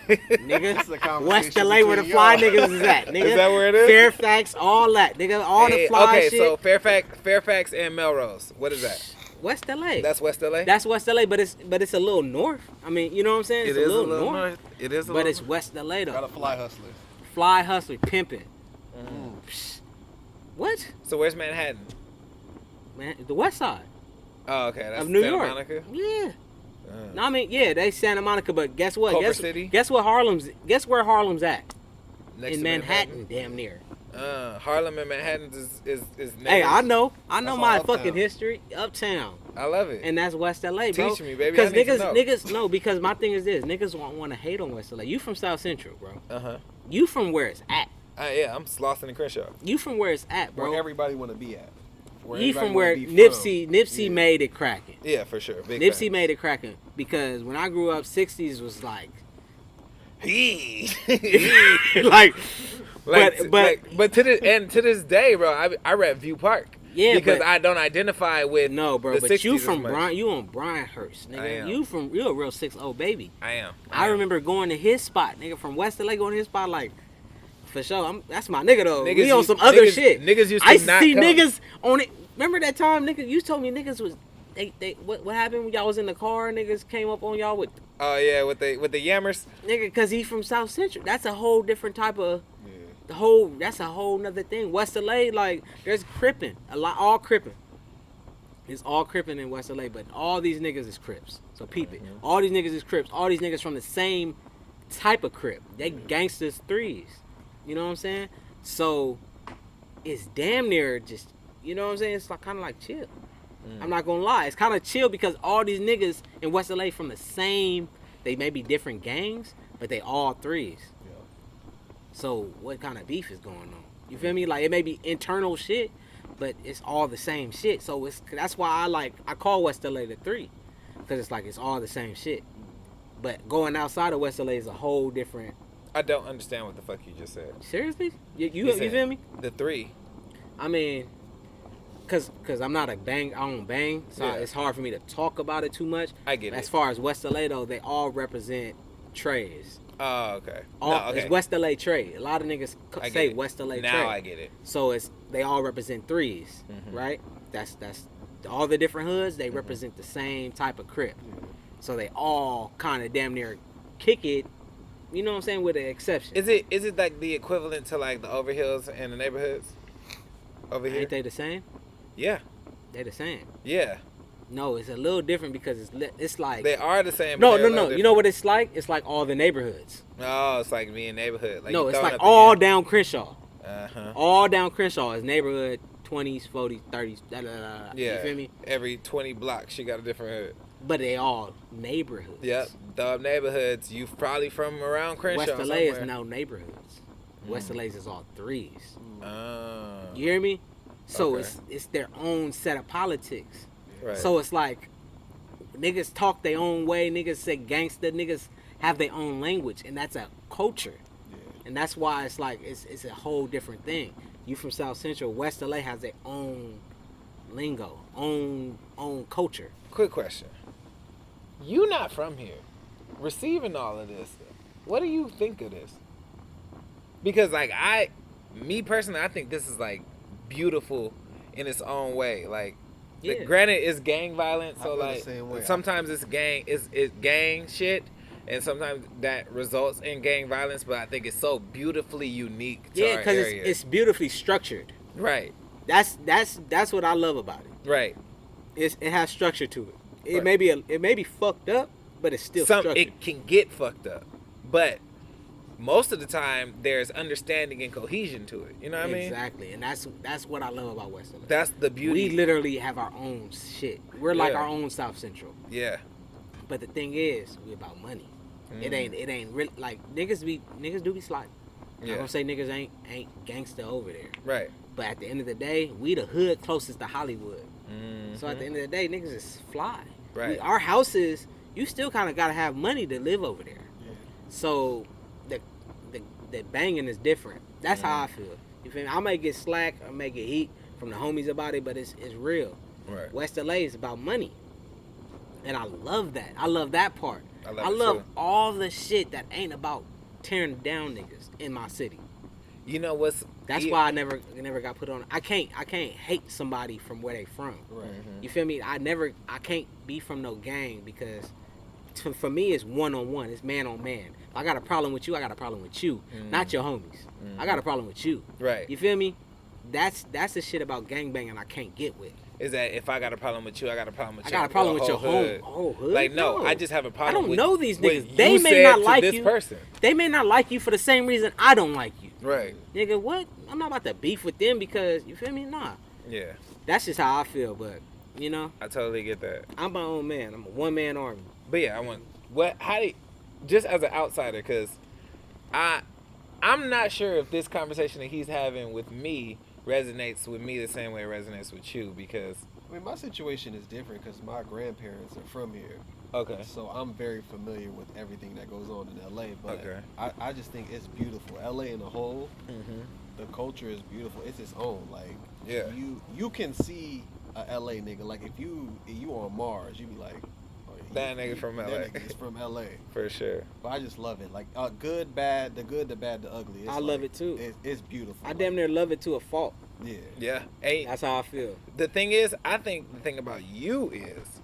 S2: Nigga.
S3: That's the conversation
S2: West LA where the
S3: between
S2: fly
S3: y'all.
S2: niggas is at, nigga.
S1: Is that where it is?
S2: Fairfax, all that, nigga. All the fly
S1: okay,
S2: shit.
S1: so Fairfax and Melrose. What is that?
S2: West LA.
S1: That's West LA.
S2: That's West LA, but it's a little north. I mean, you know what I'm saying? It's
S1: It is
S2: a little north.
S1: It is,
S2: But it's West LA
S3: Got a
S2: though.
S3: fly hustler.
S2: Fly hustler, pimping. What?
S1: So where's Manhattan?
S2: Man, the West Side
S1: Oh, okay, that's
S2: of New
S1: Santa
S2: York.
S1: Monica.
S2: Yeah. No, I mean, yeah, they Santa Monica, but guess what?
S1: Culver City?
S2: Guess where Harlem's at?
S1: Next
S2: In
S1: to
S2: Manhattan, damn near.
S1: Harlem and Manhattan is
S2: Hey,
S1: neighbors.
S2: I know
S3: That's
S2: my
S3: all
S2: fucking
S3: uptown.
S2: history. Uptown.
S1: I love it.
S2: And that's West LA, bro.
S1: Teach me, baby.
S2: Because
S1: I need to know.
S2: niggas, no, because my thing is this: niggas want to hate on West LA. You from South Central, bro. You from where it's at.
S1: Yeah, I'm Slauson and Crenshaw.
S2: You from where it's at, bro.
S3: Where everybody want to be at.
S2: You from
S3: everybody
S2: where
S3: wanna be
S2: Nipsey
S3: Yeah.
S2: made it cracking.
S1: Yeah, for sure. Big
S2: Nipsey
S1: fan.
S2: made it cracking because when I grew up, '60s was like,
S1: He.
S2: like,
S1: Like,
S2: but
S1: but to this day, bro, I rap View Park.
S2: Yeah,
S1: because
S2: but-
S1: I don't identify with
S2: no, bro.
S1: the
S2: But
S1: 60s
S2: you
S1: as
S2: from
S1: much.
S2: you on Bryanhurst, nigga.
S1: I am.
S2: You a real 6'0" baby.
S1: I am.
S2: I remember going to his spot, nigga, from West LA, going to his spot, like, for sure. That's my nigga, though.
S1: Niggas
S2: We on
S1: used-
S2: some other
S1: niggas-
S2: shit.
S1: niggas used to
S2: I used to
S1: not
S2: see
S1: come.
S2: niggas on it. Remember that time, nigga? You told me niggas was, what happened when y'all was in the car? Niggas came up on y'all with,
S1: Oh yeah, with the yammers.
S2: nigga, because he from South Central. That's a whole different type of,
S3: Yeah.
S2: that's a whole nother thing. West LA, like, there's cripping. All cripping. It's all cripping in West LA, but all these niggas is Crips. So peep it. All these niggas is Crips. All these niggas from the same type of Crip. They gangsters threes. You know what I'm saying? So it's damn near just, you know what I'm saying? It's like kind of like chill. I'm not gonna lie. It's kind of chill because all these niggas in West LA from the same, they may be different gangs, but they all threes.
S3: Yeah.
S2: So what kind of beef is going on? You feel me? Like it may be internal shit, but it's all the same shit. So that's why I call West LA the 3, because it's like it's all the same shit. But going outside of West LA is a whole different.
S1: I don't understand what the fuck you just said.
S2: Seriously? You
S1: He said
S2: feel me?
S1: The 3.
S2: I mean, cause I'm not a bang. I don't bang, so
S1: Yeah.
S2: it's hard for me to talk about it too much.
S1: I get
S2: As
S1: it.
S2: far as West LA though, they all represent trays.
S1: Oh, okay.
S2: All,
S1: No, okay.
S2: It's West LA trade. A lot of niggas
S1: I get
S2: say
S1: it.
S2: West LA
S1: Now
S2: trade.
S1: I get it.
S2: So they all represent 3s, right? That's all the different hoods. They represent the same type of crip. So they all kind of damn near kick it. You know what I'm saying? With an exception.
S1: Is it like the equivalent to like the overhills and the neighborhoods over here?
S2: Ain't they the same?
S1: Yeah,
S2: They the same.
S1: yeah.
S2: No, it's a little different because it's like
S1: They are the same.
S2: no.
S1: but they're a little
S2: You know what it's like? It's like all the neighborhoods.
S1: different. Oh, it's like me in neighborhood. Like
S2: no,
S1: you
S2: it's
S1: throwing
S2: like
S1: at the
S2: all
S1: end.
S2: down Crenshaw.
S1: Uh-huh.
S2: All down Crenshaw is neighborhood 20s, 40s, 30s. Da, da, da, da.
S1: Yeah.
S2: You feel me?
S1: Every 20 blocks, she got a different hood.
S2: but they all neighborhoods.
S1: Yep. The neighborhoods. You probably from around Crenshaw
S2: West LA
S1: somewhere.
S2: is no neighborhoods. West LA is all threes.
S1: Oh.
S2: You hear me? So
S1: Okay.
S2: it's their own set of politics.
S1: Right.
S2: So it's like niggas talk their own way. Niggas say gangster. Niggas have their own language, and that's a culture. And that's why it's like it's a whole different thing. You from South Central, West LA has their own lingo, own culture.
S1: Quick question. You not from here. Receiving all of this, what do you think of this? Because like me personally, I think this is like beautiful in its own way. Like,
S2: Yeah.
S1: granted, it's gang violence,
S3: I
S1: so
S3: feel the
S1: like
S3: same way.
S1: sometimes it's gang shit, and sometimes that results in gang violence. But I think it's so beautifully unique to
S2: Yeah,
S1: our
S2: because
S1: area.
S2: it's beautifully structured.
S1: Right,
S2: That's what I love about it.
S1: right.
S2: It has structure to it. It
S1: Right.
S2: may be fucked up, but it's still structured.
S1: It can get fucked up, but most of the time there's understanding and cohesion to it. You know what I mean?
S2: Exactly, and that's what I love about West LA.
S1: That's the beauty.
S2: We literally have our own shit. We're like
S1: Yeah.
S2: our own South Central.
S1: Yeah.
S2: But the thing is, we about money. It ain't real. Like niggas do be sliding. I'm
S1: Yeah.
S2: gonna say niggas ain't gangster over there.
S1: Right.
S2: But at the end of the day, we the hood closest to Hollywood.
S1: Mm-hmm.
S2: So at the end of the day, niggas is fly.
S1: Right.
S2: Our houses, you still kind of gotta have money to live over there. So the banging is different. That's how I feel. You feel me? I may get slack, I may get heat from the homies about it, but it's real.
S1: Right.
S2: West LA is about money, and I love that. I love that part.
S1: I love it too.
S2: all the shit that ain't about tearing down niggas in my city.
S1: You know what's?
S2: That's why I never got put on. I can't hate somebody from where they from.
S3: Right.
S2: You feel me? I can't be from no gang because for me it's one on one. It's man on man. If I got a problem with you, I got a problem with you, not your homies. I got a problem with you.
S1: Right.
S2: You feel me? That's the shit about gangbanging I can't get with.
S1: Is that if I got a problem with you, I got a problem with
S2: I
S1: you.
S2: got a problem with your
S1: hood.
S2: whole hood.
S1: Like no, I just have a problem.
S2: I don't
S1: with
S2: know these
S1: what
S2: niggas.
S1: you
S2: They may
S1: said
S2: not
S1: to
S2: like
S1: this
S2: you.
S1: person.
S2: They may not like you for the same reason I don't like you.
S1: Right.
S2: Nigga, what? I'm not about to beef with them because you feel me? Nah.
S1: Yeah.
S2: That's just how I feel. But you know,
S1: I totally get that.
S2: I'm my own man. I'm a one man army.
S1: But yeah, I want just as an outsider, because I'm not sure if this conversation that he's having with me resonates with me the same way it resonates with you, because
S3: I mean, my situation is different because my grandparents are from here.
S1: okay.
S3: So I'm very familiar with everything that goes on in LA. But
S1: Okay.
S3: I just think it's beautiful. LA in a whole,
S1: Mm-hmm.
S3: the culture is beautiful. It's its own. Like,
S1: Yeah.
S3: you can see a LA nigga. Like, if you on Mars, you be like, oh, yeah,
S1: That nigga from LA.
S3: That nigga is from LA.
S1: For sure.
S3: But I just love it. Like, good, bad, the good, the bad, the ugly. It's
S2: I love it too.
S3: It's beautiful.
S2: I damn near love it to a fault.
S3: Yeah.
S1: Yeah. Hey,
S2: That's how I feel.
S1: the thing is, I think the thing about you is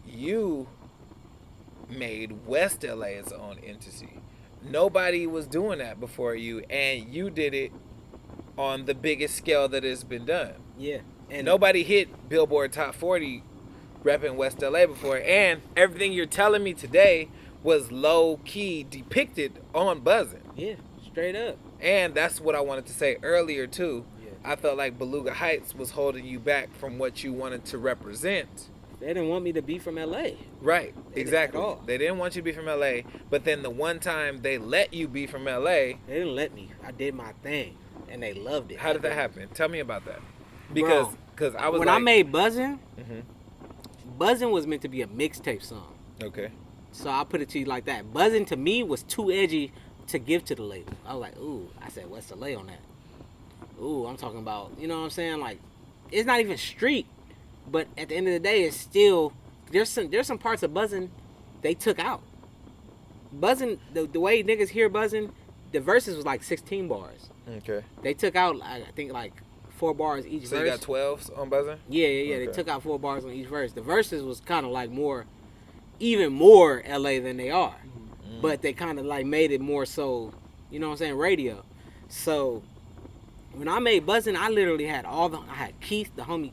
S1: you made West LA its own entity. Nobody was doing that before you, and you did it on the biggest scale that has been done.
S2: Yeah. And
S1: Nobody hit Billboard Top 40 repping West LA before, and everything you're telling me today was low key depicted on Buzzin'.
S2: yeah, straight up.
S1: And that's what I wanted to say earlier too.
S2: Yeah.
S1: I felt like Beluga Heights was holding you back from what you wanted to represent.
S2: They didn't want me to be from LA.
S1: Right,
S2: They didn't
S1: exactly.
S2: at all.
S1: They didn't want you to be from LA, but then the one time they let you be from LA,
S2: They didn't let me. I did my thing, and they loved it.
S1: how did that happen? Tell me about that. Because I was
S2: when
S1: like,
S2: I made Buzzin',
S1: Mhm.
S2: Buzzin' was meant to be a mixtape song.
S1: okay,
S2: So I put it to you like that. Buzzin' to me was too edgy to give to the label. I was like, ooh, I said, what's the lay on that? Ooh, I'm talking about, you know what I'm saying? Like, it's not even street, but at the end of the day, it's still, there's some parts of Buzzin' they took out. Buzzin', the way niggas hear Buzzin', the verses was like 16 bars.
S1: okay.
S2: They took out, I think, like 4 bars each
S1: So
S2: verse.
S1: you got 12s on Buzzin'?
S2: Yeah.
S1: Okay.
S2: They took out 4 bars on each verse. The verses was kind of like even more LA than they are. But they kind of like made it more so, you know what I'm saying, radio. So when I made Buzzin', I literally had I had Keith, the homie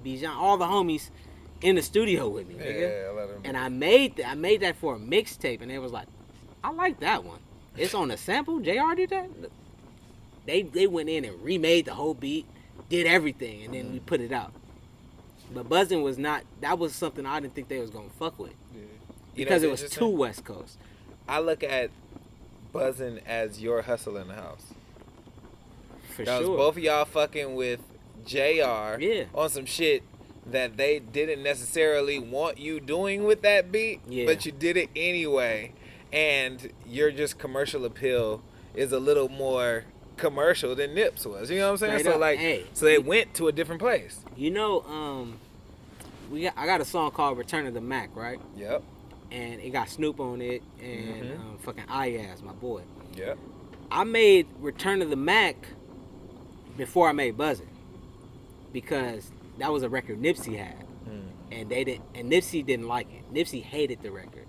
S2: Bijan, all the homies in the studio with me, nigga.
S1: Yeah, I let them.
S2: And I made that for a mixtape, and it was like, I like that one. It's on a sample. JR did that. They went in and remade the whole beat, did everything, and then we put it out. But buzzing was not. That was something I didn't think they was gonna fuck with
S1: You
S2: because
S1: know
S2: it
S1: what's
S2: was too
S1: interesting?
S2: West Coast.
S1: I look at buzzing as your hustle in the house.
S2: For
S1: That was
S2: sure.
S1: both of y'all fucking with JR
S2: Yeah.
S1: on some shit that they didn't necessarily want you doing with that beat,
S2: Yeah.
S1: but you did it anyway. And your just commercial appeal is a little more commercial than Nip's was. You know what I'm saying?
S2: Straight
S1: So
S2: up.
S1: like,
S2: Hey.
S1: so they went to a different place.
S2: You know, I got a song called "Return of the Mac," right?
S1: Yep.
S2: And it got Snoop on it and
S1: Mhm.
S2: fucking Iaz, my boy.
S1: Yep.
S2: I made "Return of the Mac" before I made "Buzzin'" because that was a record Nipsey had, and Nipsey didn't like it. Nipsey hated the record.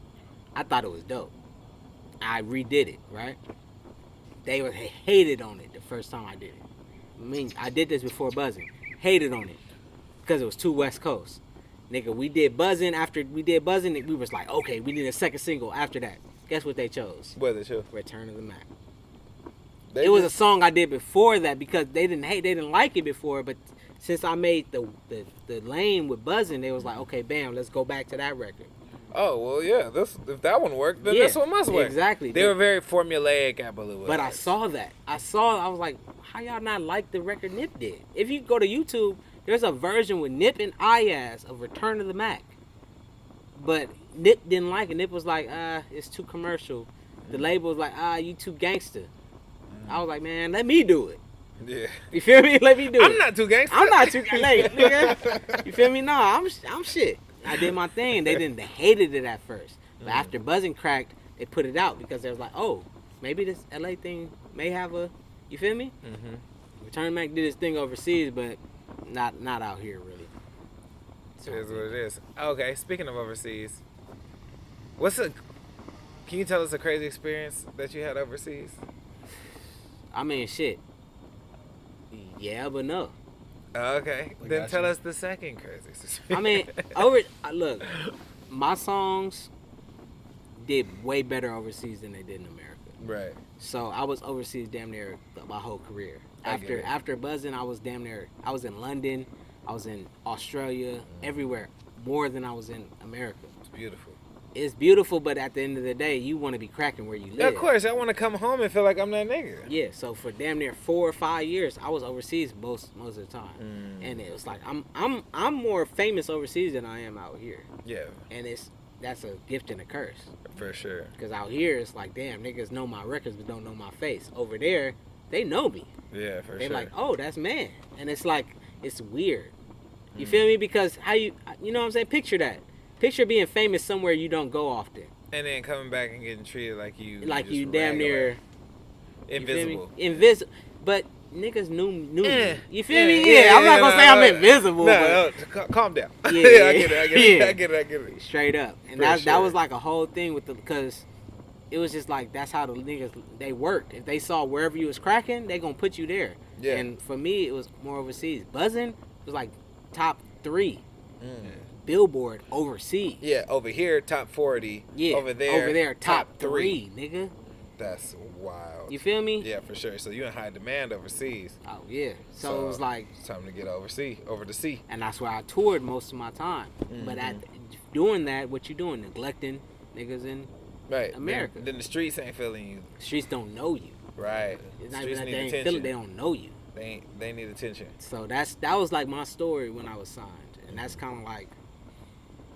S2: I thought it was dope. I redid it, right? They hated on it the first time I did it. I mean, I did this before Buzzin'. Hated on it because it was too West Coast. Nigga, we did Buzzin'. After we did Buzzin', we was like, okay, we need a second single after that. Guess what they chose?
S1: What they chose?
S2: Return of the Mac.
S1: They
S2: It was a
S1: just-
S2: song I did before that because they didn't like it before, but since I made the lane with Buzzin', they was like, okay, bam, let's go back to that record.
S1: Oh well, yeah. If that one worked, then
S2: Yeah,
S1: this one must work.
S2: exactly.
S1: They were very formulaic, I believe.
S2: But I saw that. I was like, how y'all not like the record Nip did? If you go to YouTube, there's a version with Nip and Iaz of Return of the Mac. But Nip didn't like it. Nip was like, it's too commercial. The label was like, you too gangster. I was like, man, let me do it.
S1: Yeah.
S2: You feel me? Let me do it.
S1: I'm not too gangster.
S2: I'm not too like, nigga. You feel me? No, I'm shit. I did my thing. They hated it at first, but after Buzzin' cracked, they put it out because they was like, oh, maybe this LA thing may have a. You feel me?
S1: Mm-hmm.
S2: Return Mac did his thing overseas, but not out here really.
S1: It is what it is. Okay, speaking of overseas, can you tell us a crazy experience that you had overseas?
S2: I mean, shit. Yeah, but no.
S1: Okay,
S3: We
S1: then
S3: got
S1: tell
S3: you.
S1: us the second crazy experience.
S2: I mean, look, my songs did way better overseas than they did in America.
S1: Right.
S2: So I was overseas damn near my whole career.
S1: I get it.
S2: After Buzzin', I was in London, I was in Australia, everywhere, more than I was in America.
S1: It's beautiful.
S2: It's beautiful, but at the end of the day, you want to be cracking where you live.
S1: Yeah, of course, I want to come home and feel like I'm that nigga.
S2: Yeah, so for damn near 4 or 5 years, I was overseas most of the time, and it was like I'm more famous overseas than I am out here,
S1: Yeah,
S2: and that's a gift and a curse.
S1: for sure.
S2: Because out here, it's like, damn, niggas know my records but don't know my face. Over there, they know me.
S1: Yeah, for
S2: They're
S1: sure.
S2: like, oh, that's man. And it's like, it's weird. You feel me? Because you know what I'm saying? Picture that. Picture being famous somewhere you don't go often.
S1: And then coming back and getting treated like you
S2: Like
S1: just
S2: you damn
S1: regular.
S2: near
S1: Invisible.
S2: Invisible. But niggas knew me.
S1: Yeah.
S2: You feel me? Yeah, I'm not gonna say I'm invisible.
S1: No,
S2: but
S1: no, calm down.
S2: Yeah,
S1: Yeah, I get it.
S2: yeah.
S1: I get it.
S2: straight up. And
S1: For
S2: that
S1: sure.
S2: was like a whole thing with because it was just like that's how the niggas they worked. If they saw wherever you was cracking, they gonna put you there.
S1: Yeah.
S2: And for me, it was more overseas. Buzzin' was like top 3
S1: Mm.
S2: Billboard overseas.
S1: Yeah, over here top 40.
S2: Yeah,
S1: over there
S2: top 3, nigga.
S1: That's wild.
S2: You feel me?
S1: Yeah, for sure. So you in high demand overseas.
S2: Oh yeah. So it was like,
S1: it's time to get over the sea.
S2: and that's where I toured most of my time. But
S1: Mm-hmm.
S2: doing that, what you doing? Neglecting niggas in
S1: Right.
S2: America.
S1: Then the streets ain't feeling you.
S2: streets don't know you.
S1: Right.
S2: It's not
S1: Streets
S2: even that
S1: need
S2: they ain't
S1: attention.
S2: feeling. They don't know you.
S1: They need attention.
S2: So that was like my story when I was signed, and that's kind of like,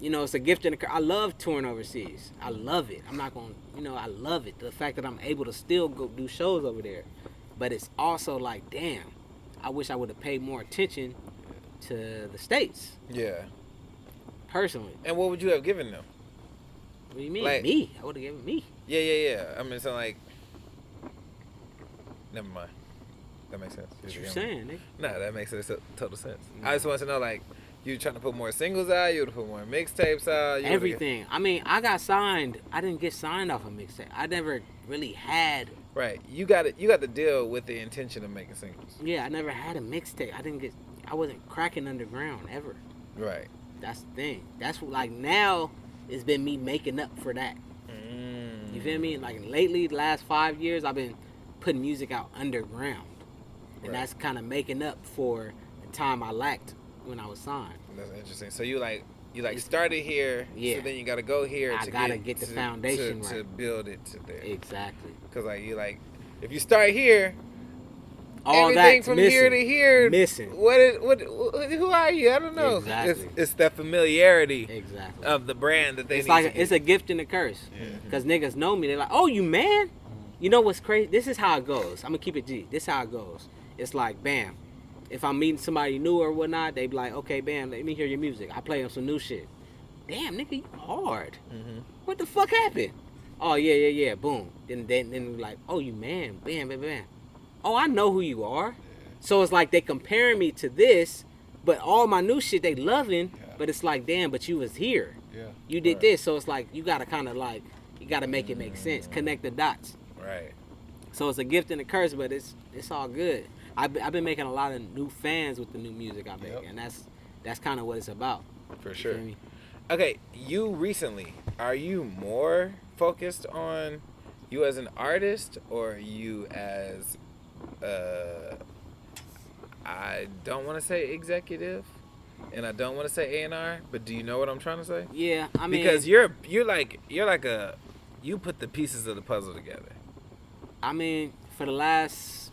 S2: you know, it's a gift and a curse. I love touring overseas. I love it. I'm not gonna, I love it. The fact that I'm able to still go do shows over there, but it's also like, damn, I wish I would have paid more attention to the States
S1: Yeah.
S2: personally.
S1: And what would you have given them?
S2: What do you mean?
S1: Like-
S2: Me? I would have given me.
S1: Yeah. I mean, so like, never mind. That makes sense.
S2: What you saying, nigga?
S1: No, that makes total sense. I just want to know, like, you trying to put more singles out? You would put more mixtapes out? You would've-
S2: Everything. I mean, I got signed. I didn't get signed off a mixtape. I never really had.
S1: Right. You got it. You got to deal with the intention of making singles.
S2: Yeah, I never had a mixtape. I wasn't cracking underground ever.
S1: Right.
S2: That's the thing. That's what, like, now it's been me making up for that. You feel me? Like lately, the last 5 years, I've been putting music out underground, and
S1: Right.
S2: that's kind of making up for the time I lacked, when I was signed.
S1: That's interesting. So you started here,
S2: Yeah.
S1: so then you got to go here
S2: I gotta get the foundation
S1: to
S2: right.
S1: build it to there.
S2: Exactly.
S1: Because if you start here,
S2: All
S1: everything
S2: that's
S1: from
S2: missing.
S1: here to here,
S2: Missing.
S1: Who are you? I don't know.
S2: Exactly.
S1: It's that familiarity
S2: Exactly.
S1: of the brand that they
S2: It's
S1: need
S2: like
S1: to get.
S2: it's a gift and a curse. Because niggas know me. They're like, oh, you man? You know what's crazy? This is how it goes. I'm going to keep it G. This is how it goes. It's like, bam. If I'm meeting somebody new or whatnot, they be like, okay, bam, let me hear your music. I play them some new shit. Damn, nigga, you hard. What the fuck happened? Oh, yeah. Boom. Then like, oh, you man. Bam. Oh, I know who you are. So it's like they comparing me to this, but all my new shit they loving, but it's like, damn, but you was here.
S3: Yeah.
S2: You did this. So it's like, you got to kind of like, you got to make it make sense. Connect the dots.
S1: Right.
S2: So it's a gift and a curse, but it's all good. I've been making a lot of new fans with the new music I make, and that's kind of what it's about.
S1: For
S2: You
S1: sure.
S2: feel me?
S1: Okay, you recently, are you more focused on you as an artist or you as, I don't want to say executive, and I don't want to say A&R, but do you know what I'm trying to say?
S2: Yeah, I mean,
S1: Because you put the pieces of the puzzle together.
S2: I mean, for the last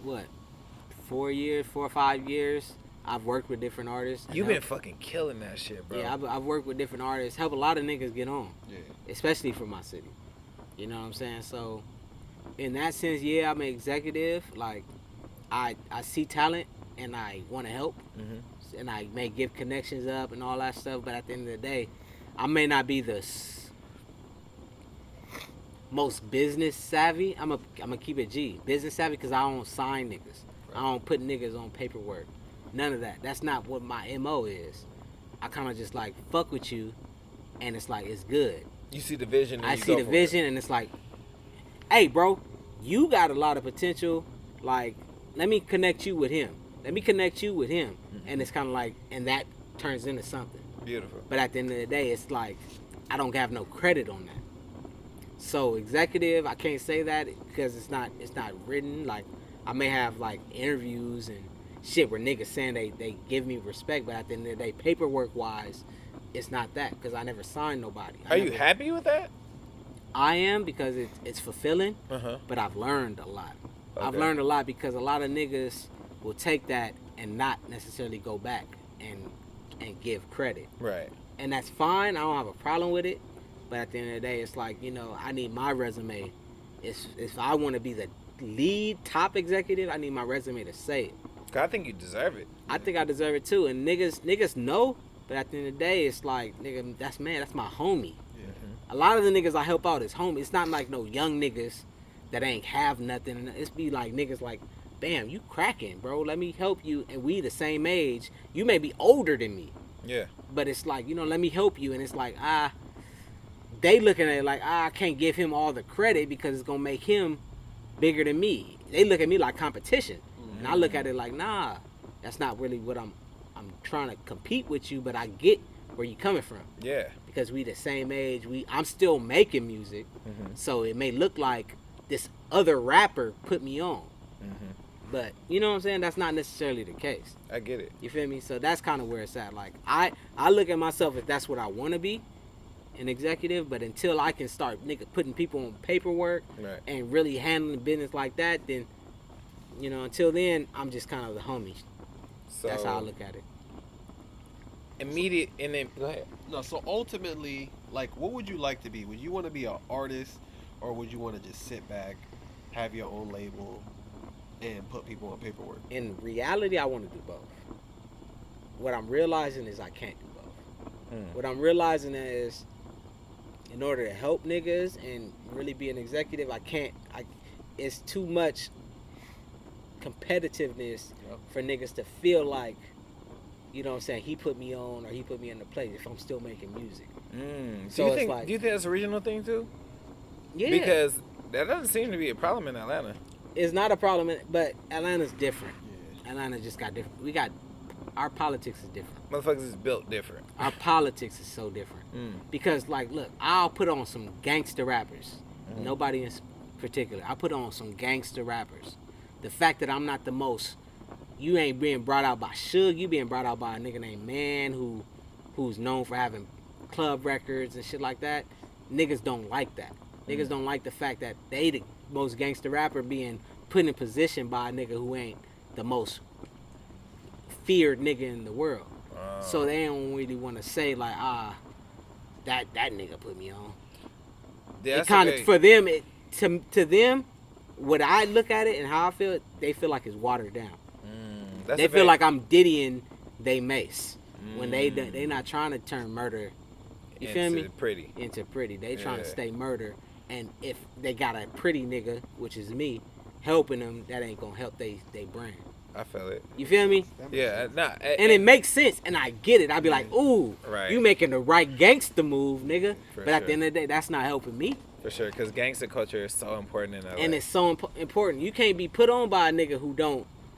S2: 4 or 5 years, I've worked with different artists.
S1: You've been fucking killing that shit, bro.
S2: Yeah, I've worked with different artists, help a lot of niggas get on,
S3: Yeah.
S2: especially from my city. You know what I'm saying? So, in that sense, yeah, I'm an executive. Like, I see talent and I want to help, and I may give connections up and all that stuff. But at the end of the day, I may not be the most business savvy. I'm a keep it G, business savvy, because I don't sign niggas. I don't put niggas on paperwork. None of that. That's not what my MO is. I kind of just like fuck with you, and it's like it's good.
S1: You see the vision. And
S2: I
S1: you
S2: see
S1: go
S2: the
S1: for
S2: vision, and it's like, hey, bro, you got a lot of potential. Like, let me connect you with him. And it's kind of like, and that turns into something.
S1: Beautiful.
S2: But at the end of the day, it's like, I don't have no credit on that. So executive, I can't say that because it's not written. Like, I may have like interviews and shit where niggas saying they give me respect, but at the end of the day, paperwork wise, it's not that because I never signed nobody.
S1: Are you happy with that?
S2: I am, because it's fulfilling,
S1: Uh-huh.
S2: but I've learned a lot. I've
S1: Okay.
S2: learned a lot because a lot of niggas will take that and not necessarily go back and give credit.
S1: Right.
S2: And that's fine. I don't have a problem with it. But at the end of the day, it's like, you know, I need my resume. If I want to be the lead top executive, I need my resume to say it.
S1: 'Cause I think you deserve it.
S2: I think I deserve it too. And niggas know, but at the end of the day, it's like, nigga, that's my homie. A lot of the niggas I help out is homie. It's not like no young niggas that ain't have nothing. It's be like niggas like, bam, you cracking, bro. Let me help you. And we the same age. You may be older than me.
S1: Yeah.
S2: But it's like, you know, let me help you. And it's like, they looking at it like, I can't give him all the credit because it's going to make him bigger than me. They look at me like competition. And I look at it like, nah, that's not really what I'm trying to compete with you, but I get where you coming from.
S1: Yeah.
S2: Because we the same age. I'm still making music. So it may look like this other rapper put me on. But, you know what I'm saying? That's not necessarily the case.
S1: I get it.
S2: You feel me? So that's kind of where it's at. Like, I look at myself if that's what I want to be, an executive, but until I can start putting people on paperwork
S1: Right.
S2: and really handling business like that, then, you know, until then, I'm just kind of the homie.
S1: So
S2: That's how I look at it.
S1: immediate, and then go ahead.
S3: No, so ultimately, like, what would you like to be? Would you want to be an artist, or would you want to just sit back, have your own label, and put people on paperwork?
S2: In reality, I want to do both. What I'm realizing is I can't do both. What I'm realizing is, in order to help niggas and really be an executive, it's too much competitiveness for niggas to feel like, you know what I'm saying, he put me on or he put me in the place if I'm still making music. So it's like,
S1: do you think that's a regional thing too?
S2: yeah,
S1: Because that doesn't seem to be a problem in Atlanta.
S2: it's not a problem, but Atlanta's different. Atlanta just got different. Our politics is different.
S1: Motherfuckers is built different.
S2: Our politics is so different. Because, like, look, I'll put on some gangster rappers. Nobody in particular. I put on some gangster rappers. The fact that I'm not the most you ain't being brought out by Suge. You being brought out by a nigga named MANN who's known for having club records and shit like that. Niggas don't like that. Niggas don't like the fact that they the most gangster rapper being put in position by a nigga who ain't the most feared nigga in the world. So they don't really want to say like, that nigga put me on.
S1: Yeah,
S2: It kind of for them, to them, what I look at it and how I feel, they feel like it's watered down. They feel like I'm Diddying they Mace when they not trying to turn murder. You feel me?
S1: Pretty.
S2: Into pretty. They trying to stay murder, and if they got a pretty nigga, which is me, helping them, that ain't gonna help they brand.
S1: I feel it.
S2: You feel me?
S1: Yeah, nah.
S2: And it makes sense, and I get it. I be like, ooh,
S1: Right.
S2: you making the right gangster move, nigga.
S1: For
S2: but at
S1: sure.
S2: the end of the day, that's not helping me.
S1: For sure, because gangster culture is so important in LA.
S2: And it's so important. You can't be put on by a nigga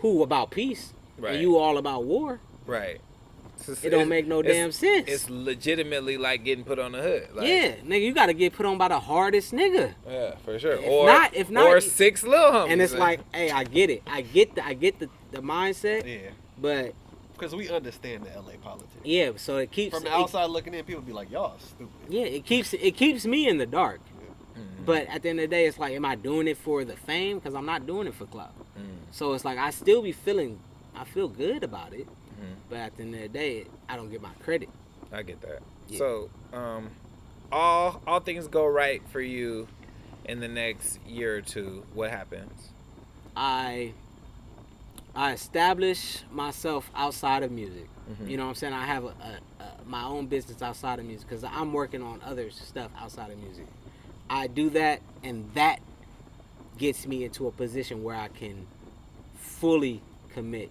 S2: who about peace,
S1: Right.
S2: and you all about war.
S1: Right.
S2: It don't make no damn sense.
S1: It's legitimately like getting put on the hood. Like,
S2: Yeah, nigga, you gotta get put on by the hardest nigga.
S1: Yeah, for sure.
S2: If not,
S1: or 6 little homies.
S2: And it's like, hey, I get it. I get the mindset,
S3: Yeah,
S2: but
S3: because we understand the LA politics.
S2: yeah, so it keeps
S3: From the outside looking in, people be like, y'all stupid.
S2: Yeah, it keeps me in the dark. But at the end of the day, it's like, am I doing it for the fame? Because I'm not doing it for clout. So it's like I still be I feel good about it. But at the end of the day, I don't get my credit.
S1: I get that.
S2: Yeah.
S1: So, all things go right for you in the next year or two. What happens?
S2: I establish myself outside of music. You know what I'm saying? I have my own business outside of music because I'm working on other stuff outside of music. I do that, and that gets me into a position where I can fully commit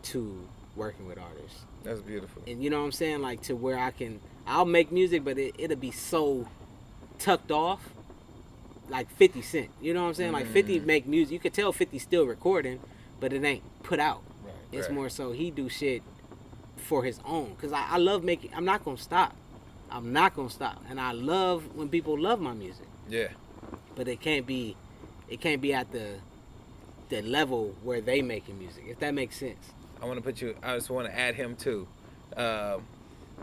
S2: to working with artists.
S1: That's beautiful.
S2: And you know what I'm saying? Like, to where I'll make music, but it'll be so tucked off. Like 50 Cent. You know what I'm saying? Like 50 make music. You could tell 50 still recording, but it ain't put out.
S3: Right.
S2: It's
S1: Right.
S2: more so he do shit for his own. Because I love making, I'm not going to stop. I'm not going to stop. And I love when people love my music.
S1: Yeah.
S2: But it can't be at the level where they making music, if that makes sense.
S1: I just want to add him too.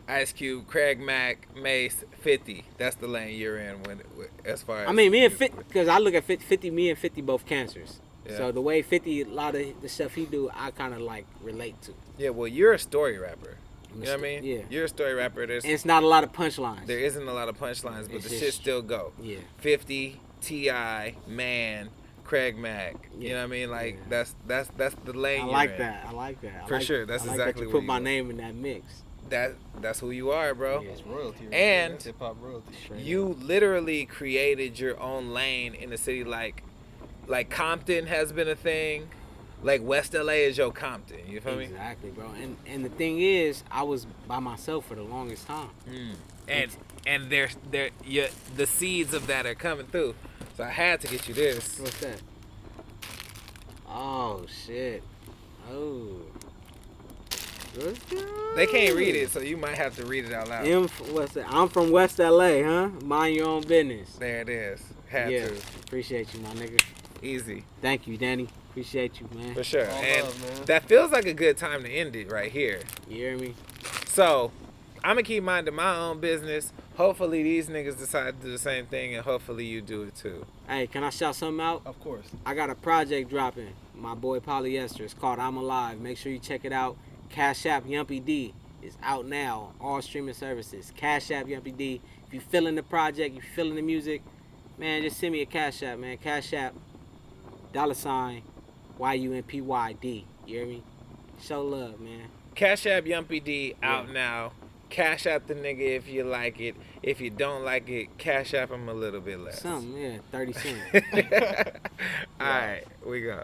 S1: Ice Cube, Craig Mack, Mace, 50. That's the lane you're in as far as.
S2: I mean, me and 50, because I look at 50, me and 50 both cancers.
S1: Yeah.
S2: So the way 50, a lot of the stuff he do, I kind of like relate to.
S1: Yeah, well, you're a story rapper. You know what I mean?
S2: Yeah.
S1: You're a story rapper.
S2: And it's not a lot of punchlines.
S1: There isn't a lot of punchlines, but
S2: It's
S1: the
S2: just-
S1: shit still go.
S2: Yeah.
S1: 50, T.I., MANN, Craig Mack. You know what I mean? Like that's the lane.
S2: I
S1: you're
S2: like
S1: in.
S2: that. I like that.
S1: For sure. That's
S2: I like
S1: exactly
S2: that you
S1: where
S2: put my
S1: you are.
S2: name in that mix.
S1: That's who you are, bro.
S2: Yeah.
S3: It's royalty. Right
S1: And
S3: hip hop royalty.
S1: You literally created your own lane in a city like Compton has been a thing. Like West LA is your Compton. You feel me?
S2: Exactly, bro. And the thing is, I was by myself for the longest time.
S1: And the seeds of that are coming through. So I had to get you this.
S2: What's that? Oh shit. Oh.
S1: They can't read it, so you might have to read it out loud.
S2: What's that? I'm from West LA, huh? Mind your own business.
S1: There it is. Had
S2: Yeah.
S1: to.
S2: Appreciate you, my nigga.
S1: Easy.
S2: Thank you, Danny. Appreciate you, man.
S1: For sure.
S3: All
S1: And
S3: love, man.
S1: that feels like a good time to end it right here.
S2: You hear me?
S1: So, I'm going to keep minding my own business. Hopefully these niggas decide to do the same thing, and hopefully you do it too.
S2: Hey, can I shout something out?
S3: Of course.
S2: I got a project dropping. My boy Polyester. It's called I'm Alive. Make sure you check it out. Cash App Yumpy D is out now. All streaming services. Cash App Yumpy D. If you feeling the project, you feeling the music, man, just send me a Cash App, man. Cash App $YUMPYD. You hear me? Show love, man.
S1: Cash App Yumpy D out now. Cash App the nigga if you like it. If you don't like it, Cash App him a little bit less.
S2: Something, yeah, 30 cents.
S1: All right, we go.